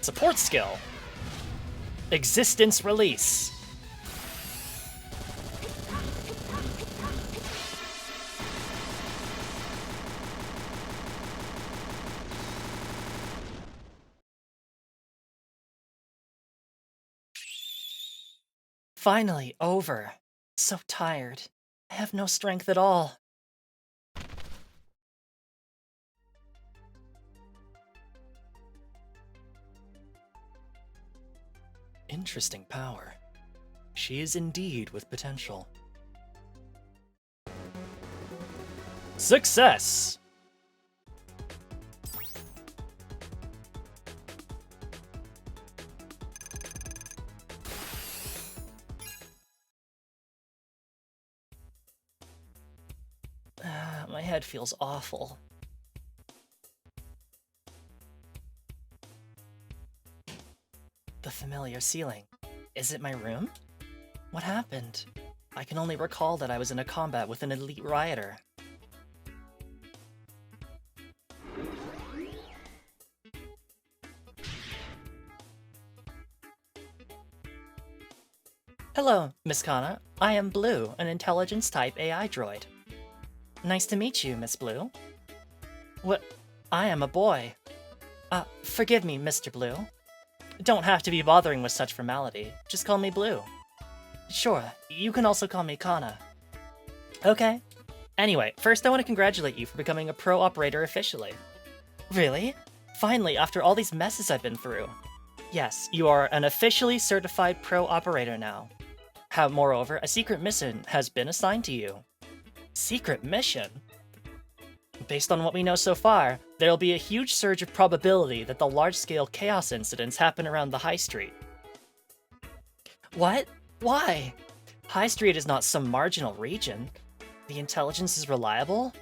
Support skill. Existence release. Finally, over. So tired. I have no strength at all. Interesting power. She is indeed with potential. Success! My head feels awful. The familiar ceiling. Is it my room? What happened? I can only recall that I was in a combat with an elite rioter. Hello, Miss Kana. I am Blue, an intelligence-type AI droid. Nice to meet you, Miss Blue. What? I am a boy. Forgive me, Mr. Blue. Don't have to be bothering with such formality. Just call me Blue. Sure, you can also call me Kana. Okay. Anyway, first I want to congratulate you for becoming a pro operator officially. Really? Finally, after all these messes I've been through. Yes, you are an officially certified pro operator now. Moreover, a secret mission has been assigned to you. Secret mission? Based on what we know so far, there'll be a huge surge of probability that the large-scale chaos incidents happen around the High Street. What? Why? High Street is not some marginal region. The intelligence is reliable?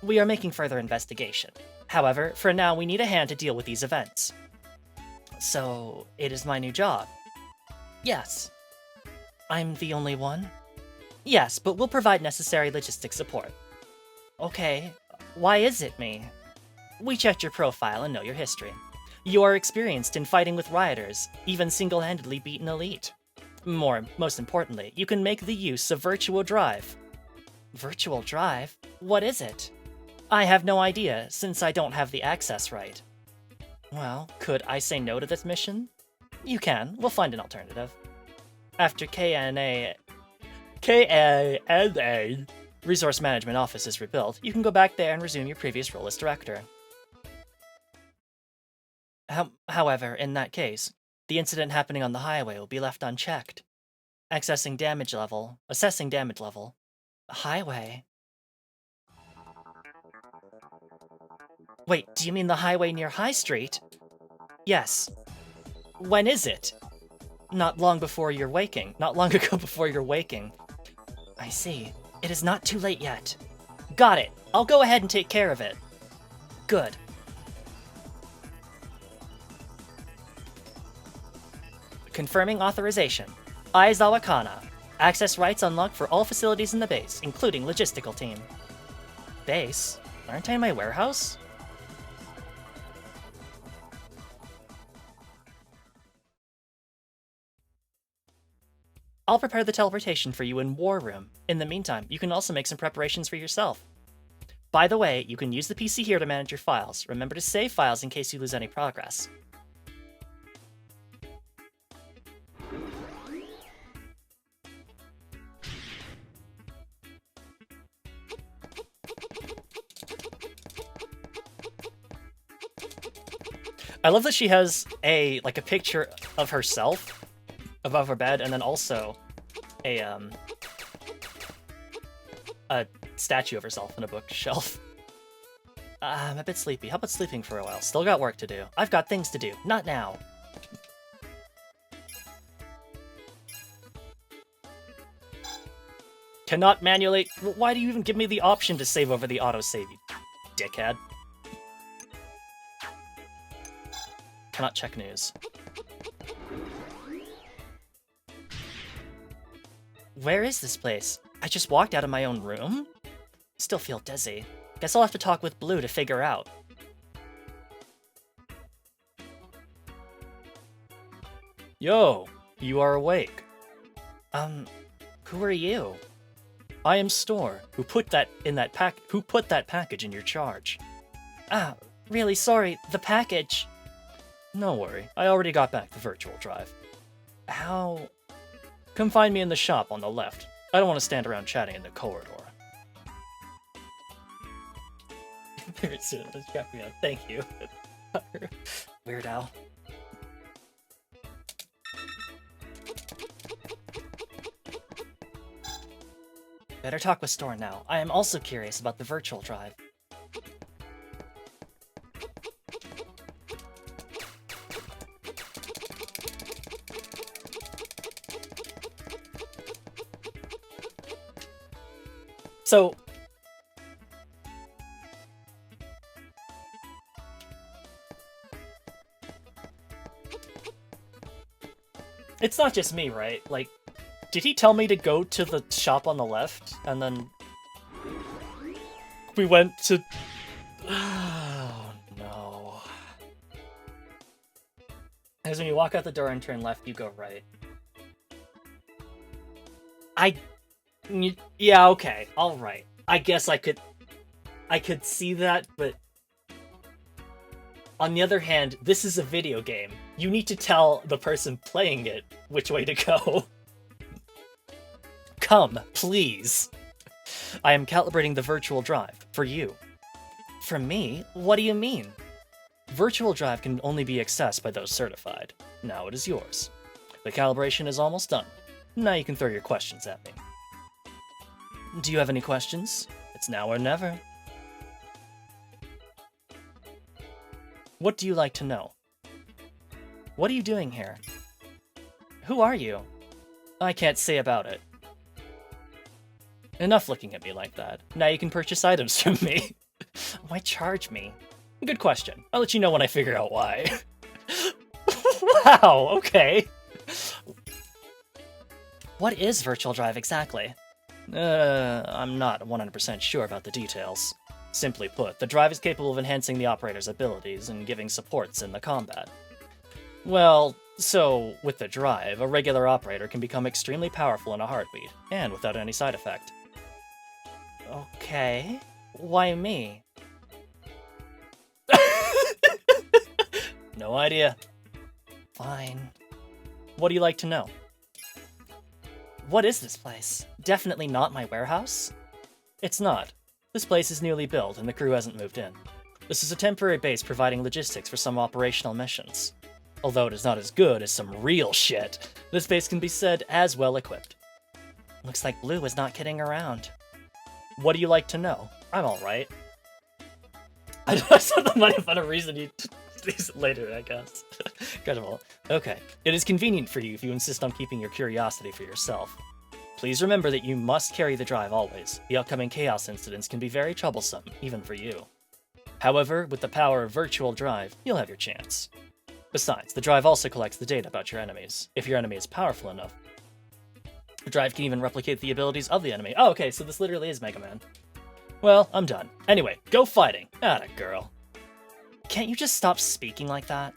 We are making further investigation. However, for now we need a hand to deal with these events. So, it is my new job. Yes. I'm the only one? Yes, but we'll provide necessary logistic support. Okay, why is it me? We checked your profile and know your history. You are experienced in fighting with rioters, even single-handedly beat an elite. Most importantly, you can make the use of Virtua Drive. Virtual Drive? What is it? I have no idea, since I don't have the access right. Well, could I say no to this mission? You can. We'll find an alternative. After KNA Resource Management Office is rebuilt, you can go back there and resume your previous role as director. However, in that case, the incident happening on the highway will be left unchecked. Assessing damage level. Highway? Wait, do you mean the highway near High Street? Yes. When is it? Not long ago before you're waking. I see. It is not too late yet. Got it. I'll go ahead and take care of it. Good. Confirming authorization. Aizawa Kana. Access rights unlocked for all facilities in the base, including logistical team. Base? Aren't I in my warehouse? I'll prepare the teleportation for you in War Room. In the meantime, you can also make some preparations for yourself. By the way, you can use the PC here to manage your files. Remember to save files in case you lose any progress. I love that she has a picture of herself above her bed, and then also a statue of herself in a bookshelf. I'm a bit sleepy. How about sleeping for a while? Still got work to do. I've got things to do. Not now. Cannot manually... Why do you even give me the option to save over the autosave, you dickhead? Cannot check news. Where is this place? I just walked out of my own room? Still feel dizzy. Guess I'll have to talk with Blue to figure out. Yo, you are awake. Who are you? I am Store, who put that package in your charge. Ah, really sorry, the package... No worry, I already got back the Virtual Drive. How... Come find me in the shop on the left. I don't want to stand around chatting in the corridor. Very soon, just crack me up. Thank you. Weird Al. Better talk with Store now. I am also curious about the Virtual Drive. So, it's not just me, right? Like, did he tell me to go to the shop on the left, and then we went to... Oh, no. Because when you walk out the door and turn left, you go right. Yeah, okay, alright. I guess I could see that, but... On the other hand, this is a video game. You need to tell the person playing it which way to go. Come, please. I am calibrating the Virtual Drive, for you. For me? What do you mean? Virtual Drive can only be accessed by those certified. Now it is yours. The calibration is almost done. Now you can throw your questions at me. Do you have any questions? It's now or never. What do you like to know? What are you doing here? Who are you? I can't say about it. Enough looking at me like that. Now you can purchase items from me. Why charge me? Good question. I'll let you know when I figure out why. Wow, okay. What is virtual drive exactly? I'm not 100% sure about the details. Simply put, the drive is capable of enhancing the operator's abilities and giving supports in the combat. Well, so, with the drive, a regular operator can become extremely powerful in a heartbeat, and without any side effect. Okay. Why me? No idea. Fine. What do you like to know? What is this place? Definitely not my warehouse? It's not. This place is newly built and the crew hasn't moved in. This is a temporary base providing logistics for some operational missions. Although it is not as good as some real shit, this base can be said as well equipped. Looks like Blue is not kidding around. What do you like to know? I'm alright. I thought that might have been a reason you use it later, I guess. Incredible. Okay. It is convenient for you if you insist on keeping your curiosity for yourself. Please remember that you must carry the drive always. The upcoming chaos incidents can be very troublesome, even for you. However, with the power of virtual drive, you'll have your chance. Besides, the drive also collects the data about your enemies. If your enemy is powerful enough, the drive can even replicate the abilities of the enemy. Oh, okay, so this literally is Mega Man. Well, I'm done. Anyway, go fighting. Atta girl. Can't you just stop speaking like that?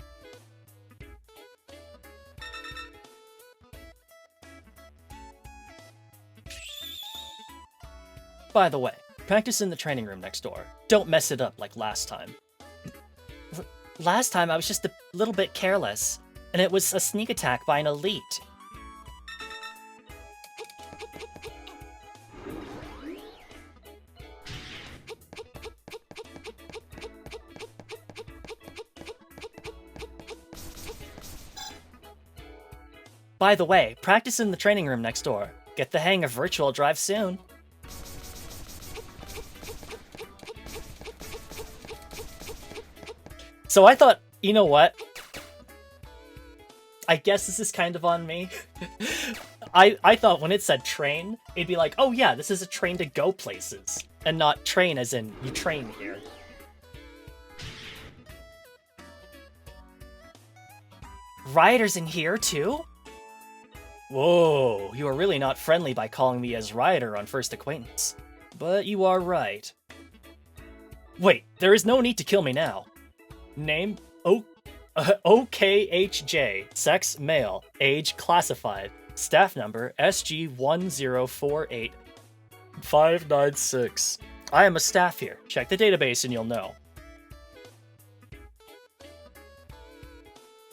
By the way, practice in the training room next door. Don't mess it up like last time. Last time I was just a little bit careless, and it was a sneak attack by an elite. By the way, practice in the training room next door. Get the hang of virtual drive soon. So I thought, you know what? I guess this is kind of on me. I thought when it said train, it'd be like, oh yeah, this is a train to go places. And not train as in, you train here. Rioters in here too? Whoa, you are really not friendly by calling me as Rioter on first acquaintance. But you are right. Wait, there is no need to kill me now. Name, OKHJ, sex, male, age, classified, staff number, SG1048596. I am a staff here. Check the database and you'll know.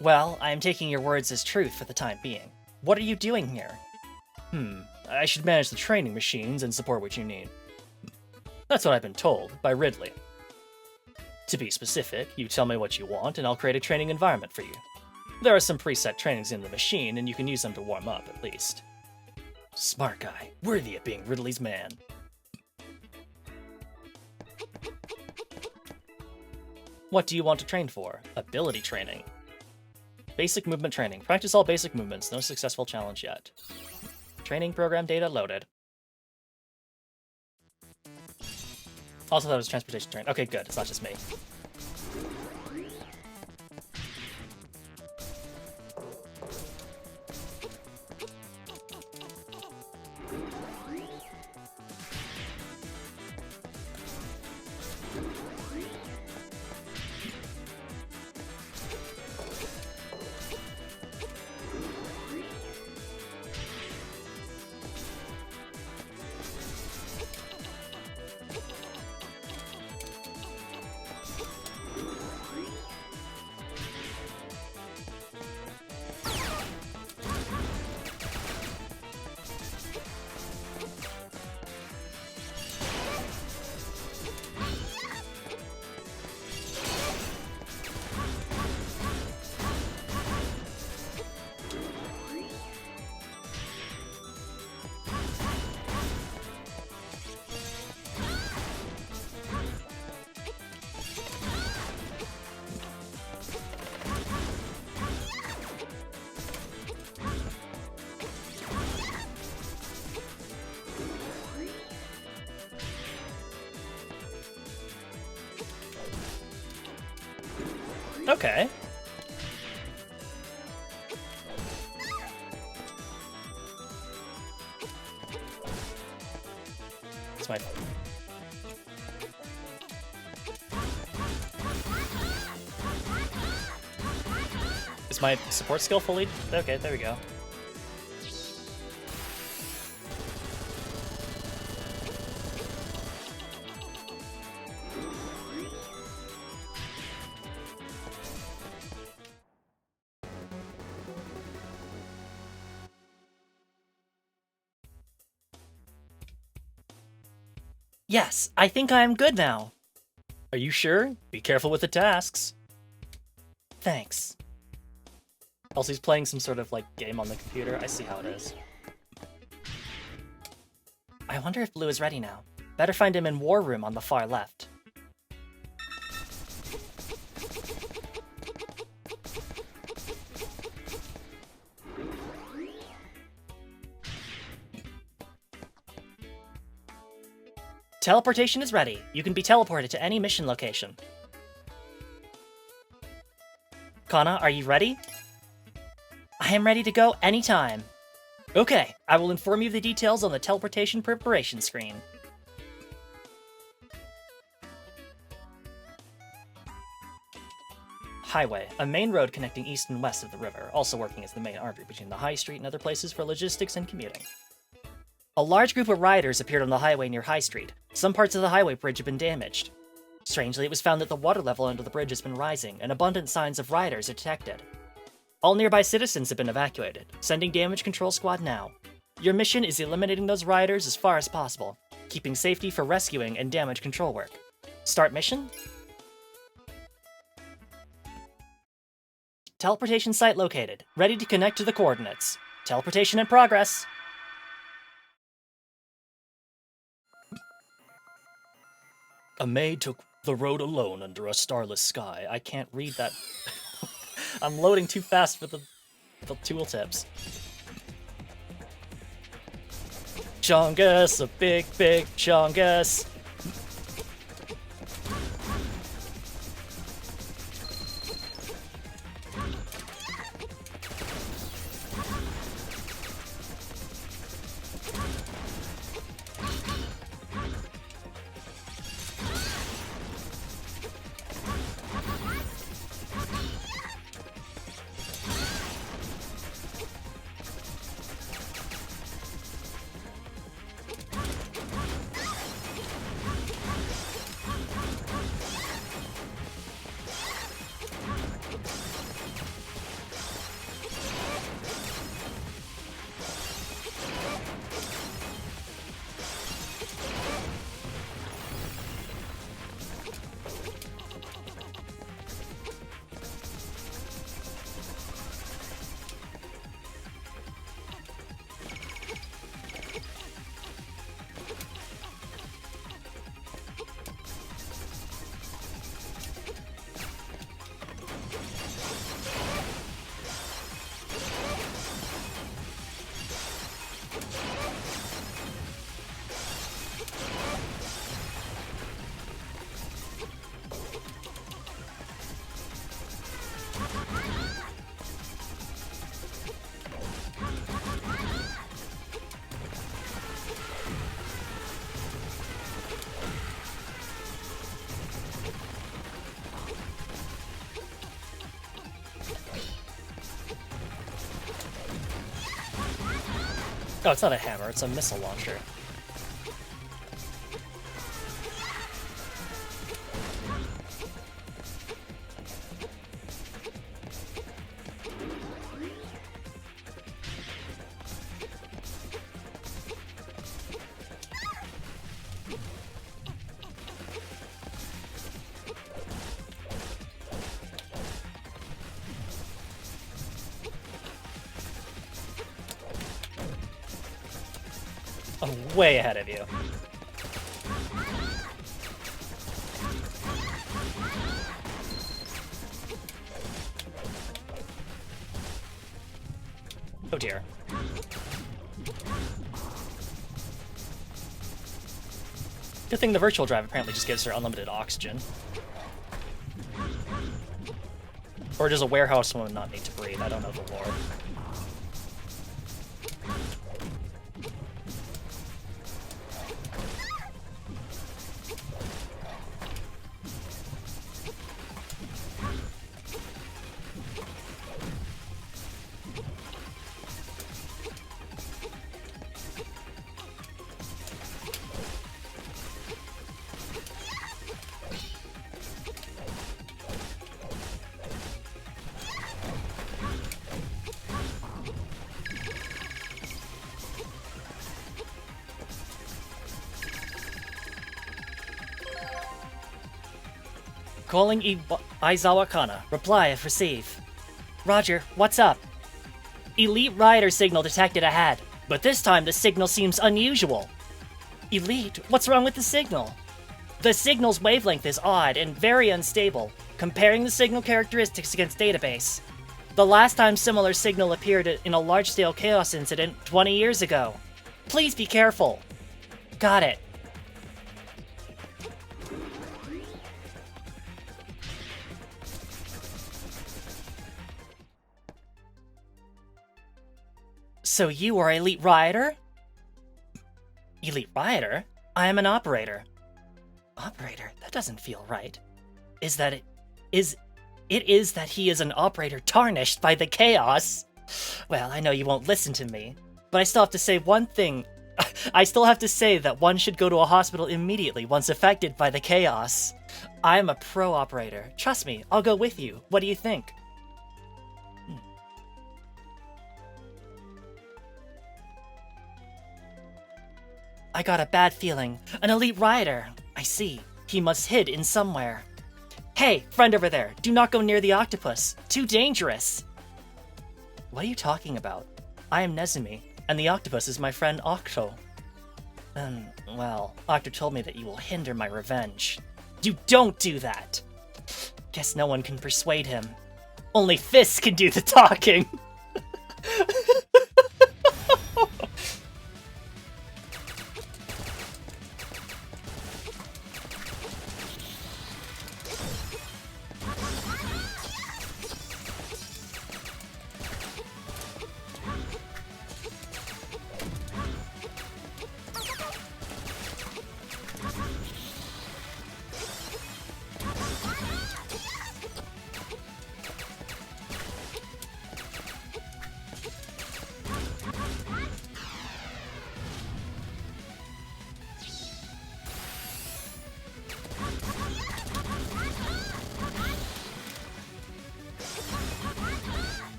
Well, I am taking your words as truth for the time being. What are you doing here? I should manage the training machines and support what you need. That's what I've been told, by Ridley. To be specific, you tell me what you want and I'll create a training environment for you. There are some preset trainings in the machine and you can use them to warm up, at least. Smart guy, worthy of being Ridley's man. What do you want to train for? Ability training. Basic movement training. Practice all basic movements. No successful challenge yet. Training program data loaded. Also thought it was transportation train. Okay, good. It's not just me. Okay. It's my... Is my support skill fully? Okay, there we go. Yes, I think I am good now. Are you sure? Be careful with the tasks. Thanks. Also, he's playing some sort of, like, game on the computer. I see how it is. I wonder if Blue is ready now. Better find him in War Room on the far left. Teleportation is ready. You can be teleported to any mission location. Kana, are you ready? I am ready to go anytime. Okay, I will inform you of the details on the teleportation preparation screen. Highway, a main road connecting east and west of the river, also working as the main artery between the high street and other places for logistics and commuting. A large group of riders appeared on the highway near High Street. Some parts of the highway bridge have been damaged. Strangely, it was found that the water level under the bridge has been rising, and abundant signs of riders are detected. All nearby citizens have been evacuated. Sending damage control squad now. Your mission is eliminating those riders as far as possible, keeping safety for rescuing and damage control work. Start mission? Teleportation site located. Ready to connect to the coordinates. Teleportation in progress. A maid took the road alone under a starless sky. I can't read that. I'm loading too fast with the tooltips. Chungus, a big, big chungus. Oh, it's not a hammer, it's a missile launcher. I'm way ahead of you. Oh dear. Good thing the virtual drive apparently just gives her unlimited oxygen. Or does a warehouse woman not need to breathe? I don't know the lore. Calling Aizawa Kana. Reply if received. Roger, what's up? Elite Rider signal detected ahead, but this time the signal seems unusual. Elite? What's wrong with the signal? The signal's wavelength is odd and very unstable, comparing the signal characteristics against database. The last time similar signal appeared in a large-scale chaos incident 20 years ago. Please be careful. Got it. So you are Elite Rider? Elite Rider? I am an operator. Operator? That doesn't feel right. It is that he is an operator tarnished by the chaos. Well, I know you won't listen to me, but I still have to say one thing. I still have to say that one should go to a hospital immediately once affected by the chaos. I am a pro operator. Trust me, I'll go with you. What do you think? I got a bad feeling. An Elite Rider. I see. He must hid in somewhere. Hey, friend over there, do not go near the octopus. Too dangerous. What are you talking about? I am Nezumi, and the octopus is my friend Octo. Well, Octo told me that you will hinder my revenge. You don't do that! Guess no one can persuade him. Only fists can do the talking!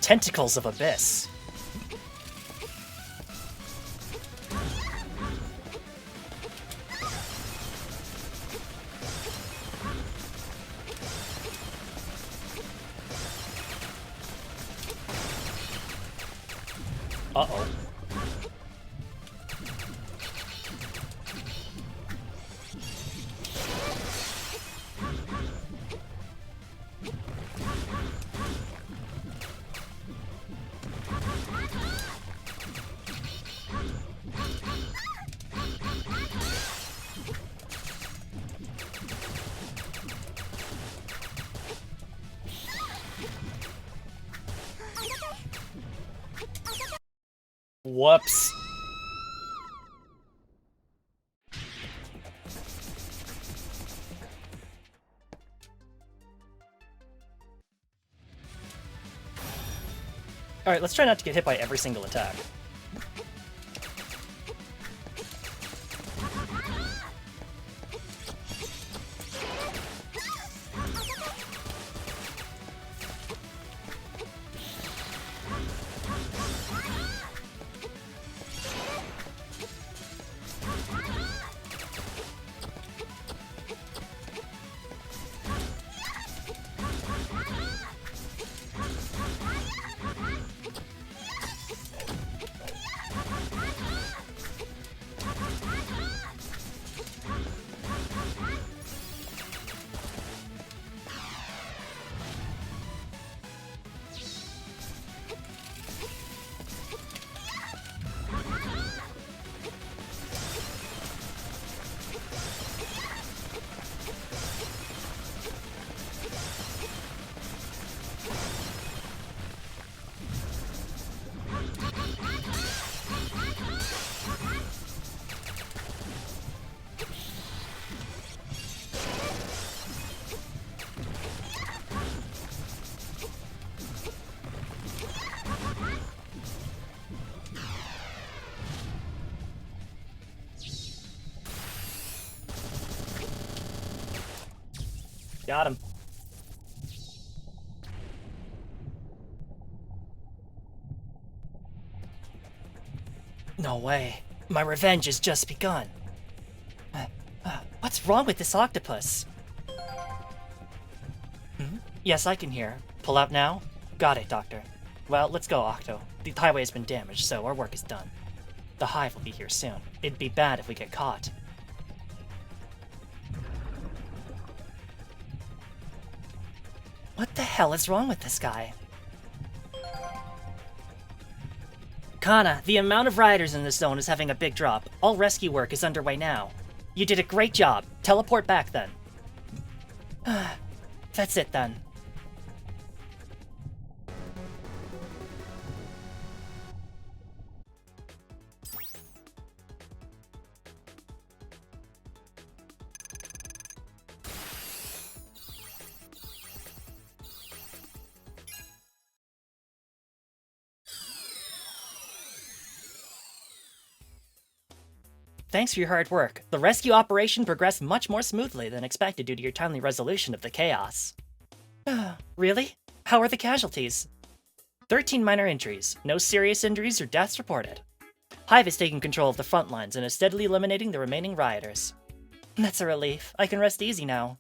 Tentacles of Abyss. Uh-oh. Whoops. Alright, let's try not to get hit by every single attack. Got him. No way. My revenge has just begun. What's wrong with this octopus? Yes, I can hear. Pull out now? Got it, Doctor. Well, let's go, Octo. The highway has been damaged, so our work is done. The hive will be here soon. It'd be bad if we get caught. What the hell is wrong with this guy? Kana, the amount of riders in this zone is having a big drop. All rescue work is underway now. You did a great job. Teleport back then. That's it then. Thanks for your hard work. The rescue operation progressed much more smoothly than expected due to your timely resolution of the chaos. Really? How are the casualties? 13 minor injuries. No serious injuries or deaths reported. Hive is taking control of the front lines and is steadily eliminating the remaining rioters. That's a relief. I can rest easy now.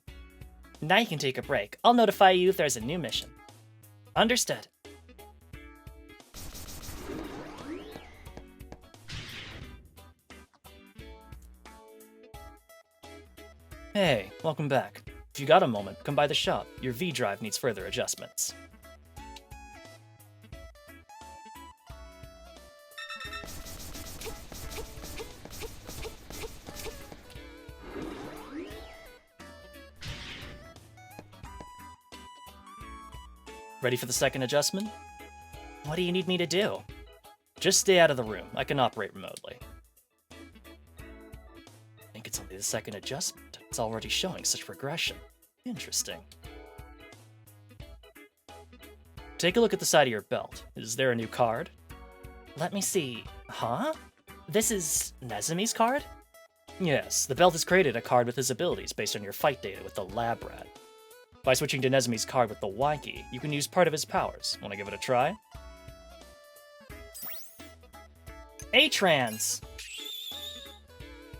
Now you can take a break. I'll notify you if there's a new mission. Understood. Hey, welcome back. If you got a moment, come by the shop. Your V-Drive needs further adjustments. Ready for the second adjustment? What do you need me to do? Just stay out of the room. I can operate remotely. I think it's only the second adjustment. It's already showing such regression. Interesting. Take a look at the side of your belt. Is there a new card? Let me see. Huh? This is Nezumi's card? Yes, the belt has created a card with his abilities based on your fight data with the lab rat. By switching to Nezumi's card with the Y key, you can use part of his powers. Want to give it a try? A-Trans!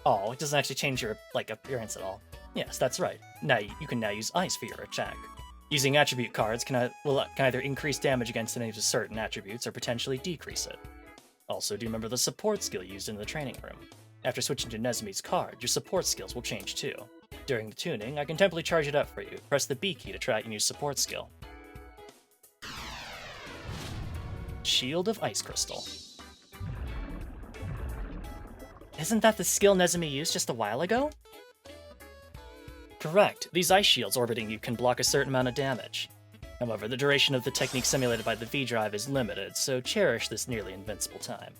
Oh, it doesn't actually change your, appearance at all. Yes, that's right. Now you can now use Ice for your attack. Using attribute cards can either increase damage against any of certain attributes or potentially decrease it. Also, do remember the support skill used in the training room. After switching to Nezumi's card, your support skills will change too. During the tuning, I can temporarily charge it up for you. Press the B key to try out your new support skill. Shield of Ice Crystal. Isn't that the skill Nezumi used just a while ago? Correct. These ice shields orbiting you can block a certain amount of damage. However, the duration of the technique simulated by the V-Drive is limited, so cherish this nearly invincible time.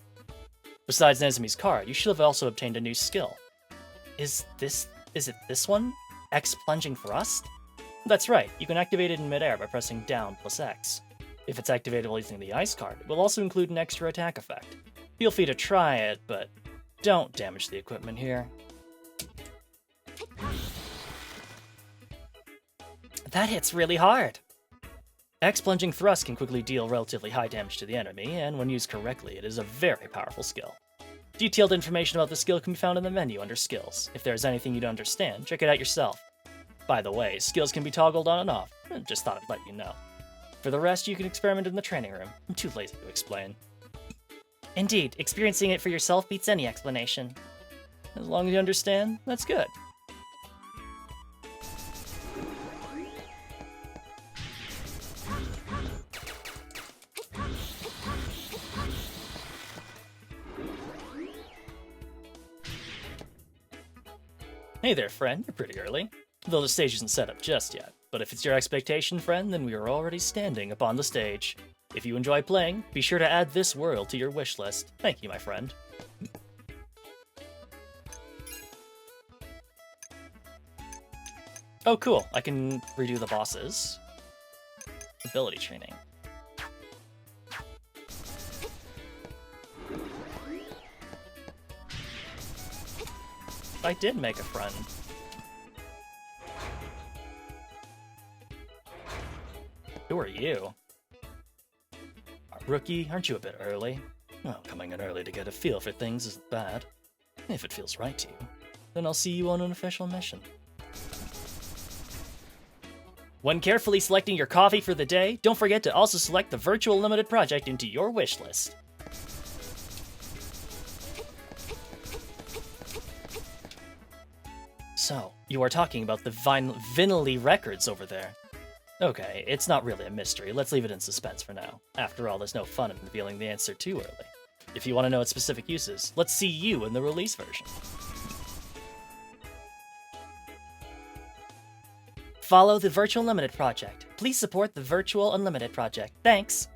Besides Nezumi's card, you should have also obtained a new skill. Is it this one? X Plunging Thrust? That's right, you can activate it in midair by pressing down plus X. If it's activated while using the ice card, it will also include an extra attack effect. Feel free to try it, but don't damage the equipment here. That hits really hard! X Plunging Thrust can quickly deal relatively high damage to the enemy, and when used correctly, it is a very powerful skill. Detailed information about the skill can be found in the menu under Skills. If there's anything you don't understand, check it out yourself. By the way, skills can be toggled on and off. Just thought I'd let you know. For the rest, you can experiment in the training room. I'm too lazy to explain. Indeed, experiencing it for yourself beats any explanation. As long as you understand, that's good. Hey there, friend. You're pretty early. Though the stage isn't set up just yet. But if it's your expectation, friend, then we are already standing upon the stage. If you enjoy playing, be sure to add this world to your wish list. Thank you, my friend. Oh, cool. I can redo the bosses. Ability training. I did make a friend. Who are you? Rookie, aren't you a bit early? Well, coming in early to get a feel for things isn't bad. If it feels right to you. Then I'll see you on an official mission. When carefully selecting your coffee for the day, don't forget to also select the Virtual Limited project into your wish list. So, you are talking about the Vinily records over there. Okay, it's not really a mystery. Let's leave it in suspense for now. After all, there's no fun in revealing the answer too early. If you want to know its specific uses, let's see you in the release version. Follow the Virtual Unlimited project. Please support the Virtual Unlimited project. Thanks!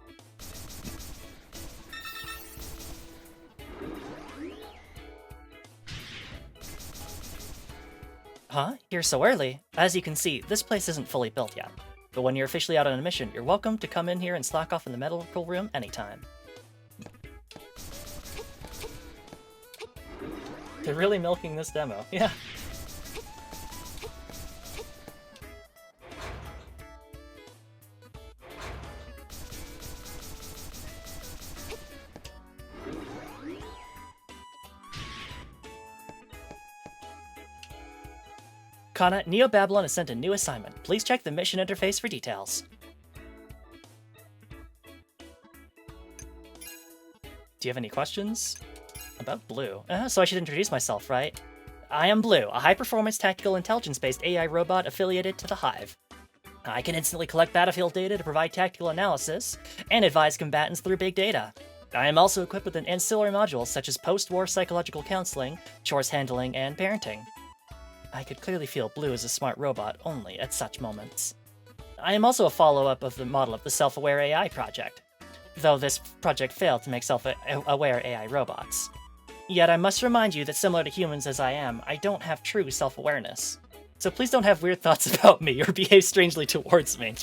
Huh? Here so early? As you can see, this place isn't fully built yet. But when you're officially out on a mission, you're welcome to come in here and slack off in the medical room anytime. They're really milking this demo, yeah. Kana, Neo Babylon has sent a new assignment. Please check the mission interface for details. Do you have any questions? About Blue. So I should introduce myself, right? I am Blue, a high-performance tactical intelligence-based AI robot affiliated to the Hive. I can instantly collect battlefield data to provide tactical analysis and advise combatants through big data. I am also equipped with an ancillary modules such as post-war psychological counseling, chores handling, and parenting. I could clearly feel Blue is a smart robot only at such moments. I am also a follow-up of the model of the Self-Aware AI project, though this project failed to make self-aware AI robots. Yet I must remind you that similar to humans as I am, I don't have true self-awareness. So please don't have weird thoughts about me or behave strangely towards me.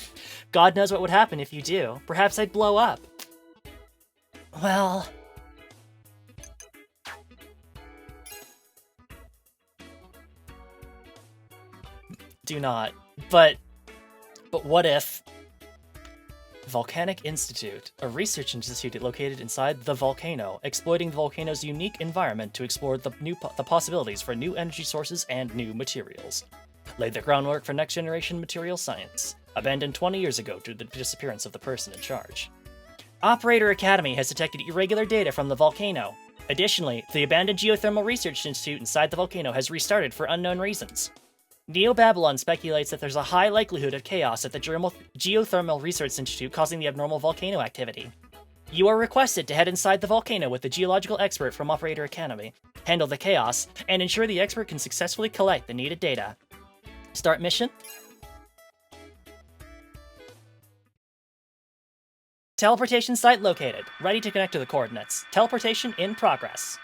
God knows what would happen if you do. Perhaps I'd blow up. Well... do not. But what if... Volcanic Institute, a research institute located inside the volcano, exploiting the volcano's unique environment to explore the possibilities for new energy sources and new materials. Laid the groundwork for next-generation material science. Abandoned 20 years ago due to the disappearance of the person in charge. Operator Academy has detected irregular data from the volcano. Additionally, the abandoned Geothermal Research Institute inside the volcano has restarted for unknown reasons. Neo Babylon speculates that there's a high likelihood of chaos at the Geothermal Research Institute causing the abnormal volcano activity. You are requested to head inside the volcano with the geological expert from Operator Academy, handle the chaos, and ensure the expert can successfully collect the needed data. Start mission? Teleportation site located. Ready to connect to the coordinates. Teleportation in progress.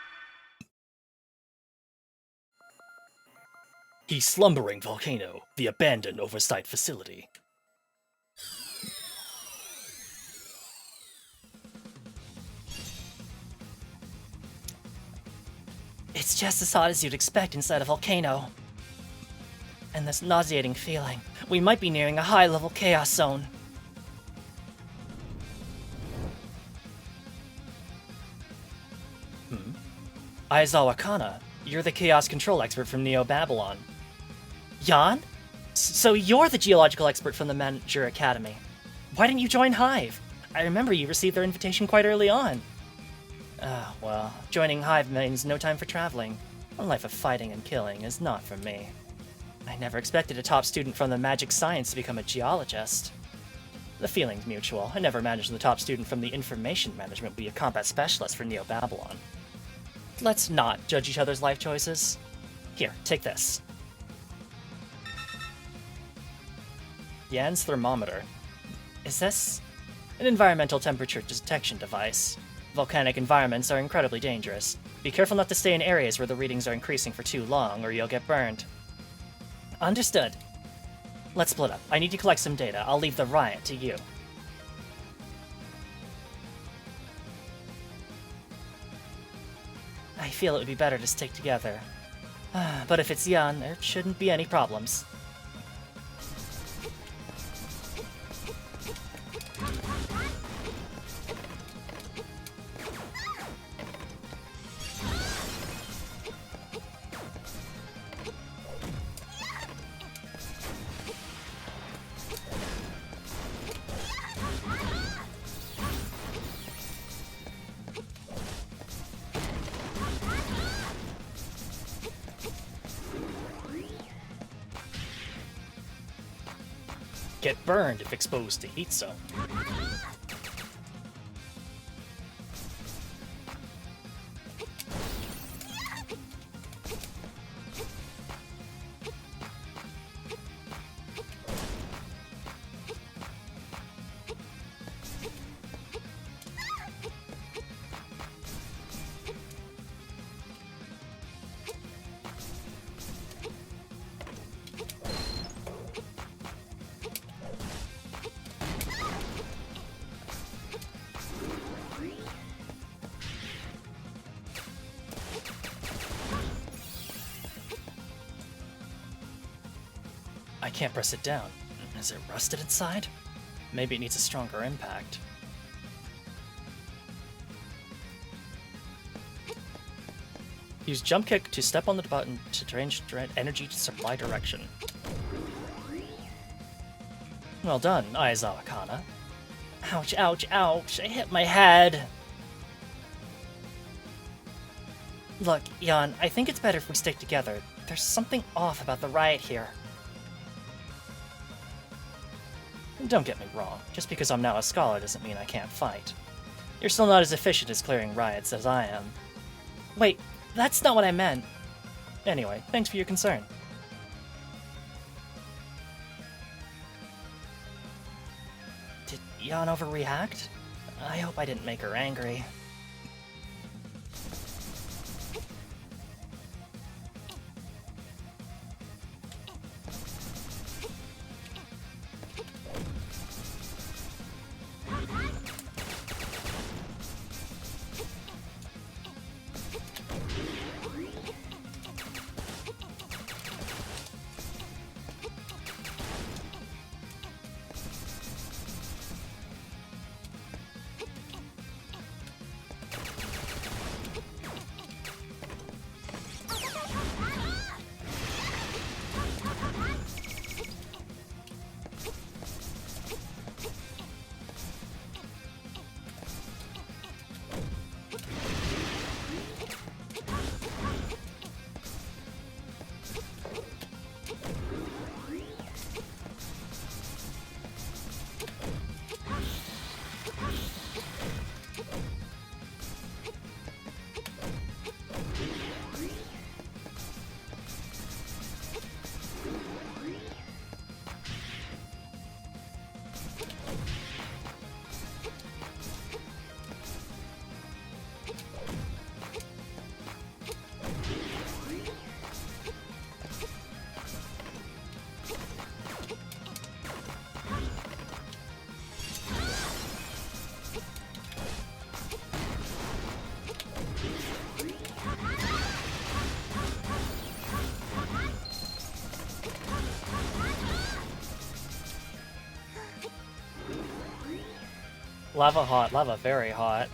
The slumbering volcano, the abandoned oversight facility. It's just as hot as you'd expect inside a volcano. And this nauseating feeling. We might be nearing a high-level chaos zone. Aizawa Kana, you're the chaos control expert from Neo Babylon. Jan? So you're the geological expert from the Manager Academy. Why didn't you join Hive? I remember you received their invitation quite early on. Well, joining Hive means no time for traveling. A life of fighting and killing is not for me. I never expected a top student from the magic science to become a geologist. The feeling's mutual. I never imagined the top student from the information management would be a combat specialist for Neo Babylon. Let's not judge each other's life choices. Here, take this. Jan's thermometer. Is this? An environmental temperature detection device. Volcanic environments are incredibly dangerous. Be careful not to stay in areas where the readings are increasing for too long, or you'll get burned. Understood. Let's split up. I need to collect some data. I'll leave the riot to you. I feel it would be better to stick together. But if it's Jan, there shouldn't be any problems. get burned if exposed to heat zone. I can't press it down. Is it rusted inside? Maybe it needs a stronger impact. Use jump kick to step on the button to change energy supply direction. Well done, Aizawa Kana. Ouch, ouch, ouch, I hit my head. Look, Jan, I think it's better if we stick together. There's something off about the riot here. Don't get me wrong, just because I'm now a scholar doesn't mean I can't fight. You're still not as efficient as clearing riots as I am. Wait, that's not what I meant. Anyway, thanks for your concern. Did Jan overreact? I hope I didn't make her angry. Lava hot, lava very hot.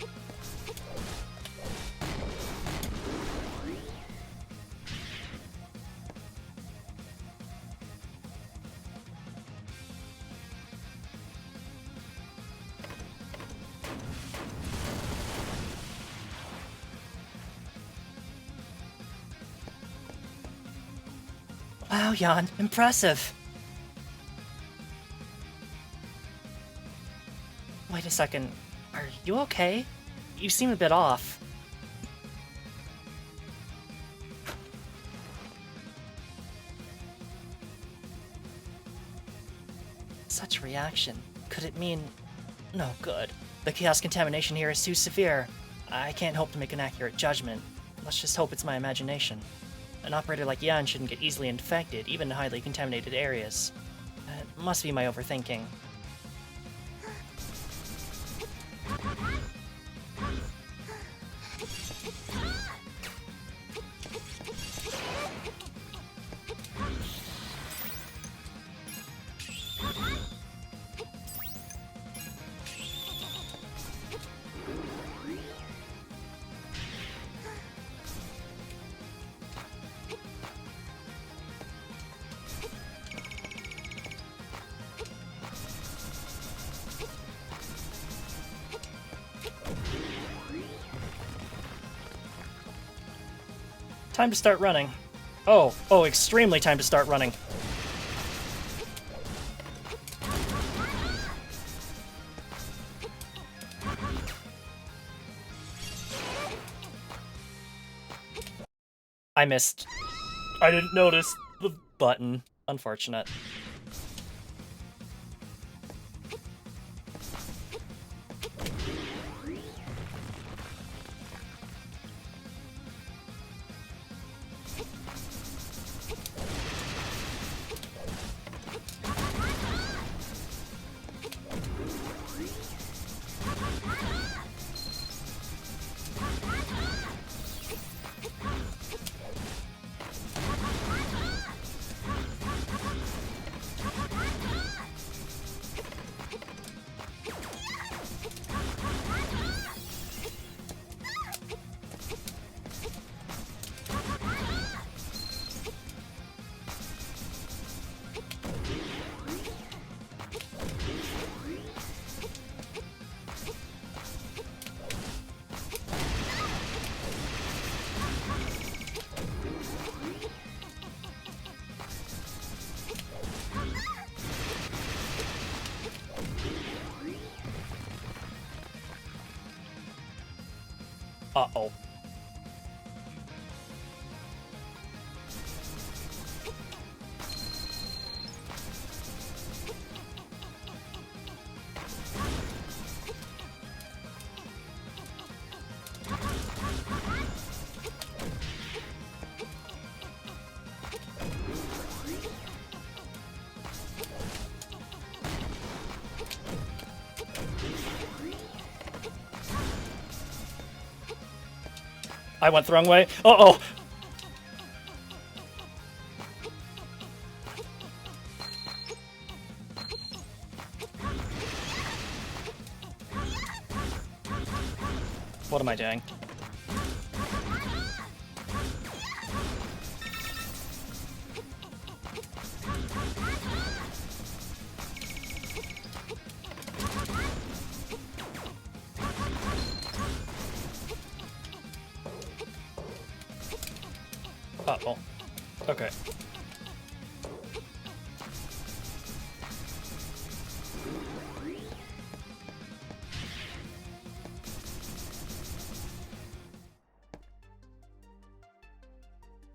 Wow, Jan, impressive. Wait a second, are you okay? You seem a bit off. Such reaction. Could it mean... No good. The chaos contamination here is too severe. I can't hope to make an accurate judgment. Let's just hope it's my imagination. An operator like Jan shouldn't get easily infected, even in highly contaminated areas. It must be my overthinking. Time to start running. Oh, extremely time to start running. I missed. I didn't notice the button. Unfortunate. Uh-oh. I went the wrong way. Uh-oh! What am I doing? Uh-oh. Okay.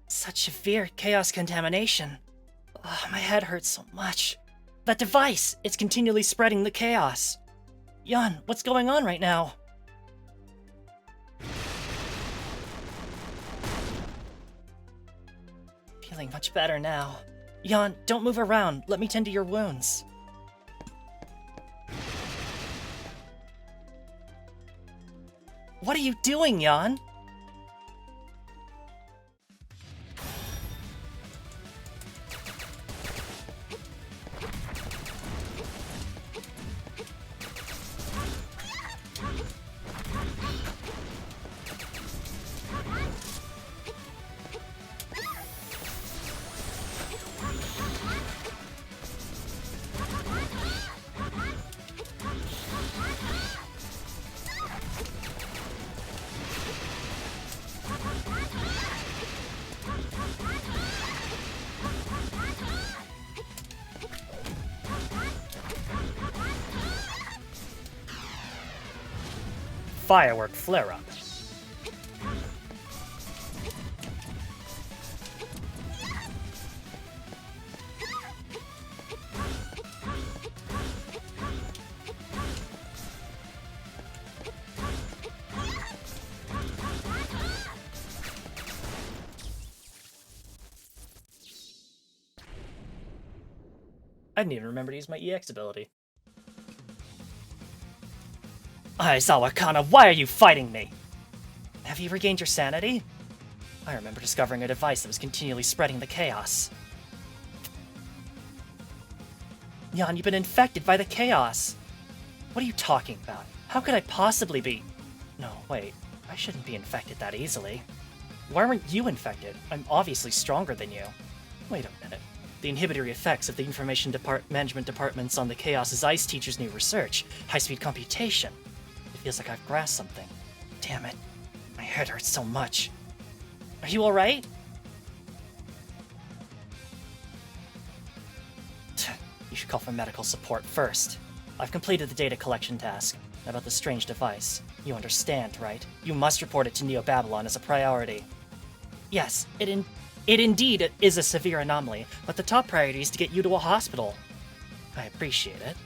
Such severe chaos contamination. Ugh, my head hurts so much. That device! It's continually spreading the chaos. Jan, what's going on right now? Feeling much better now. Jan, don't move around. Let me tend to your wounds. What are you doing, Jan? Firework flare-up. I didn't even remember to use my EX ability. Aizawa Kana, why are you fighting me? Have you regained your sanity? I remember discovering a device that was continually spreading the chaos. Jan, you've been infected by the chaos. What are you talking about? How could I possibly be... No, wait. I shouldn't be infected that easily. Why weren't you infected? I'm obviously stronger than you. Wait a minute. The inhibitory effects of the Information Management Department's on the Chaos's ICE teacher's new research. High-speed computation. It feels like I've grasped something. Damn it. My head hurts so much. Are you alright? You should call for medical support first. I've completed the data collection task about the strange device. You understand, right? You must report it to Neo Babylon as a priority. Yes, it indeed is a severe anomaly, but the top priority is to get you to a hospital. I appreciate it.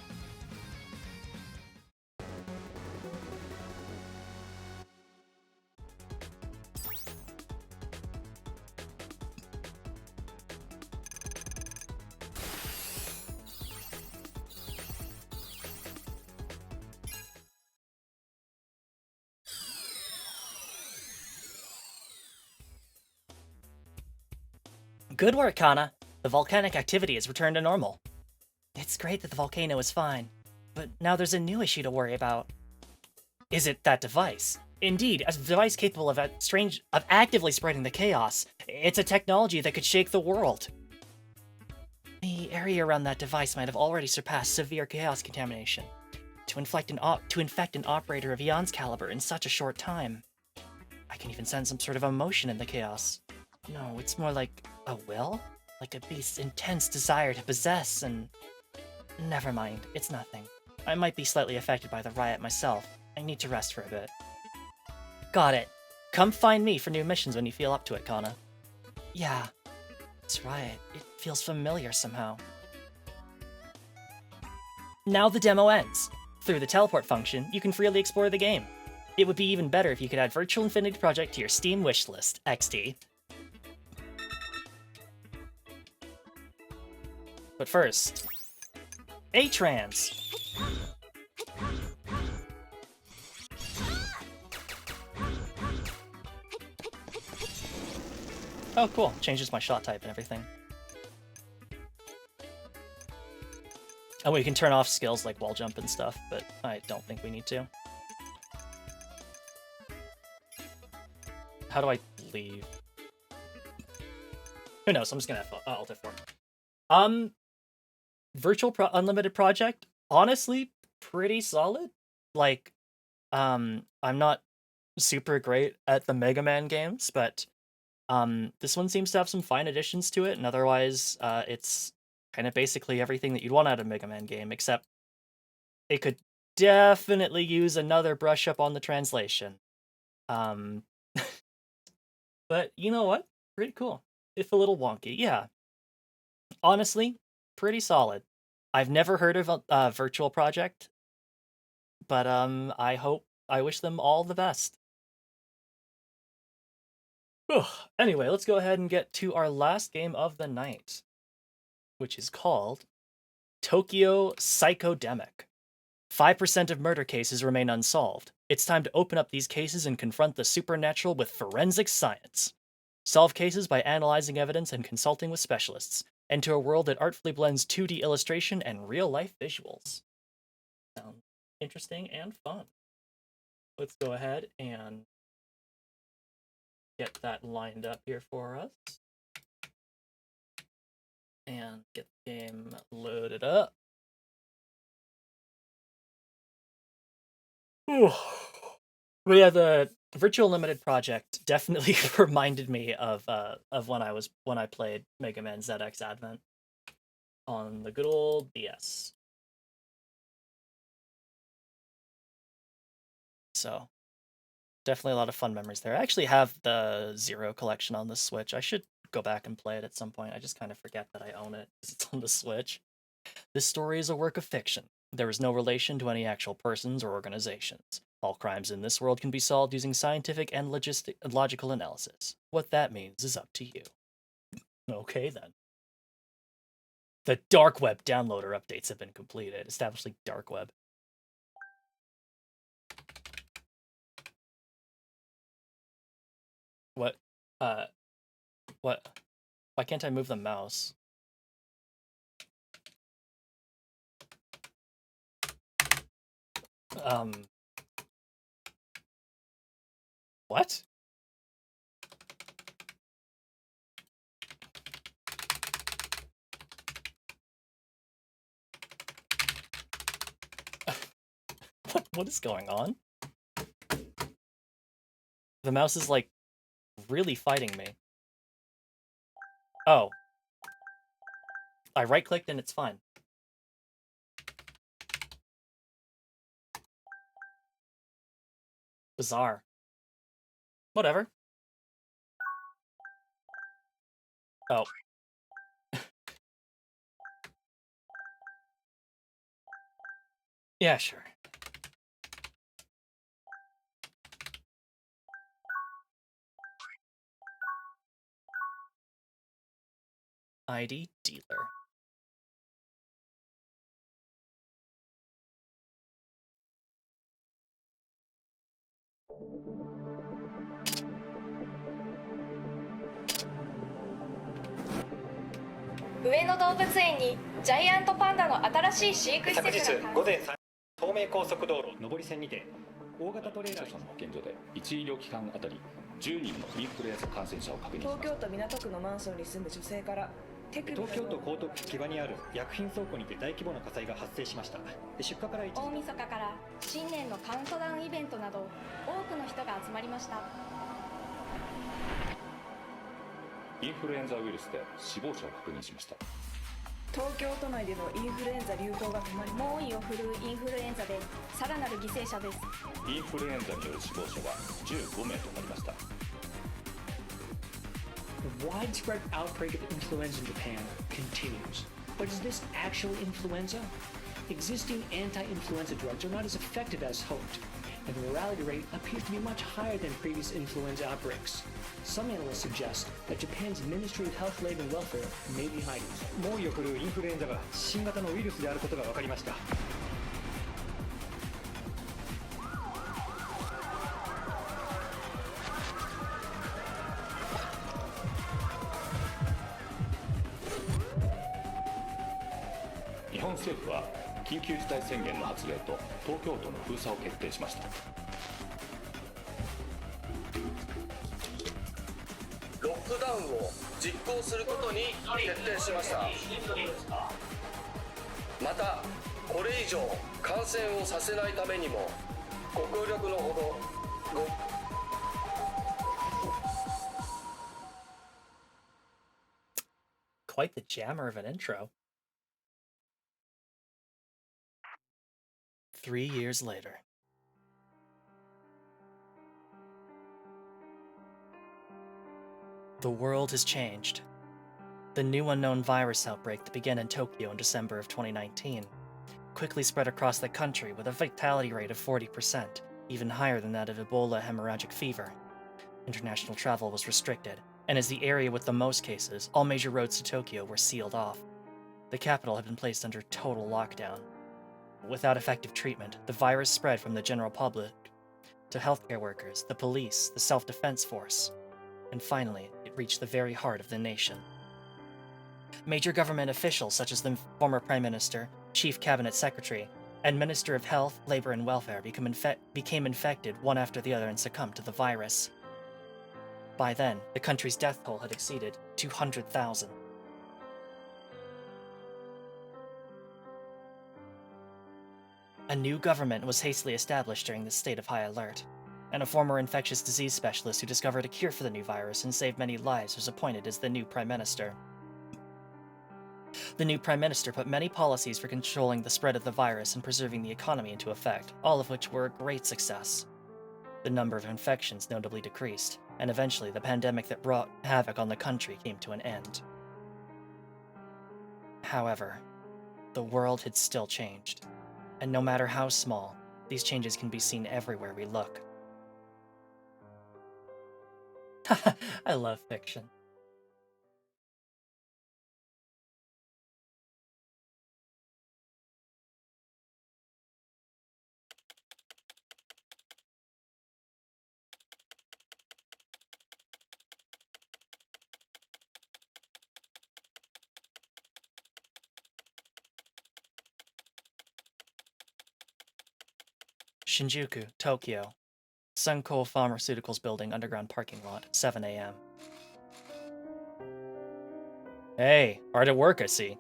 Good work, Kana. The volcanic activity has returned to normal. It's great that the volcano is fine, but now there's a new issue to worry about. Is it that device? Indeed, a device capable of actively spreading the chaos. It's a technology that could shake the world. The area around that device might have already surpassed severe chaos contamination. To infect an operator of Jan's caliber in such a short time. I can even sense some sort of emotion in the chaos. No, it's more like a will? Like a beast's intense desire to possess and... Never mind, it's nothing. I might be slightly affected by the riot myself. I need to rest for a bit. Got it. Come find me for new missions when you feel up to it, Kana. Yeah, this riot, it feels familiar somehow. Now the demo ends. Through the teleport function, you can freely explore the game. It would be even better if you could add Virtual Infinity Project to your Steam wishlist, XD. But first, A-Trans. Oh, cool. Changes my shot type and everything. And we can turn off skills like wall jump and stuff, but I don't think we need to. How do I leave? Who knows? I'm just gonna Alt F4. Virtual Unlimited Project, honestly, pretty solid. Like, I'm not super great at the Mega Man games, but this one seems to have some fine additions to it, and otherwise, it's kind of basically everything that you'd want out of a Mega Man game, except it could definitely use another brush up on the translation. But you know what? Pretty cool. If a little wonky, yeah. Honestly, pretty solid. I've never heard of a Virtual Project, but I wish them all the best. Whew. Anyway, let's go ahead and get to our last game of the night, which is called Tokyo Psychodemic. 5% of murder cases remain unsolved. It's time to open up these cases and confront the supernatural with forensic science. Solve cases by analyzing evidence and consulting with specialists. Enter a world that artfully blends 2D illustration and real-life visuals. Sounds interesting and fun. Let's go ahead and get that lined up here for us. And get the game loaded up. Whew. But yeah, the Virtual Limited Project definitely reminded me of when I played Mega Man ZX Advent on the good old DS. So definitely a lot of fun memories there. I actually have the Zero collection on the Switch. I should go back and play it at some point. I just kind of forget that I own it because it's on the Switch. This story is a work of fiction. There is no relation to any actual persons or organizations. All crimes in this world can be solved using scientific and logical analysis. What that means is up to you. Okay, then. The Dark Web downloader updates have been completed, establishing Dark Web. What? What? Why can't I move the mouse? What? What is going on? The mouse is, like, really fighting me. Oh. I right-clicked and it's fine. Bizarre. Whatever. Oh. Yeah, sure. ID dealer.「上野動物園にジャイアントパンダの新しい飼育施設が」昨日午前3東名高速道路上り線にて大型トレーラーの保健所で1医療機関あたり10人のインフルエンザ感染者を確認しました。東京都港区のマンションに住む女性から東京都江東区木場にある薬品倉庫にて大規模な火災が発生しました。出火から1時大晦日から新年のカウントダウンイベントなど多くの人が集まりました。インフルエンザウイルスで死亡者を確認しました。東京都内でのインフルエンザ流行が止まり、猛威を振るうインフルエンザでさらなる犠牲者です。インフルエンザによる死亡者は15名となりました。The widespread outbreak of influenza in Japan continues. But is this actual influenza? Existing anti-influenza drugs are not as effective as hoped, and the mortality rate appears to be much higher than previous influenza outbreaks. Some analysts suggest that Japan's Ministry of Health, Labor and Welfare may be hiding. 猛威を振るうインフルエンザが新型のウイルスであることが分かりました。日本政府は緊急事態宣言の発令と東京都の封鎖を決定しました。ロックダウンを実行することに決定しました。またこれ以上感染をさせないためにもご協力のほどQuite the jammer of an intro. 3 years later. The world has changed. The new unknown virus outbreak that began in Tokyo in December of 2019 quickly spread across the country with a fatality rate of 40%, even higher than that of Ebola hemorrhagic fever. International travel was restricted, and as the area with the most cases, all major roads to Tokyo were sealed off. The capital had been placed under total lockdown. Without effective treatment, the virus spread from the general public to healthcare workers, the police, the self-defense force, and finally, it reached the very heart of the nation. Major government officials such as the former Prime Minister, Chief Cabinet Secretary, and Minister of Health, Labor and Welfare became infected one after the other and succumbed to the virus. By then, the country's death toll had exceeded 200,000. A new government was hastily established during this state of high alert, and a former infectious disease specialist who discovered a cure for the new virus and saved many lives was appointed as the new Prime Minister. The new Prime Minister put many policies for controlling the spread of the virus and preserving the economy into effect, all of which were a great success. The number of infections notably decreased, and eventually the pandemic that brought havoc on the country came to an end. However, the world had still changed, and no matter how small, these changes can be seen everywhere we look. I love fiction. Shinjuku, Tokyo. Sunko Pharmaceuticals Building underground parking lot, 7 a.m. Hey, hard at work, I see.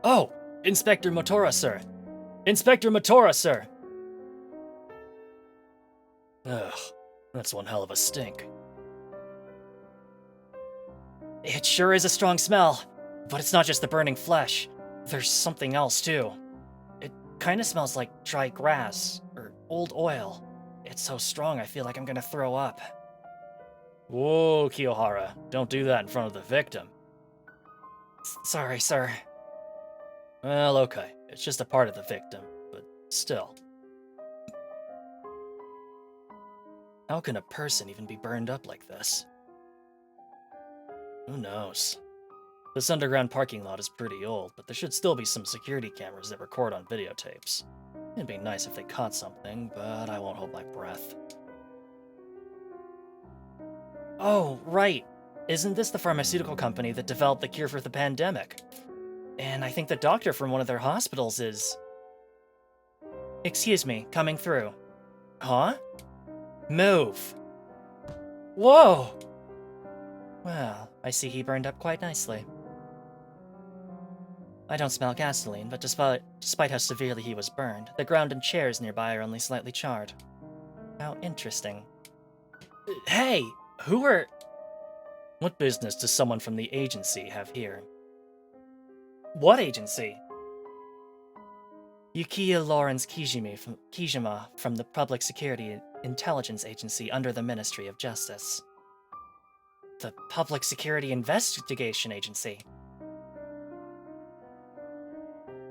Oh, Inspector Motora, sir. Inspector Motora, sir. Ugh, that's one hell of a stink. It sure is a strong smell, but it's not just the burning flesh. There's something else, too. It kinda smells like dry grass, or old oil. It's so strong I feel like I'm gonna throw up. Whoa, Kiyohara, don't do that in front of the victim. Sorry, sir. Well, okay. It's just a part of the victim, but still. How can a person even be burned up like this? Who knows? This underground parking lot is pretty old, but there should still be some security cameras that record on videotapes. It'd be nice if they caught something, but I won't hold my breath. Oh, right. Isn't this the pharmaceutical company that developed the cure for the pandemic? And I think the doctor from one of their hospitals is... Excuse me, coming through. Huh? Move. Whoa! Well, I see he burned up quite nicely. I don't smell gasoline, but despite how severely he was burned, the ground and chairs nearby are only slightly charred. How interesting. Hey! Who are... What business does someone from the agency have here? What agency? Yukiya Lawrence Kijima from the Public Security Intelligence Agency under the Ministry of Justice. The Public Security Investigation Agency?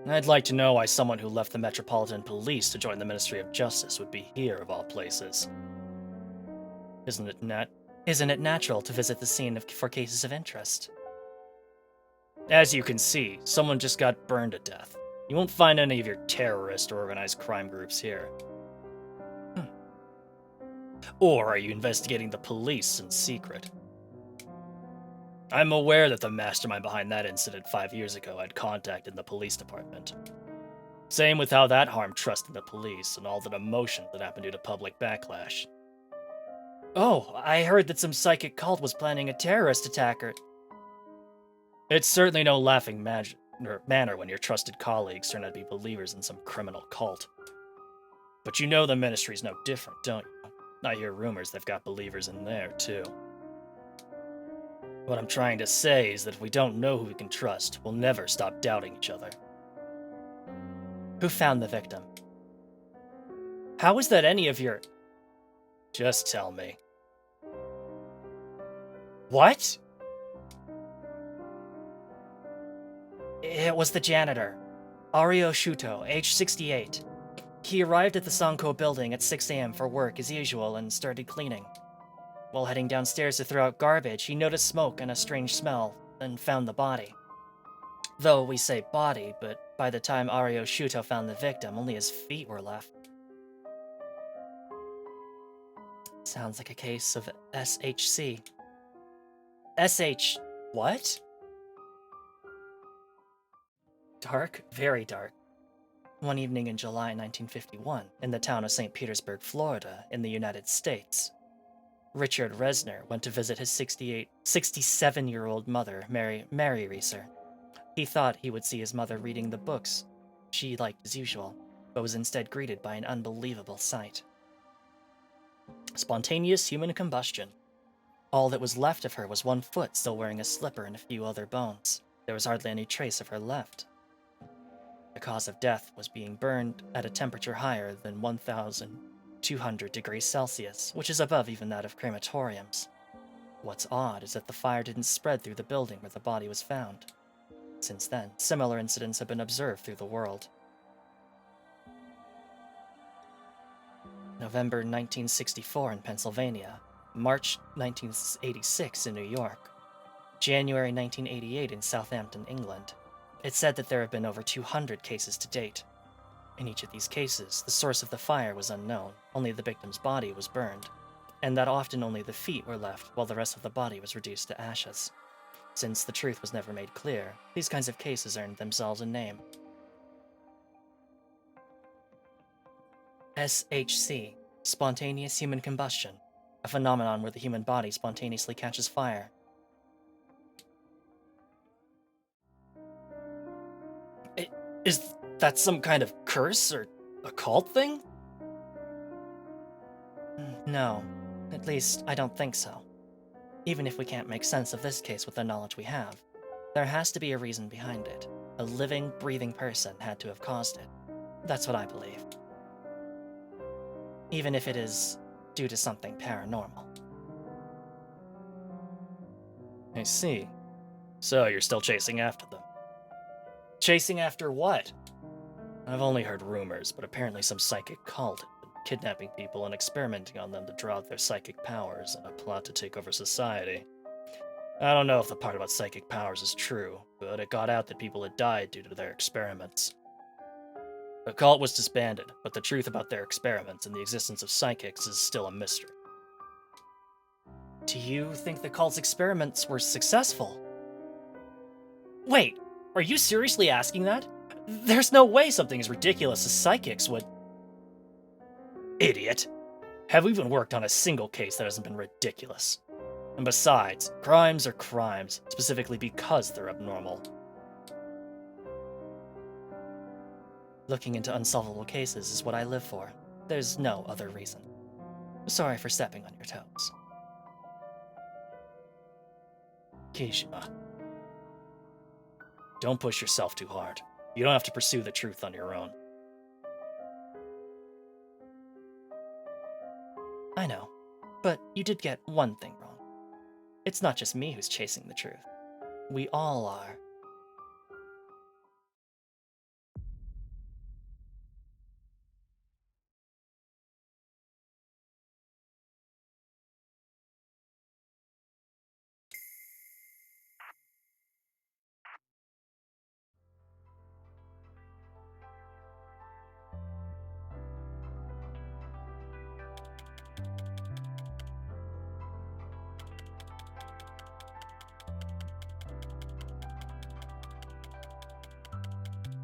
I'd like to know why someone who left the Metropolitan Police to join the Ministry of Justice would be here, of all places. Isn't it natural to visit the scene for cases of interest? As you can see, someone just got burned to death. You won't find any of your terrorist or organized crime groups here. Or are you investigating the police in secret? I'm aware that the mastermind behind that incident 5 years ago had contacted the police department. Same with how that harmed trust in the police and all that emotion that happened due to public backlash. Oh, I heard that some psychic cult was planning a terrorist attack or... It's certainly no laughing manner when your trusted colleagues turn out to be believers in some criminal cult. But you know the ministry's no different, don't you? I hear rumors they've got believers in there, too. What I'm trying to say is that if we don't know who we can trust, we'll never stop doubting each other. Who found the victim? How is that any of your... Just tell me. What? It was the janitor, Ario Shuto, age 68. He arrived at the Sanko building at 6 a.m. for work as usual and started cleaning. While heading downstairs to throw out garbage, he noticed smoke and a strange smell, and found the body. Though we say body, but by the time Ario Shuto found the victim, only his feet were left. Sounds like a case of SHC. What? Dark? Very dark. One evening in July 1951, in the town of St. Petersburg, Florida, in the United States, Richard Resner went to visit his 67-year-old mother, Mary Reeser. He thought he would see his mother reading the books she liked as usual, but was instead greeted by an unbelievable sight. Spontaneous human combustion. All that was left of her was one foot still wearing a slipper and a few other bones. There was hardly any trace of her left. The cause of death was being burned at a temperature higher than 1,200 degrees Celsius, which is above even that of crematoriums. What's odd is that the fire didn't spread through the building where the body was found. Since then, similar incidents have been observed through the world. November 1964 in Pennsylvania, March 1986 in New York, January 1988 in Southampton, England. It's said that there have been over 200 cases to date. In each of these cases, the source of the fire was unknown, only the victim's body was burned, and that often only the feet were left while the rest of the body was reduced to ashes. Since the truth was never made clear, these kinds of cases earned themselves a name. SHC, spontaneous human combustion, a phenomenon where the human body spontaneously catches fire. Is that some kind of curse or occult thing? No, at least I don't think so. Even if we can't make sense of this case with the knowledge we have, there has to be a reason behind it. A living, breathing person had to have caused it. That's what I believe. Even if it is due to something paranormal. I see. So you're still chasing after them. Chasing after what? I've only heard rumors, but apparently some psychic cult had been kidnapping people and experimenting on them to draw out their psychic powers in a plot to take over society. I don't know if the part about psychic powers is true, but it got out that people had died due to their experiments. The cult was disbanded, but the truth about their experiments and the existence of psychics is still a mystery. Do you think the cult's experiments were successful? Wait, are you seriously asking that? There's no way something as ridiculous as psychics would... Idiot! Have we even worked on a single case that hasn't been ridiculous? And besides, crimes are crimes, specifically because they're abnormal. Looking into unsolvable cases is what I live for. There's no other reason. Sorry for stepping on your toes. Kijima. Don't push yourself too hard. You don't have to pursue the truth on your own. I know, but you did get one thing wrong. It's not just me who's chasing the truth. We all are.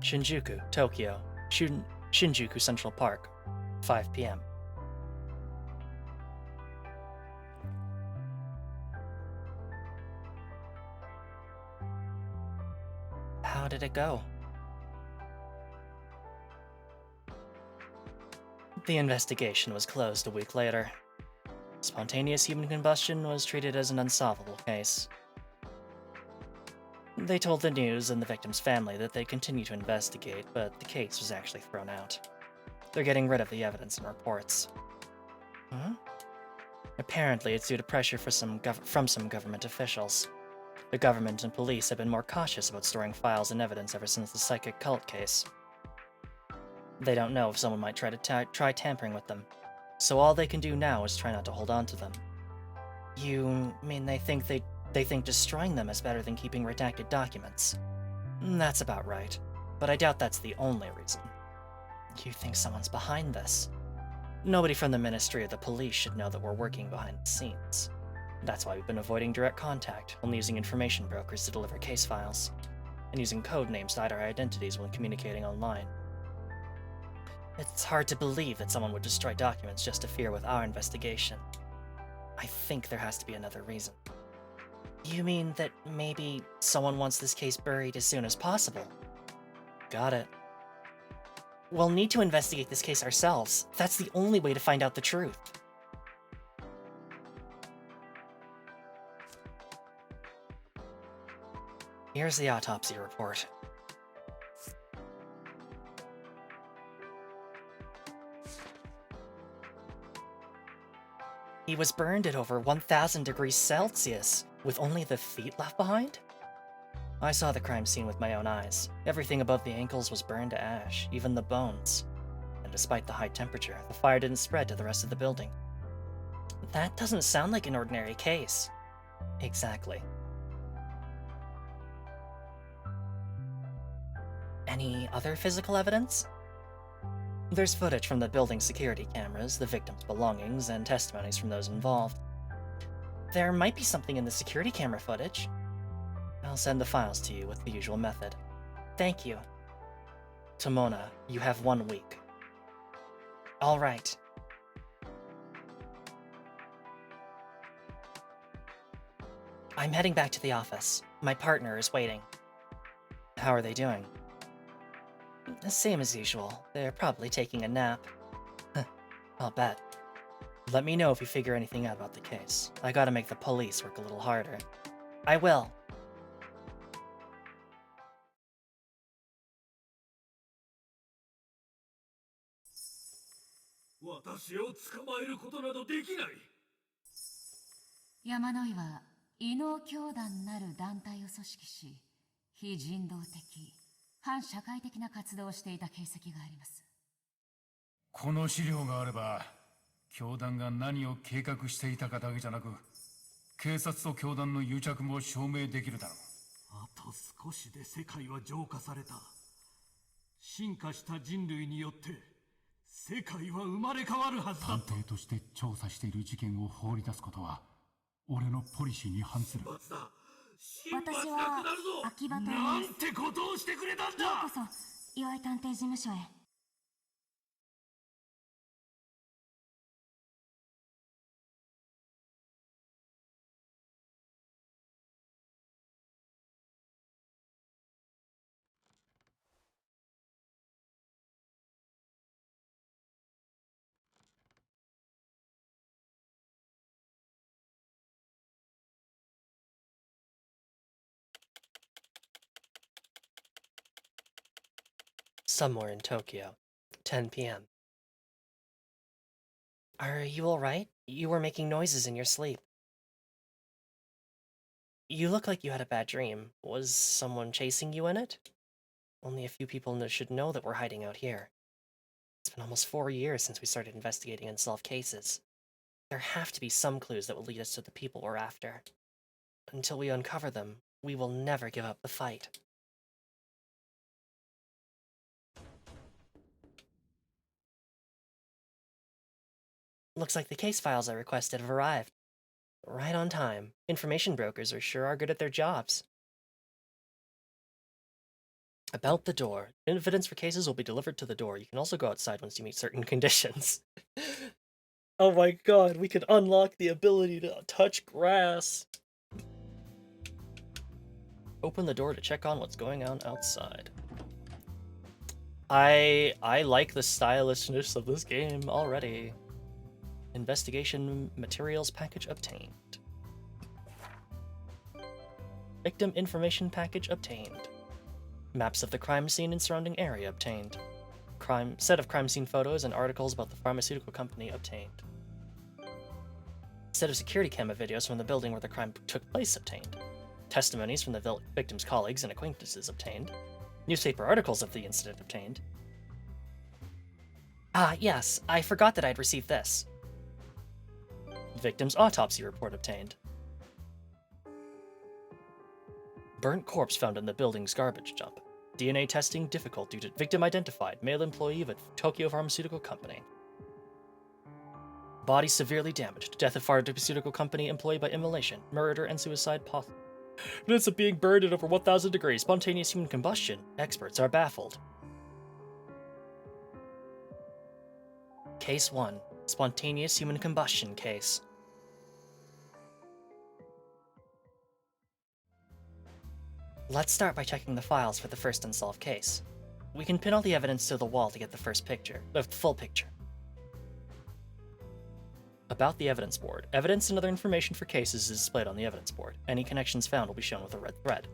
Shinjuku, Tokyo. Shinjuku Central Park. 5 p.m. How did it go? The investigation was closed a week later. Spontaneous human combustion was treated as an unsolvable case. They told the news and the victim's family that they continue to investigate, but the case was actually thrown out. They're getting rid of the evidence and reports. Huh? Apparently, it's due to pressure from some government officials. The government and police have been more cautious about storing files and evidence ever since the psychic cult case. They don't know if someone might try to try tampering with them, so all they can do now is try not to hold on to them. You mean they think destroying them is better than keeping redacted documents? That's about right, but I doubt that's the only reason. You think someone's behind this? Nobody from the Ministry or the police should know that we're working behind the scenes. That's why we've been avoiding direct contact, only using information brokers to deliver case files, and using code names to hide our identities when communicating online. It's hard to believe that someone would destroy documents just to fear with our investigation. I think there has to be another reason. You mean that maybe someone wants this case buried as soon as possible? Got it. We'll need to investigate this case ourselves. That's the only way to find out the truth. Here's the autopsy report. He was burned at over 1,000 degrees Celsius, with only the feet left behind? I saw the crime scene with my own eyes. Everything above the ankles was burned to ash, even the bones. And despite the high temperature, the fire didn't spread to the rest of the building. That doesn't sound like an ordinary case. Exactly. Any other physical evidence? There's footage from the building's security cameras, the victim's belongings, and testimonies from those involved. There might be something in the security camera footage. I'll send the files to you with the usual method. Thank you. Tomona, you have 1 week. All right. I'm heading back to the office. My partner is waiting. How are they doing? Same as usual. They're probably taking a nap. I'll bet. Let me know if you figure anything out about the case. I gotta make the police work a little harder. I will. 異能教団なる団体を組織し、非人道的、反社会的な活動をしていた形跡があります。この資料があれば、教団が何を計画していたかだけじゃなく、警察と教団の癒着も証明できるだろう。あと少しで世界は浄化された。進化した人類によって世界は生まれ変わるはずだ。探偵として調査している事件を放り出すことは俺のポリシーに反する。私は秋葉と言います。なんてことをしてくれたんだ。ようこそ岩井探偵事務所へ。Somewhere in Tokyo, 10 p.m. Are you alright? You were making noises in your sleep. You look like you had a bad dream. Was someone chasing you in it? Only a few people should know that we're hiding out here. It's been almost 4 years since we started investigating unsolved cases. There have to be some clues that will lead us to the people we're after. Until we uncover them, we will never give up the fight. Looks like the case files I requested have arrived. Right on time. Information brokers sure are good at their jobs. About the door. Evidence for cases will be delivered to the door. You can also go outside once you meet certain conditions. Oh my god, we could unlock the ability to touch grass. Open the door to check on what's going on outside. I like the stylishness of this game already. Investigation materials package obtained. Victim information package obtained. Maps of the crime scene and surrounding area obtained. Set of crime scene photos and articles about the pharmaceutical company obtained. Set of security camera videos from the building where the crime took place obtained. Testimonies from the victim's colleagues and acquaintances obtained. Newspaper articles of the incident obtained. Ah, yes, I forgot that I'd received this. Victim's autopsy report obtained. Burnt corpse found in the building's garbage dump. DNA testing difficult due to victim identified, male employee of a Tokyo pharmaceutical company. Body severely damaged, death of pharmaceutical company employee by immolation, murder and suicide possible. Evidence of being burned at over 1,000 degrees, spontaneous human combustion. Experts are baffled. Case 1. Spontaneous human combustion case. Let's start by checking the files for the first unsolved case. We can pin all the evidence to the wall to get the full picture. About the evidence board. Evidence and other information for cases is displayed on the evidence board. Any connections found will be shown with a red thread.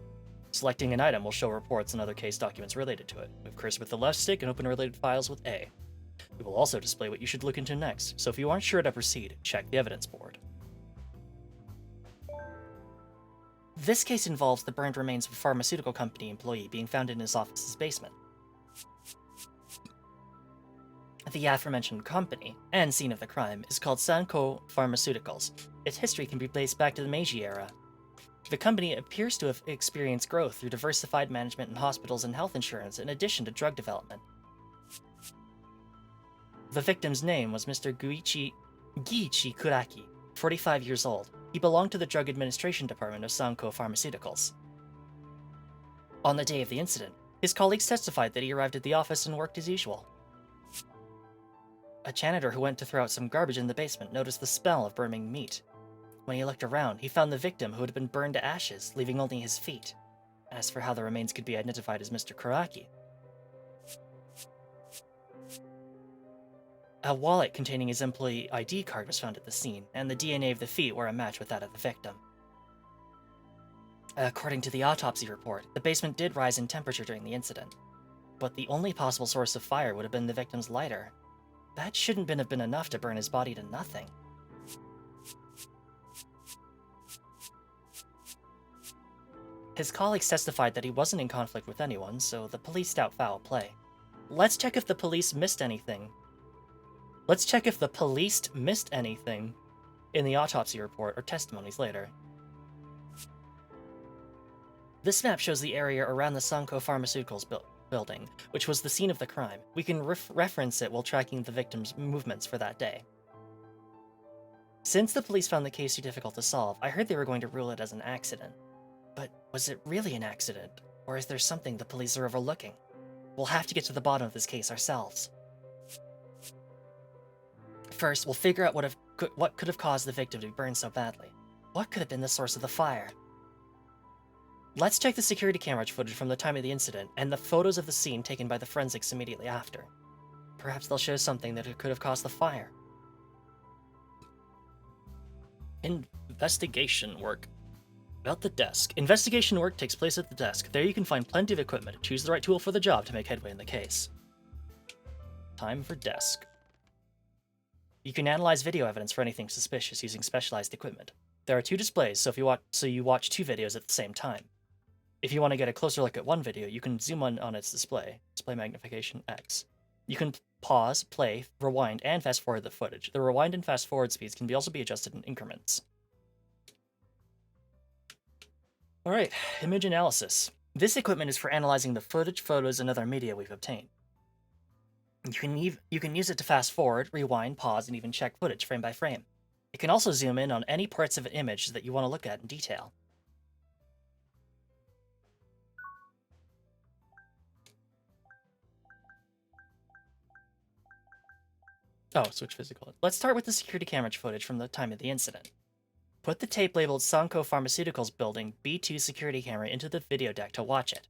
Selecting an item will show reports and other case documents related to it. Move cursor with the left stick and open related files with A. It will also display what you should look into next, so if you aren't sure to proceed, check the evidence board. This case involves the burned remains of a pharmaceutical company employee being found in his office's basement. The aforementioned company, and scene of the crime, is called Sanko Pharmaceuticals. Its history can be traced back to the Meiji era. The company appears to have experienced growth through diversified management in hospitals and health insurance in addition to drug development. The victim's name was Mr. Giichi Kuraki, 45 years old. He belonged to the Drug Administration Department of Sanko Pharmaceuticals. On the day of the incident, his colleagues testified that he arrived at the office and worked as usual. A janitor who went to throw out some garbage in the basement noticed the smell of burning meat. When he looked around, he found the victim who had been burned to ashes, leaving only his feet. As for how the remains could be identified as Mr. Kuraki, a wallet containing his employee ID card was found at the scene, and the DNA of the feet were a match with that of the victim. According to the autopsy report, the basement did rise in temperature during the incident, but the only possible source of fire would have been the victim's lighter. That shouldn't have been enough to burn his body to nothing. His colleagues testified that he wasn't in conflict with anyone, so the police doubt foul play. Let's check if the police missed anything. Let's check if the police missed anything in the autopsy report or testimonies later. This map shows the area around the Sanko Pharmaceuticals building, which was the scene of the crime. We can reference it while tracking the victim's movements for that day. Since the police found the case too difficult to solve, I heard they were going to rule it as an accident. But was it really an accident? Or is there something the police are overlooking? We'll have to get to the bottom of this case ourselves. First, we'll figure out what could have caused the victim to be burned so badly. What could have been the source of the fire? Let's check the security camera footage from the time of the incident, and the photos of the scene taken by the forensics immediately after. Perhaps they'll show something that could have caused the fire. Investigation work. About the desk. Investigation work takes place at the desk. There you can find plenty of equipment. Choose the right tool for the job to make headway in the case. Time for desk. You can analyze video evidence for anything suspicious using specialized equipment. There are 2 displays, so you watch 2 videos at the same time. If you want to get a closer look at one video, you can zoom on its display. Display magnification X. You can pause, play, rewind, and fast forward the footage. The rewind and fast forward speeds can also be adjusted in increments. Alright, image analysis. This equipment is for analyzing the footage, photos, and other media we've obtained. You can use it to fast forward, rewind, pause, and even check footage frame by frame. It can also zoom in on any parts of an image that you want to look at in detail. Oh, switch physical. Let's start with the security camera footage from the time of the incident. Put the tape labeled Sanko Pharmaceuticals Building B2 security camera into the video deck to watch it.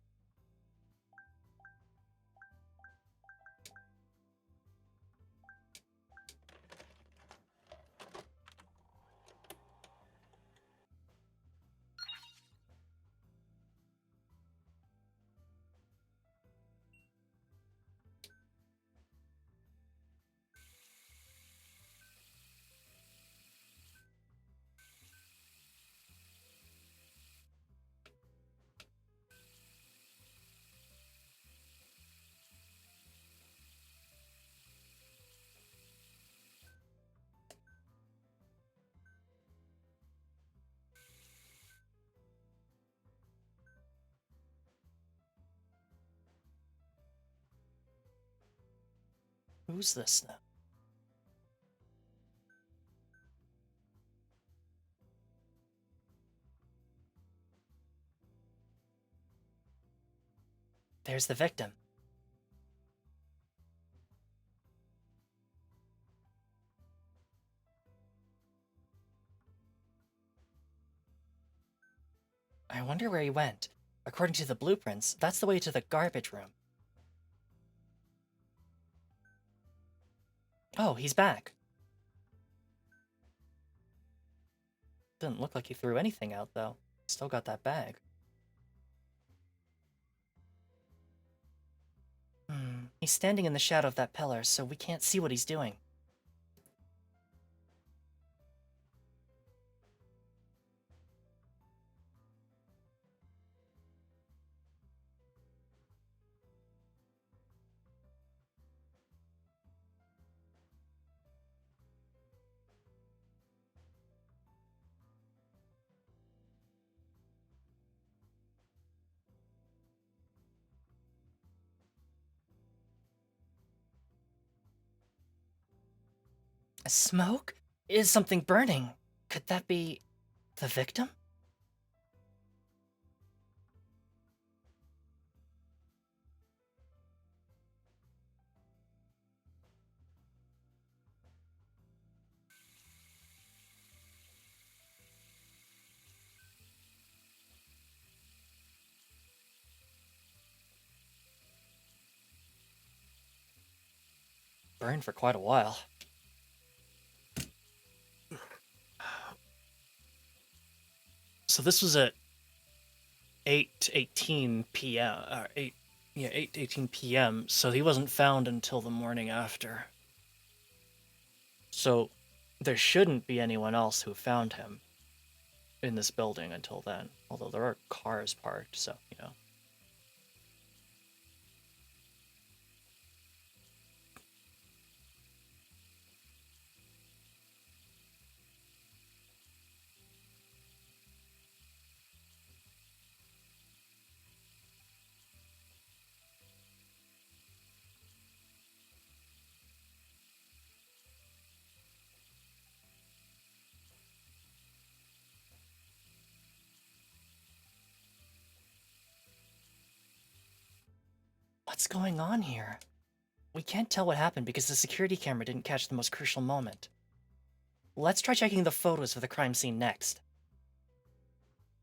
Who's this now? There's the victim. I wonder where he went. According to the blueprints, that's the way to the garbage room. Oh, he's back. Didn't look like he threw anything out, though. Still got that bag. He's standing in the shadow of that pillar, so we can't see what he's doing. Smoke? Is something burning? Could that be the victim? Burned for quite a while. So this was at 8:18 p.m. or 8:18 p.m. So he wasn't found until the morning after. So there shouldn't be anyone else who found him. in this building until then. Although there are cars parked, so, you know. What's going on here? We can't tell what happened because the security camera didn't catch the most crucial moment. Let's try checking the photos of the crime scene next.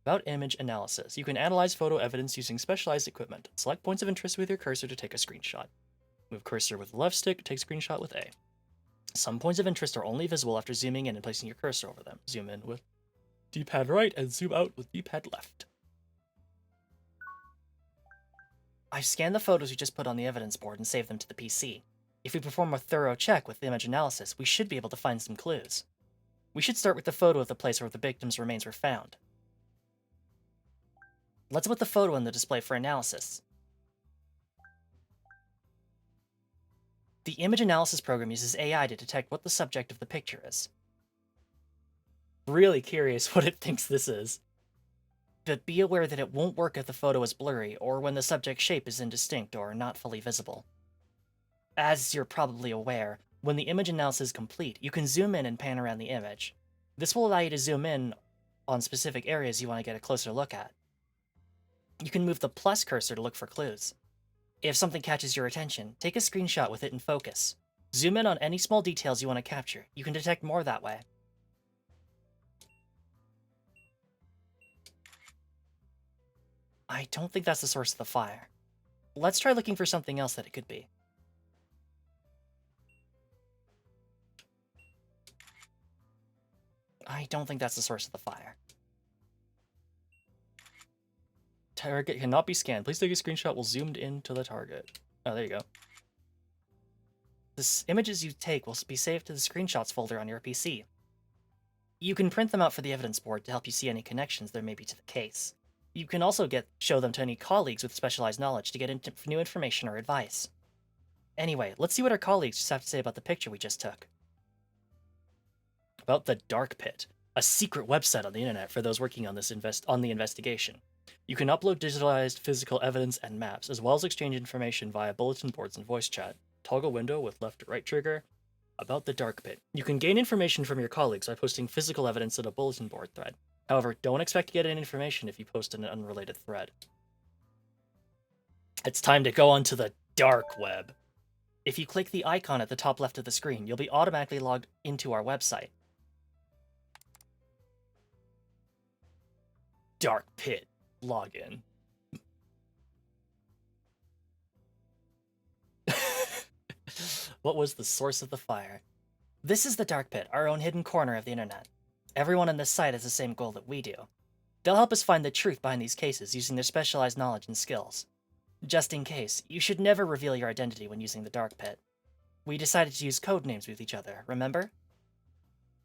About image analysis. You can analyze photo evidence using specialized equipment. Select points of interest with your cursor to take a screenshot. Move cursor with the left stick, take screenshot with A. Some points of interest are only visible after zooming in and placing your cursor over them. Zoom in with D-pad right and zoom out with D-pad left. I've scanned the photos we just put on the evidence board and saved them to the PC. If we perform a thorough check with image analysis, we should be able to find some clues. We should start with the photo of the place where the victim's remains were found. Let's put the photo in the display for analysis. The image analysis program uses AI to detect what the subject of the picture is. Really curious what it thinks this is. But be aware that it won't work if the photo is blurry, or when the subject's shape is indistinct or not fully visible. As you're probably aware, when the image analysis is complete, you can zoom in and pan around the image. This will allow you to zoom in on specific areas you want to get a closer look at. You can move the plus cursor to look for clues. If something catches your attention, take a screenshot with it in focus. Zoom in on any small details you want to capture. You can detect more that way. I don't think that's the source of the fire. Let's try looking for something else that it could be. I don't think that's the source of the fire. Target cannot be scanned. Please take a screenshot while zoomed in to the target. Oh, there you go. The images you take will be saved to the screenshots folder on your PC. You can print them out for the evidence board to help you see any connections there may be to the case. You can also show them to any colleagues with specialized knowledge to get new information or advice. Anyway, let's see what our colleagues just have to say about the picture we just took. About the Dark Pit, a secret website on the internet for those working on the investigation. You can upload digitalized physical evidence and maps, as well as exchange information via bulletin boards and voice chat. Toggle window with left or right trigger. About the Dark Pit. You can gain information from your colleagues by posting physical evidence in a bulletin board thread. However, don't expect to get any information if you post in an unrelated thread. It's time to go onto the dark web. If you click the icon at the top left of the screen, you'll be automatically logged into our website. Dark Pit. Login. What was the source of the fire? This is the Dark Pit, our own hidden corner of the internet. Everyone on this site has the same goal that we do. They'll help us find the truth behind these cases using their specialized knowledge and skills. Just in case, you should never reveal your identity when using the Dark Pit. We decided to use code names with each other, remember?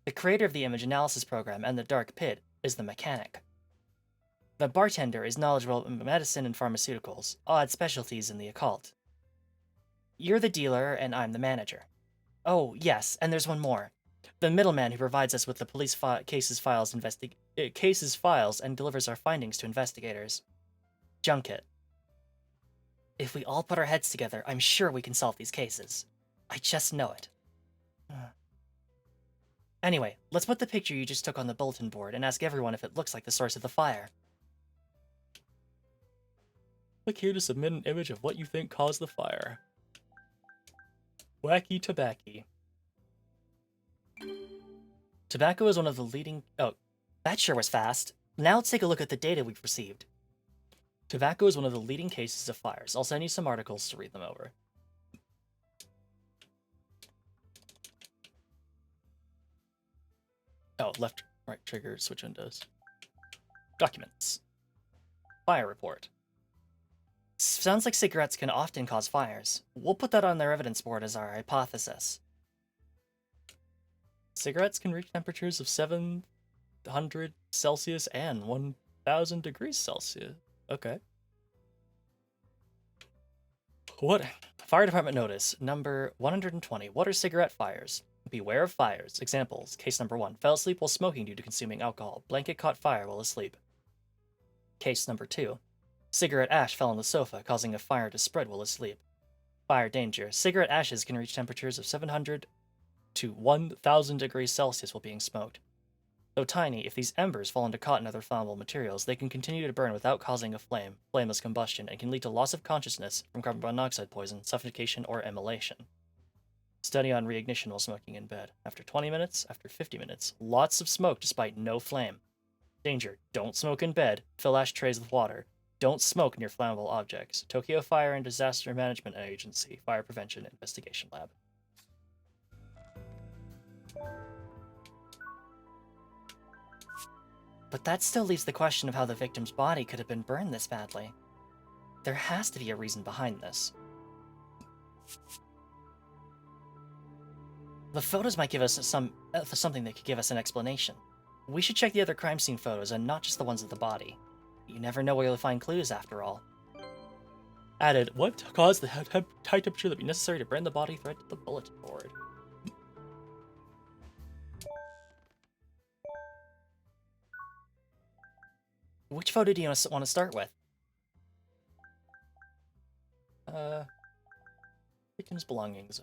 The creator of the image analysis program and the Dark Pit is the mechanic. The bartender is knowledgeable in medicine and pharmaceuticals, odd specialties in the occult. You're the dealer, and I'm the manager. Oh, yes, and there's one more. The middleman who provides us with the police cases files and delivers our findings to investigators. Junket. If we all put our heads together, I'm sure we can solve these cases. I just know it. Anyway, let's put the picture you just took on the bulletin board and ask everyone if it looks like the source of the fire. Click here to submit an image of what you think caused the fire. Wacky tobacco. Tobacco is one of the leading... Oh, that sure was fast. Now let's take a look at the data we've received. Tobacco is one of the leading cases of fires. I'll send you some articles to read them over. Oh, left, right trigger, switch windows. Documents. Fire report. Sounds like cigarettes can often cause fires. We'll put that on their evidence board as our hypothesis. Cigarettes can reach temperatures of 700 Celsius and 1000 degrees Celsius. Okay. What? Fire department notice number 120. What are cigarette fires? Beware of fires. Examples. Case number 1. Fell asleep while smoking due to consuming alcohol. Blanket caught fire while asleep. Case number 2. Cigarette ash fell on the sofa, causing a fire to spread while asleep. Fire danger. Cigarette ashes can reach temperatures of 700 to 1000 degrees Celsius while being smoked. Though tiny, if these embers fall into cotton and other flammable materials, they can continue to burn without causing a flame, flameless combustion, and can lead to loss of consciousness from carbon monoxide poison, suffocation, or immolation. Study on reignition while smoking in bed. After 20 minutes, after 50 minutes, lots of smoke despite no flame. Danger, don't smoke in bed, fill ashtrays with water. Don't smoke near flammable objects. Tokyo Fire and Disaster Management Agency, Fire Prevention Investigation Lab. But that still leaves the question of how the victim's body could have been burned this badly. There has to be a reason behind this. The photos might give us something that could give us an explanation. We should check the other crime scene photos and not just the ones of the body. You never know where you'll find clues after all. Added, what caused the high temperature that would be necessary to burn the body thread to the bulletin board? Which photo do you want to start with? Victim's belongings.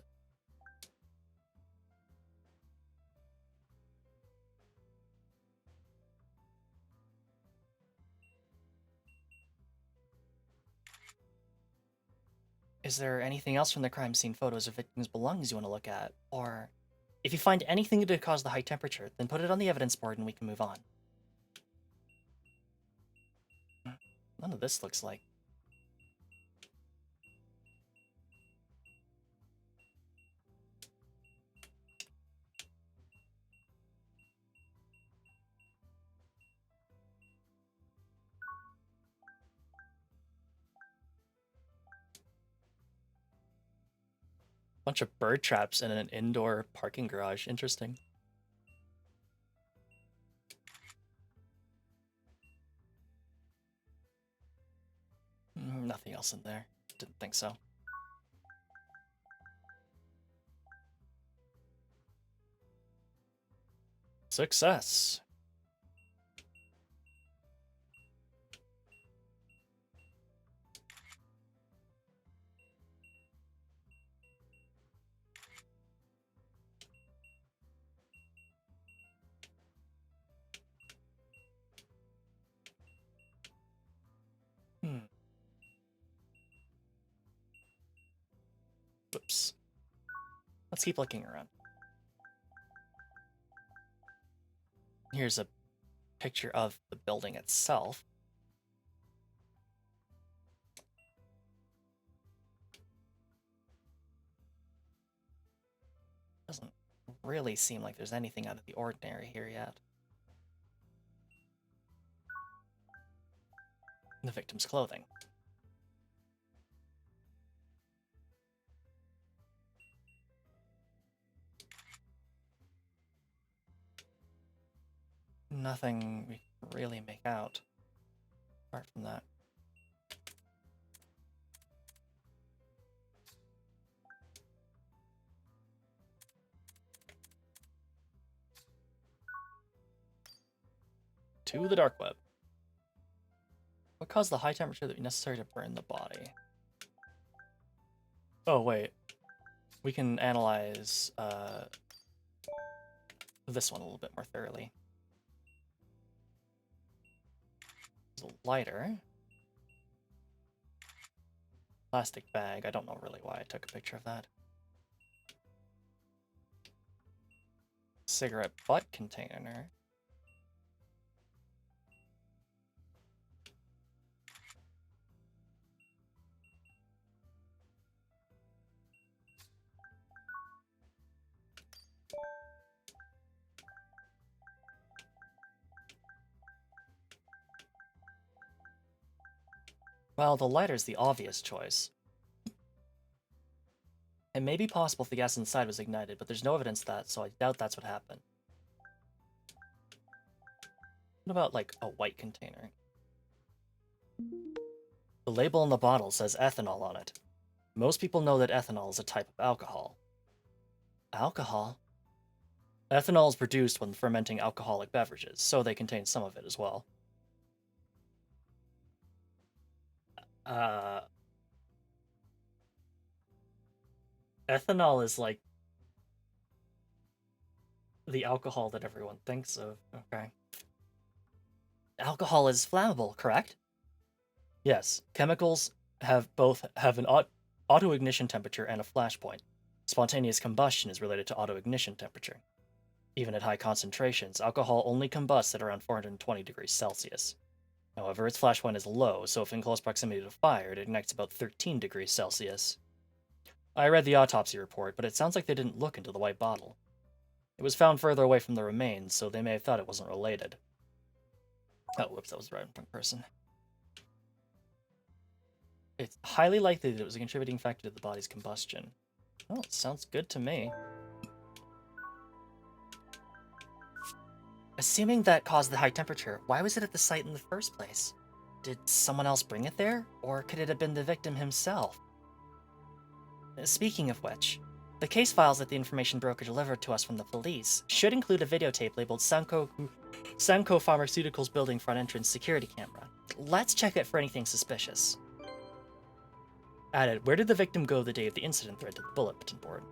Is there anything else from the crime scene photos of victims' belongings you want to look at? Or, if you find anything to cause the high temperature, then put it on the evidence board and we can move on. None of this looks like. Bunch of bird traps in an indoor parking garage. Interesting. Nothing else in there. Didn't think so. Success. Whoops. Let's keep looking around. Here's a picture of the building itself. Doesn't really seem like there's anything out of the ordinary here yet. The victim's clothing. Nothing we can really make out, apart from that. To the dark web. What caused the high temperature that would be necessary to burn the body? Oh, wait. We can analyze this one a little bit more thoroughly. There's a lighter. Plastic bag. I don't know really why I took a picture of that. Cigarette butt container. Well, the lighter's the obvious choice. It may be possible if the gas inside was ignited, but there's no evidence of that, so I doubt that's what happened. What about, like, a white container? The label on the bottle says ethanol on it. Most people know that ethanol is a type of alcohol. Alcohol? Ethanol is produced when fermenting alcoholic beverages, so they contain some of it as well. Ethanol is like the alcohol that everyone thinks of. Okay. Alcohol is flammable, correct? Yes. Chemicals have an auto-ignition temperature and a flash point. Spontaneous combustion is related to auto-ignition temperature. Even at high concentrations, alcohol only combusts at around 420 degrees Celsius. However, its flash point is low, so if in close proximity to fire, it ignites about 13 degrees Celsius. I read the autopsy report, but it sounds like they didn't look into the white bottle. It was found further away from the remains, so they may have thought it wasn't related. Oh, whoops, that was the wrong person. It's highly likely that it was a contributing factor to the body's combustion. Oh, sounds good to me. Assuming that caused the high temperature, why was it at the site in the first place? Did someone else bring it there? Or could it have been the victim himself? Speaking of which, the case files that the information broker delivered to us from the police should include a videotape labeled Sanko Pharmaceuticals building front entrance security camera. Let's check it for anything suspicious. Added, where did the victim go the day of the incident thread to the bulletin board?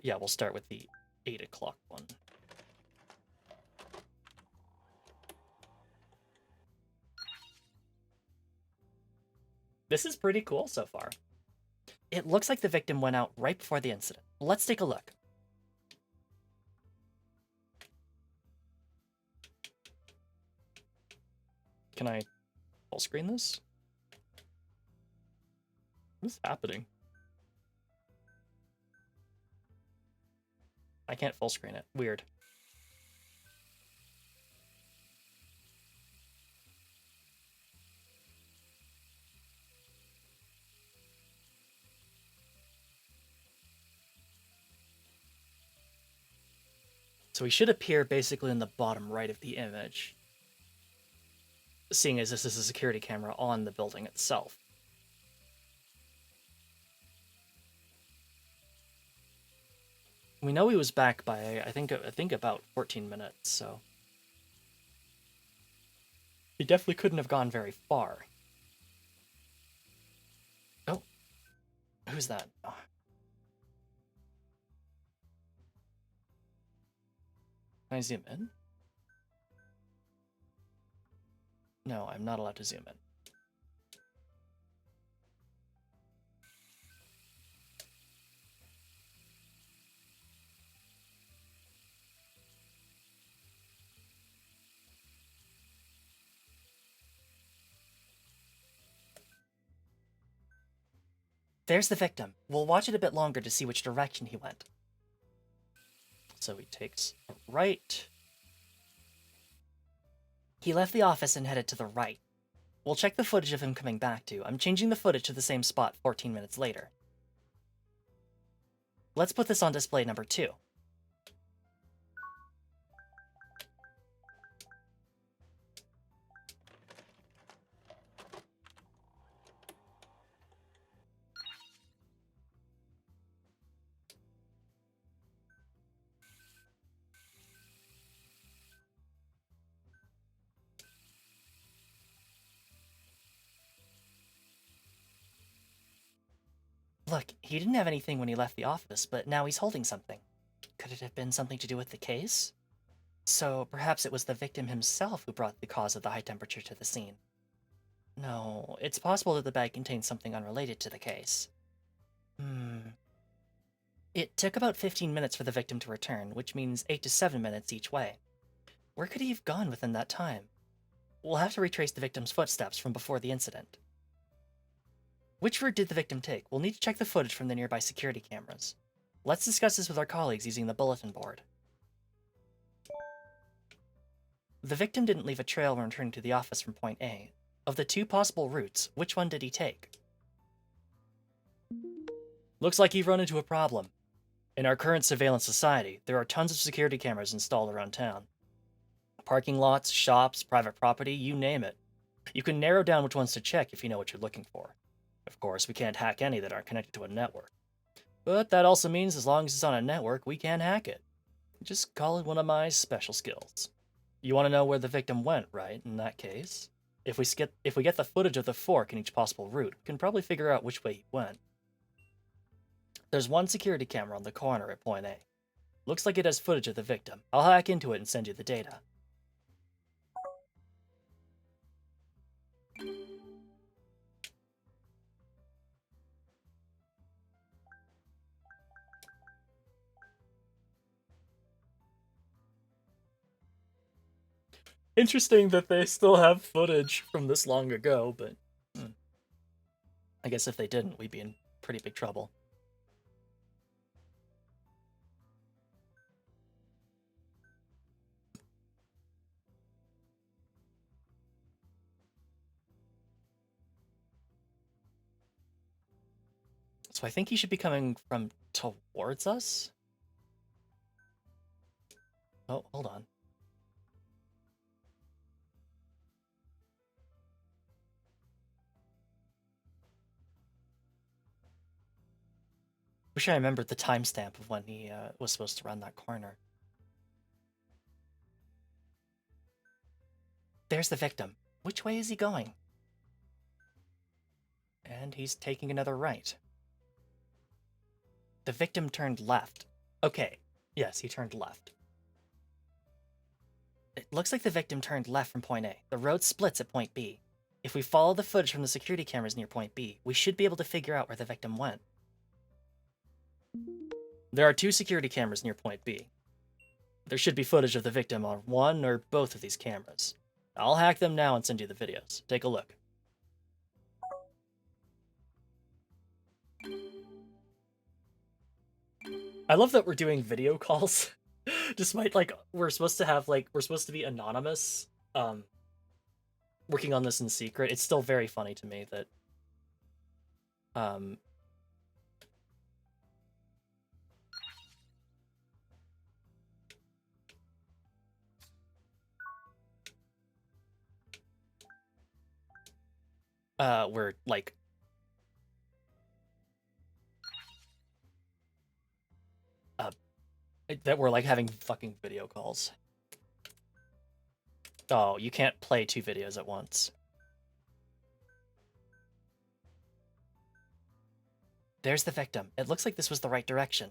Yeah, we'll start with the 8 o'clock one. This is pretty cool so far. It looks like the victim went out right before the incident. Let's take a look. Can I full screen this? What's happening? I can't full screen it. Weird. So he should appear basically in the bottom right of the image, seeing as this is a security camera on the building itself. We know he was back by, I think about 14 minutes, so he definitely couldn't have gone very far. Oh, who's that? Oh. Can I zoom in? No, I'm not allowed to zoom in. There's the victim. We'll watch it a bit longer to see which direction he went. So he takes a right. He left the office and headed to the right. We'll check the footage of him coming back to. I'm changing the footage to the same spot 14 minutes later. Let's put this on display number 2. Look, he didn't have anything when he left the office, but now he's holding something. Could it have been something to do with the case? So perhaps it was the victim himself who brought the cause of the high temperature to the scene. No, it's possible that the bag contained something unrelated to the case. It took about 15 minutes for the victim to return, which means 8 to 7 minutes each way. Where could he have gone within that time? We'll have to retrace the victim's footsteps from before the incident. Which route did the victim take? We'll need to check the footage from the nearby security cameras. Let's discuss this with our colleagues using the bulletin board. The victim didn't leave a trail when returning to the office from point A. Of the 2 possible routes, which one did he take? Looks like you've run into a problem. In our current surveillance society, there are tons of security cameras installed around town. Parking lots, shops, private property, you name it. You can narrow down which ones to check if you know what you're looking for. Of course, we can't hack any that aren't connected to a network. But that also means as long as it's on a network, we can hack it. Just call it one of my special skills. You want to know where the victim went, right? In that case, if we get the footage of the fork in each possible route, we can probably figure out which way he went. There's one security camera on the corner at point A. Looks like it has footage of the victim. I'll hack into it and send you the data. Interesting that they still have footage from this long ago, but I guess if they didn't, we'd be in pretty big trouble. So I think he should be coming from towards us? Oh, hold on. Wish I remembered the timestamp of when he was supposed to run that corner. There's the victim. Which way is he going? And he's taking another right. The victim turned left. Okay, yes, he turned left. It looks like the victim turned left from point A. The road splits at point B. If we follow the footage from the security cameras near point B, we should be able to figure out where the victim went. There are 2 security cameras near point B. There should be footage of the victim on one or both of these cameras. I'll hack them now and send you the videos. Take a look. I love that we're doing video calls. Despite, like, we're supposed to be anonymous, working on this in secret. It's still very funny to me that, we're, like, that we're, like, having fucking video calls. Oh, you can't play 2 videos at once. There's the victim. It looks like this was the right direction.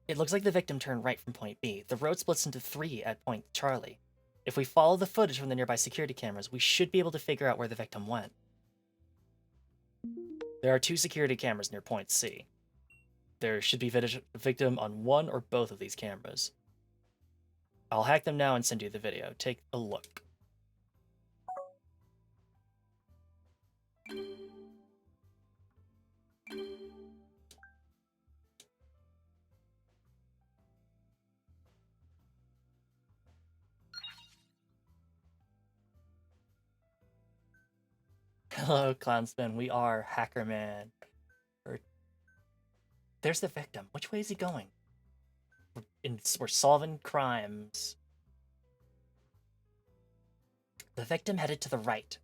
It looks like the victim turned right from point B. The road splits into 3 at point Charlie. If we follow the footage from the nearby security cameras, we should be able to figure out where the victim went. There are 2 security cameras near point C. There should be victim on one or both of these cameras. I'll hack them now and send you the video. Take a look. Hello, Clownsman. We are Hacker Man. There's the victim. Which way is he going? We're solving crimes. The victim headed to the right.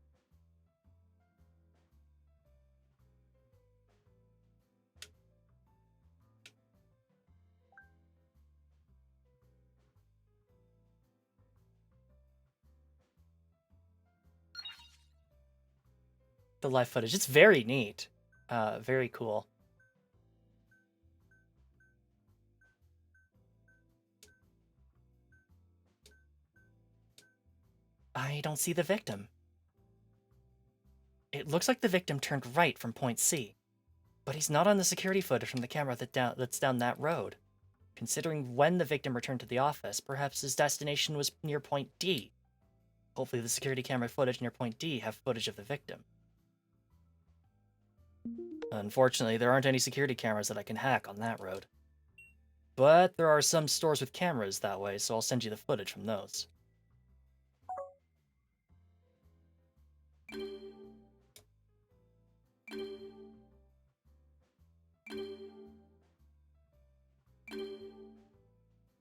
The live footage. It's very neat. Very cool. I don't see the victim. It looks like the victim turned right from point C, but he's not on the security footage from the camera that's down that road. Considering when the victim returned to the office, perhaps his destination was near point D. Hopefully the security camera footage near point D have footage of the victim. Unfortunately, there aren't any security cameras that I can hack on that road. But there are some stores with cameras that way, so I'll send you the footage from those.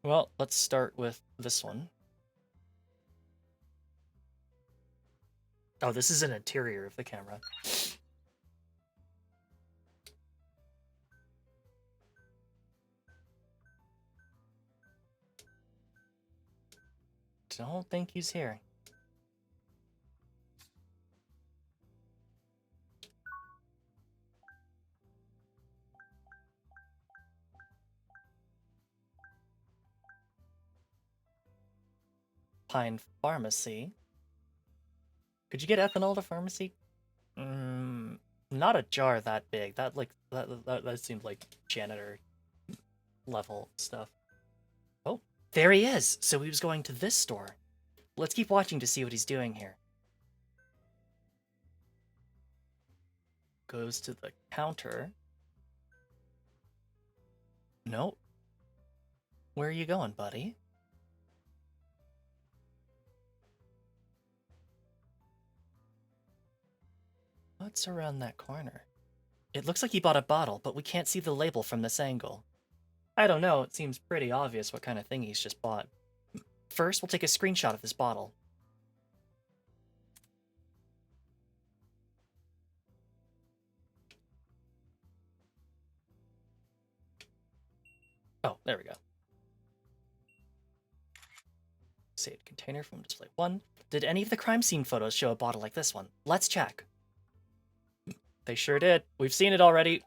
Well, let's start with this one. Oh, this is an interior of the camera. Don't think he's here. Pine Pharmacy. Could you get ethanol to pharmacy? Not a jar that big. That seemed like janitor level stuff. Oh, there he is. So he was going to this store. Let's keep watching to see what he's doing here. Goes to the counter. Nope. Where are you going, buddy? What's around that corner? It looks like he bought a bottle, but we can't see the label from this angle. I don't know, it seems pretty obvious what kind of thing he's just bought. First, we'll take a screenshot of this bottle. Oh, there we go. Saved container from display 1. Did any of the crime scene photos show a bottle like this one? Let's check. They sure did. We've seen it already.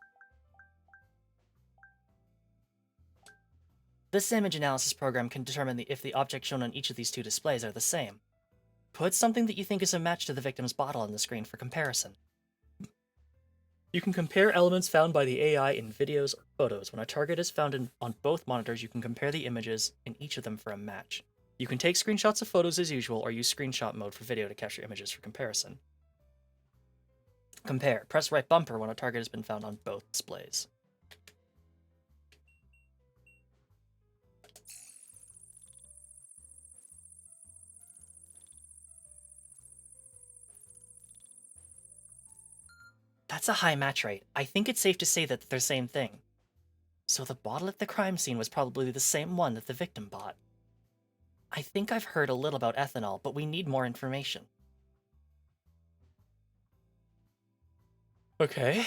This image analysis program can determine if the objects shown on each of these two displays are the same. Put something that you think is a match to the victim's bottle on the screen for comparison. You can compare elements found by the AI in videos or photos. When a target is found on both monitors, you can compare the images in each of them for a match. You can take screenshots of photos as usual, or use screenshot mode for video to capture images for comparison. Compare. Press right bumper when a target has been found on both displays. That's a high match rate. I think it's safe to say that they're the same thing. So the bottle at the crime scene was probably the same one that the victim bought. I think I've heard a little about ethanol, but we need more information. Okay.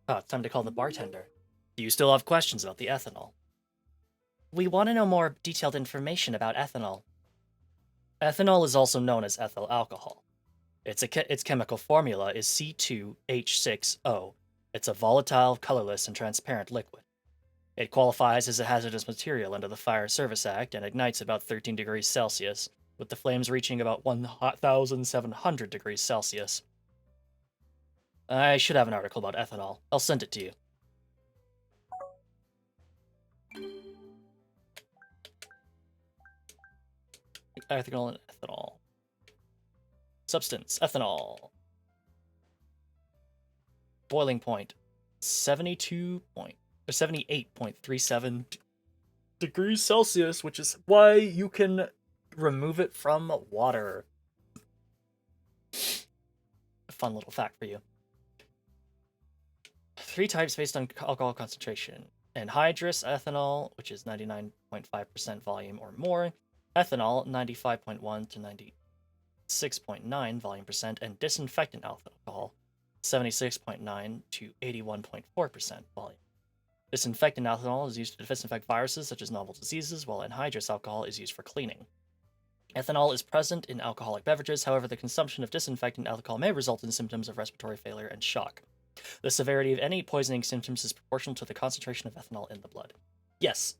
Oh, it's time to call the bartender. Do you still have questions about the ethanol? We want to know more detailed information about ethanol. Ethanol is also known as ethyl alcohol. Its chemical formula is C2H6O. It's a volatile, colorless, and transparent liquid. It qualifies as a hazardous material under the Fire Service Act and ignites about 13 degrees Celsius, with the flames reaching about 1,700 degrees Celsius. I should have an article about ethanol. I'll send it to you. Ethanol and ethanol. Substance, ethanol. Boiling point, 78.37 degrees Celsius, which is why you can remove it from water. A fun little fact for you. 3 types based on alcohol concentration. Anhydrous ethanol, which is 99.5% volume or more. Ethanol, 95.1 to 96.9 volume percent. And disinfectant alcohol, 76.9 to 81.4% volume. Disinfectant alcohol is used to disinfect viruses such as novel diseases, while anhydrous alcohol is used for cleaning. Ethanol is present in alcoholic beverages, however, the consumption of disinfectant alcohol may result in symptoms of respiratory failure and shock. The severity of any poisoning symptoms is proportional to the concentration of ethanol in the blood. Yes,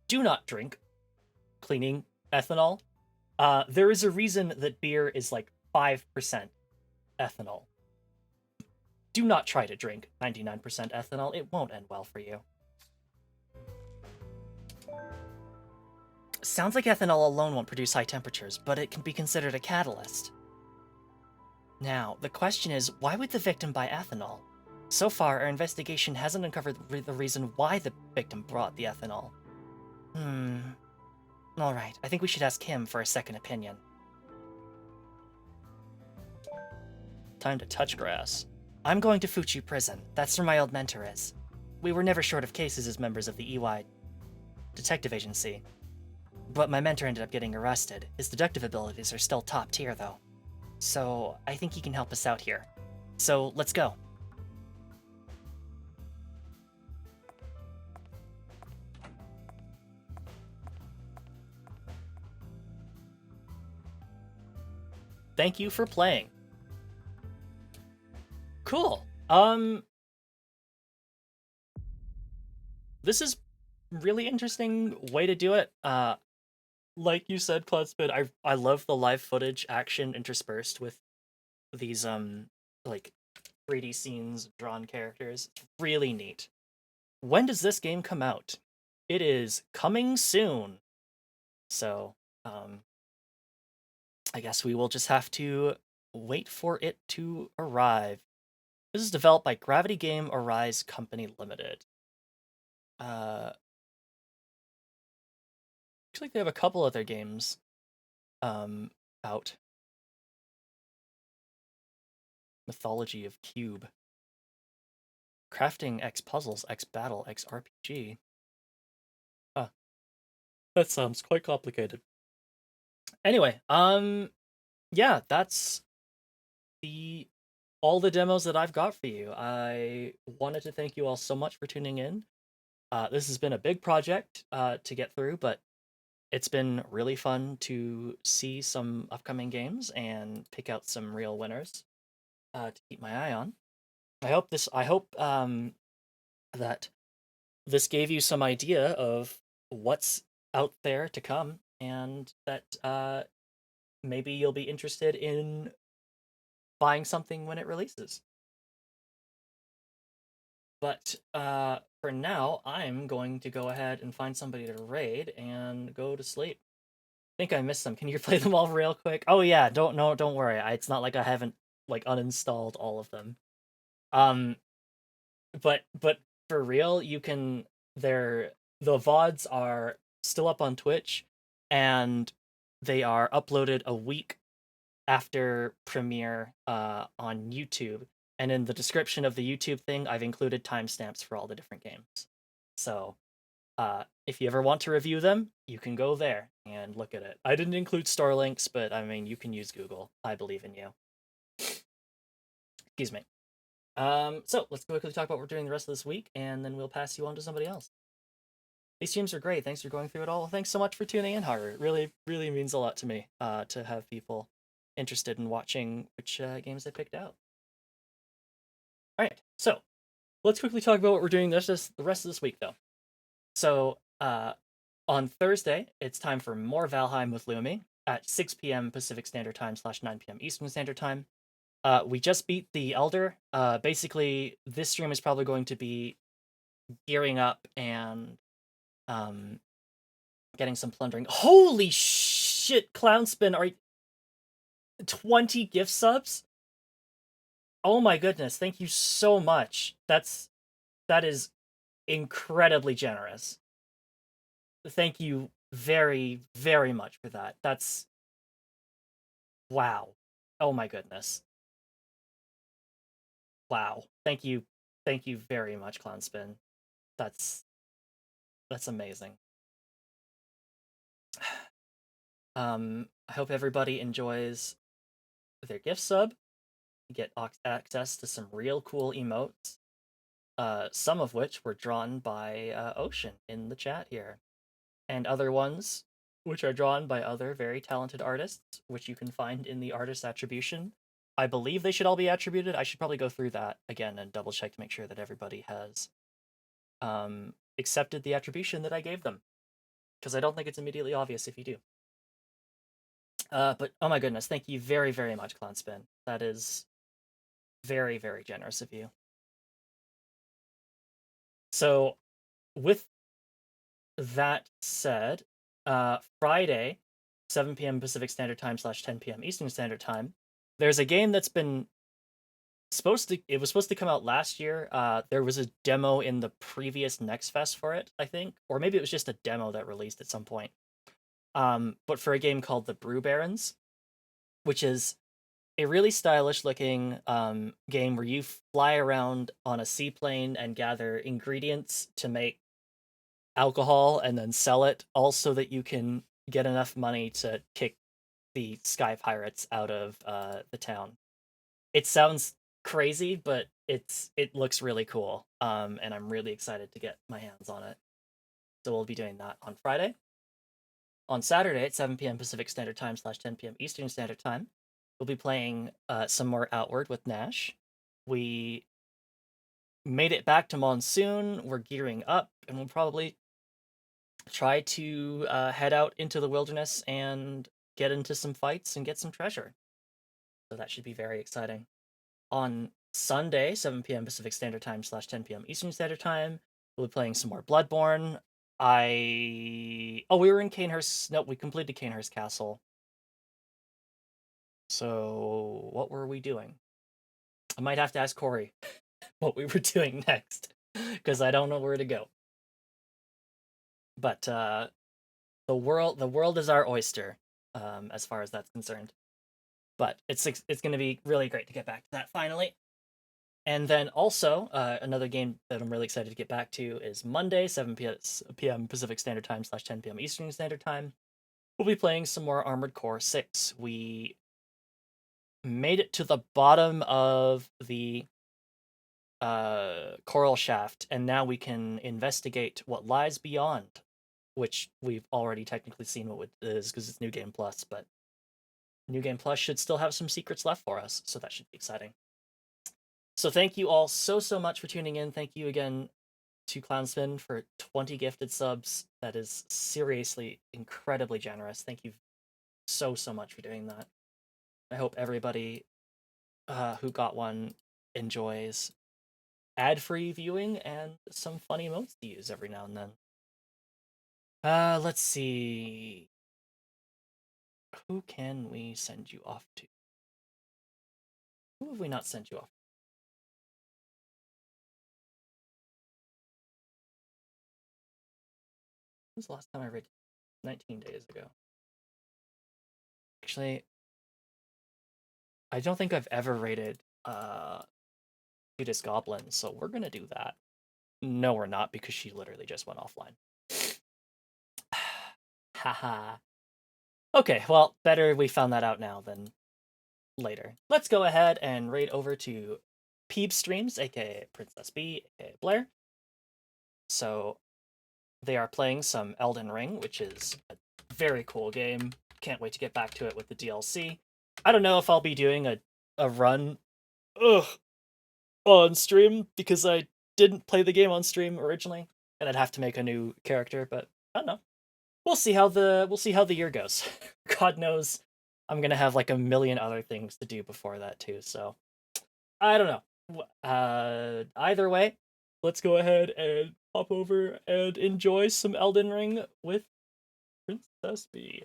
do not drink cleaning ethanol. There is a reason that beer is like 5% ethanol. Do not try to drink 99% ethanol. It won't end well for you. Sounds like ethanol alone won't produce high temperatures, but it can be considered a catalyst. Now, the question is, why would the victim buy ethanol? So far, our investigation hasn't uncovered the reason why the victim brought the ethanol. Alright, I think we should ask him for a second opinion. Time to touch grass. I'm going to Fuchu Prison. That's where my old mentor is. We were never short of cases as members of the EY detective agency. But my mentor ended up getting arrested. His deductive abilities are still top tier, though. So I think he can help us out here. So let's go. Thank you for playing. Cool. This is really interesting way to do it. Like you said, Cloudspin, I love the live footage action interspersed with these like 3D scenes, drawn characters. It's really neat. When does this game come out? It is coming soon. So, I guess we will just have to wait for it to arrive. This is developed by Gravity Game Arise Company Limited. Looks like they have a couple other games out. Mythology of Cube. Crafting X Puzzles X Battle X RPG. Huh. That sounds quite complicated. Anyway, yeah, that's all the demos that I've got for you. I wanted to thank you all so much for tuning in. This has been a big project to get through, but it's been really fun to see some upcoming games and pick out some real winners to keep my eye on. I hope that this gave you some idea of what's out there to come, and that maybe you'll be interested in buying something when it releases. But for now, I'm going to go ahead and find somebody to raid and go to sleep. I think I missed them. Can you play them all real quick? Oh yeah, don't worry. It's not like I haven't like uninstalled all of them. But for real, you can. The VODs are still up on Twitch, and they are uploaded a week after premiere on YouTube. And in the description of the YouTube thing, I've included timestamps for all the different games. So if you ever want to review them, you can go there and look at it. I didn't include store links, but I mean, you can use Google. I believe in you. Excuse me. So let's quickly talk about what we're doing the rest of this week, and then we'll pass you on to somebody else. These streams are great. Thanks for going through it all. Thanks so much for tuning in, Haru. It really, really means a lot to me to have people interested in watching which games I picked out. All right, so let's quickly talk about what we're doing the rest of this week, though. So on Thursday, it's time for more Valheim with Lumi at 6 p.m. Pacific Standard Time / 9 p.m. Eastern Standard Time. We just beat the Elder. Basically, this stream is probably going to be gearing up and getting some plundering. Holy shit, Clownspin, are 20 gift subs? Oh my goodness, thank you so much. That is incredibly generous. Thank you very, very much for that. That's wow. Oh my goodness. Wow. Thank you very much, Clownspin. That's amazing. I hope everybody enjoys their gift sub. Get access to some real cool emotes. Some of which were drawn by Ocean in the chat here. And other ones which are drawn by other very talented artists, which you can find in the artist attribution. I believe they should all be attributed. I should probably go through that again and double check to make sure that everybody has accepted the attribution that I gave them, because I don't think it's immediately obvious if you do. But oh my goodness, thank you very, very much, Clownspin. That is very, very generous of you. So, with that said, Friday, 7 p.m. Pacific Standard Time / 10 p.m. Eastern Standard Time, there's a game that's been it was supposed to come out last year. There was a demo in the previous Next Fest for it, I think, or maybe it was just a demo that released at some point. But for a game called The Brew Barons, which is a really stylish looking game where you fly around on a seaplane and gather ingredients to make alcohol and then sell it, all so that you can get enough money to kick the Sky Pirates out of the town. It sounds crazy, but it looks really cool, and I'm really excited to get my hands on it. So we'll be doing that on Friday. On Saturday at 7 p.m. Pacific Standard Time / 10 p.m. Eastern Standard Time, we'll be playing some more Outward with Nash. We made it back to Monsoon. We're gearing up, and we'll probably try to head out into the wilderness and get into some fights and get some treasure. So that should be very exciting. On Sunday, 7 p.m. Pacific Standard Time / 10 p.m. Eastern Standard Time, we'll be playing some more Bloodborne. We were in Canehurst. No, we completed Canehurst Castle. So what were we doing? I might have to ask Corey what we were doing next, because I don't know where to go. But the world is our oyster, as far as that's concerned. But it's going to be really great to get back to that finally. And then also, another game that I'm really excited to get back to is Monday, 7 p.m. Pacific Standard Time / 10 p.m. Eastern Standard Time. We'll be playing some more Armored Core 6. We made it to the bottom of the coral shaft, and now we can investigate what lies beyond, which we've already technically seen what it is because it's New Game Plus, but New Game Plus should still have some secrets left for us, so that should be exciting. So thank you all so much for tuning in. Thank you again to Clownspin for 20 gifted subs. That is seriously incredibly generous. Thank you so much for doing that. I hope everybody who got one enjoys ad-free viewing and some funny emotes to use every now and then. Let's see. Who can we send you off to? Who have we not sent you off to? When was the last time I read? 19 days ago. Actually, I don't think I've ever rated Judas Goblin, so we're gonna do that. No, we're not, because she literally just went offline. Haha. Okay, well, better we found that out now than later. Let's go ahead and raid over to Peeb Streams, aka Princess B, aka Blair. So they are playing some Elden Ring, which is a very cool game. Can't wait to get back to it with the DLC. I don't know if I'll be doing a run on stream, because I didn't play the game on stream originally, and I'd have to make a new character, but I don't know. We'll see how the year goes. God knows I'm gonna have like a million other things to do before that too, so I don't know. Either way, let's go ahead and hop over and enjoy some Elden Ring with Princess B.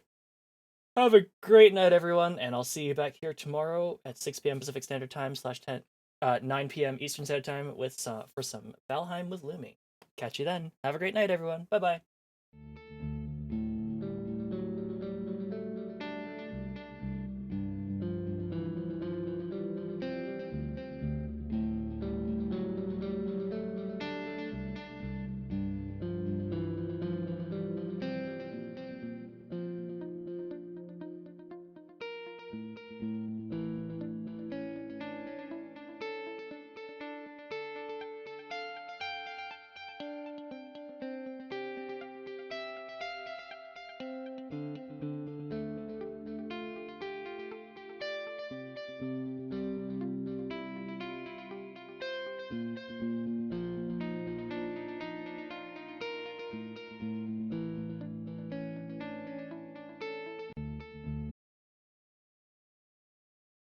Have a great night, everyone, and I'll see you back here tomorrow at 6 p.m. Pacific Standard Time / 9 p.m. Eastern Standard Time for some Valheim with Lumi. Catch you then. Have a great night, everyone. Bye-bye.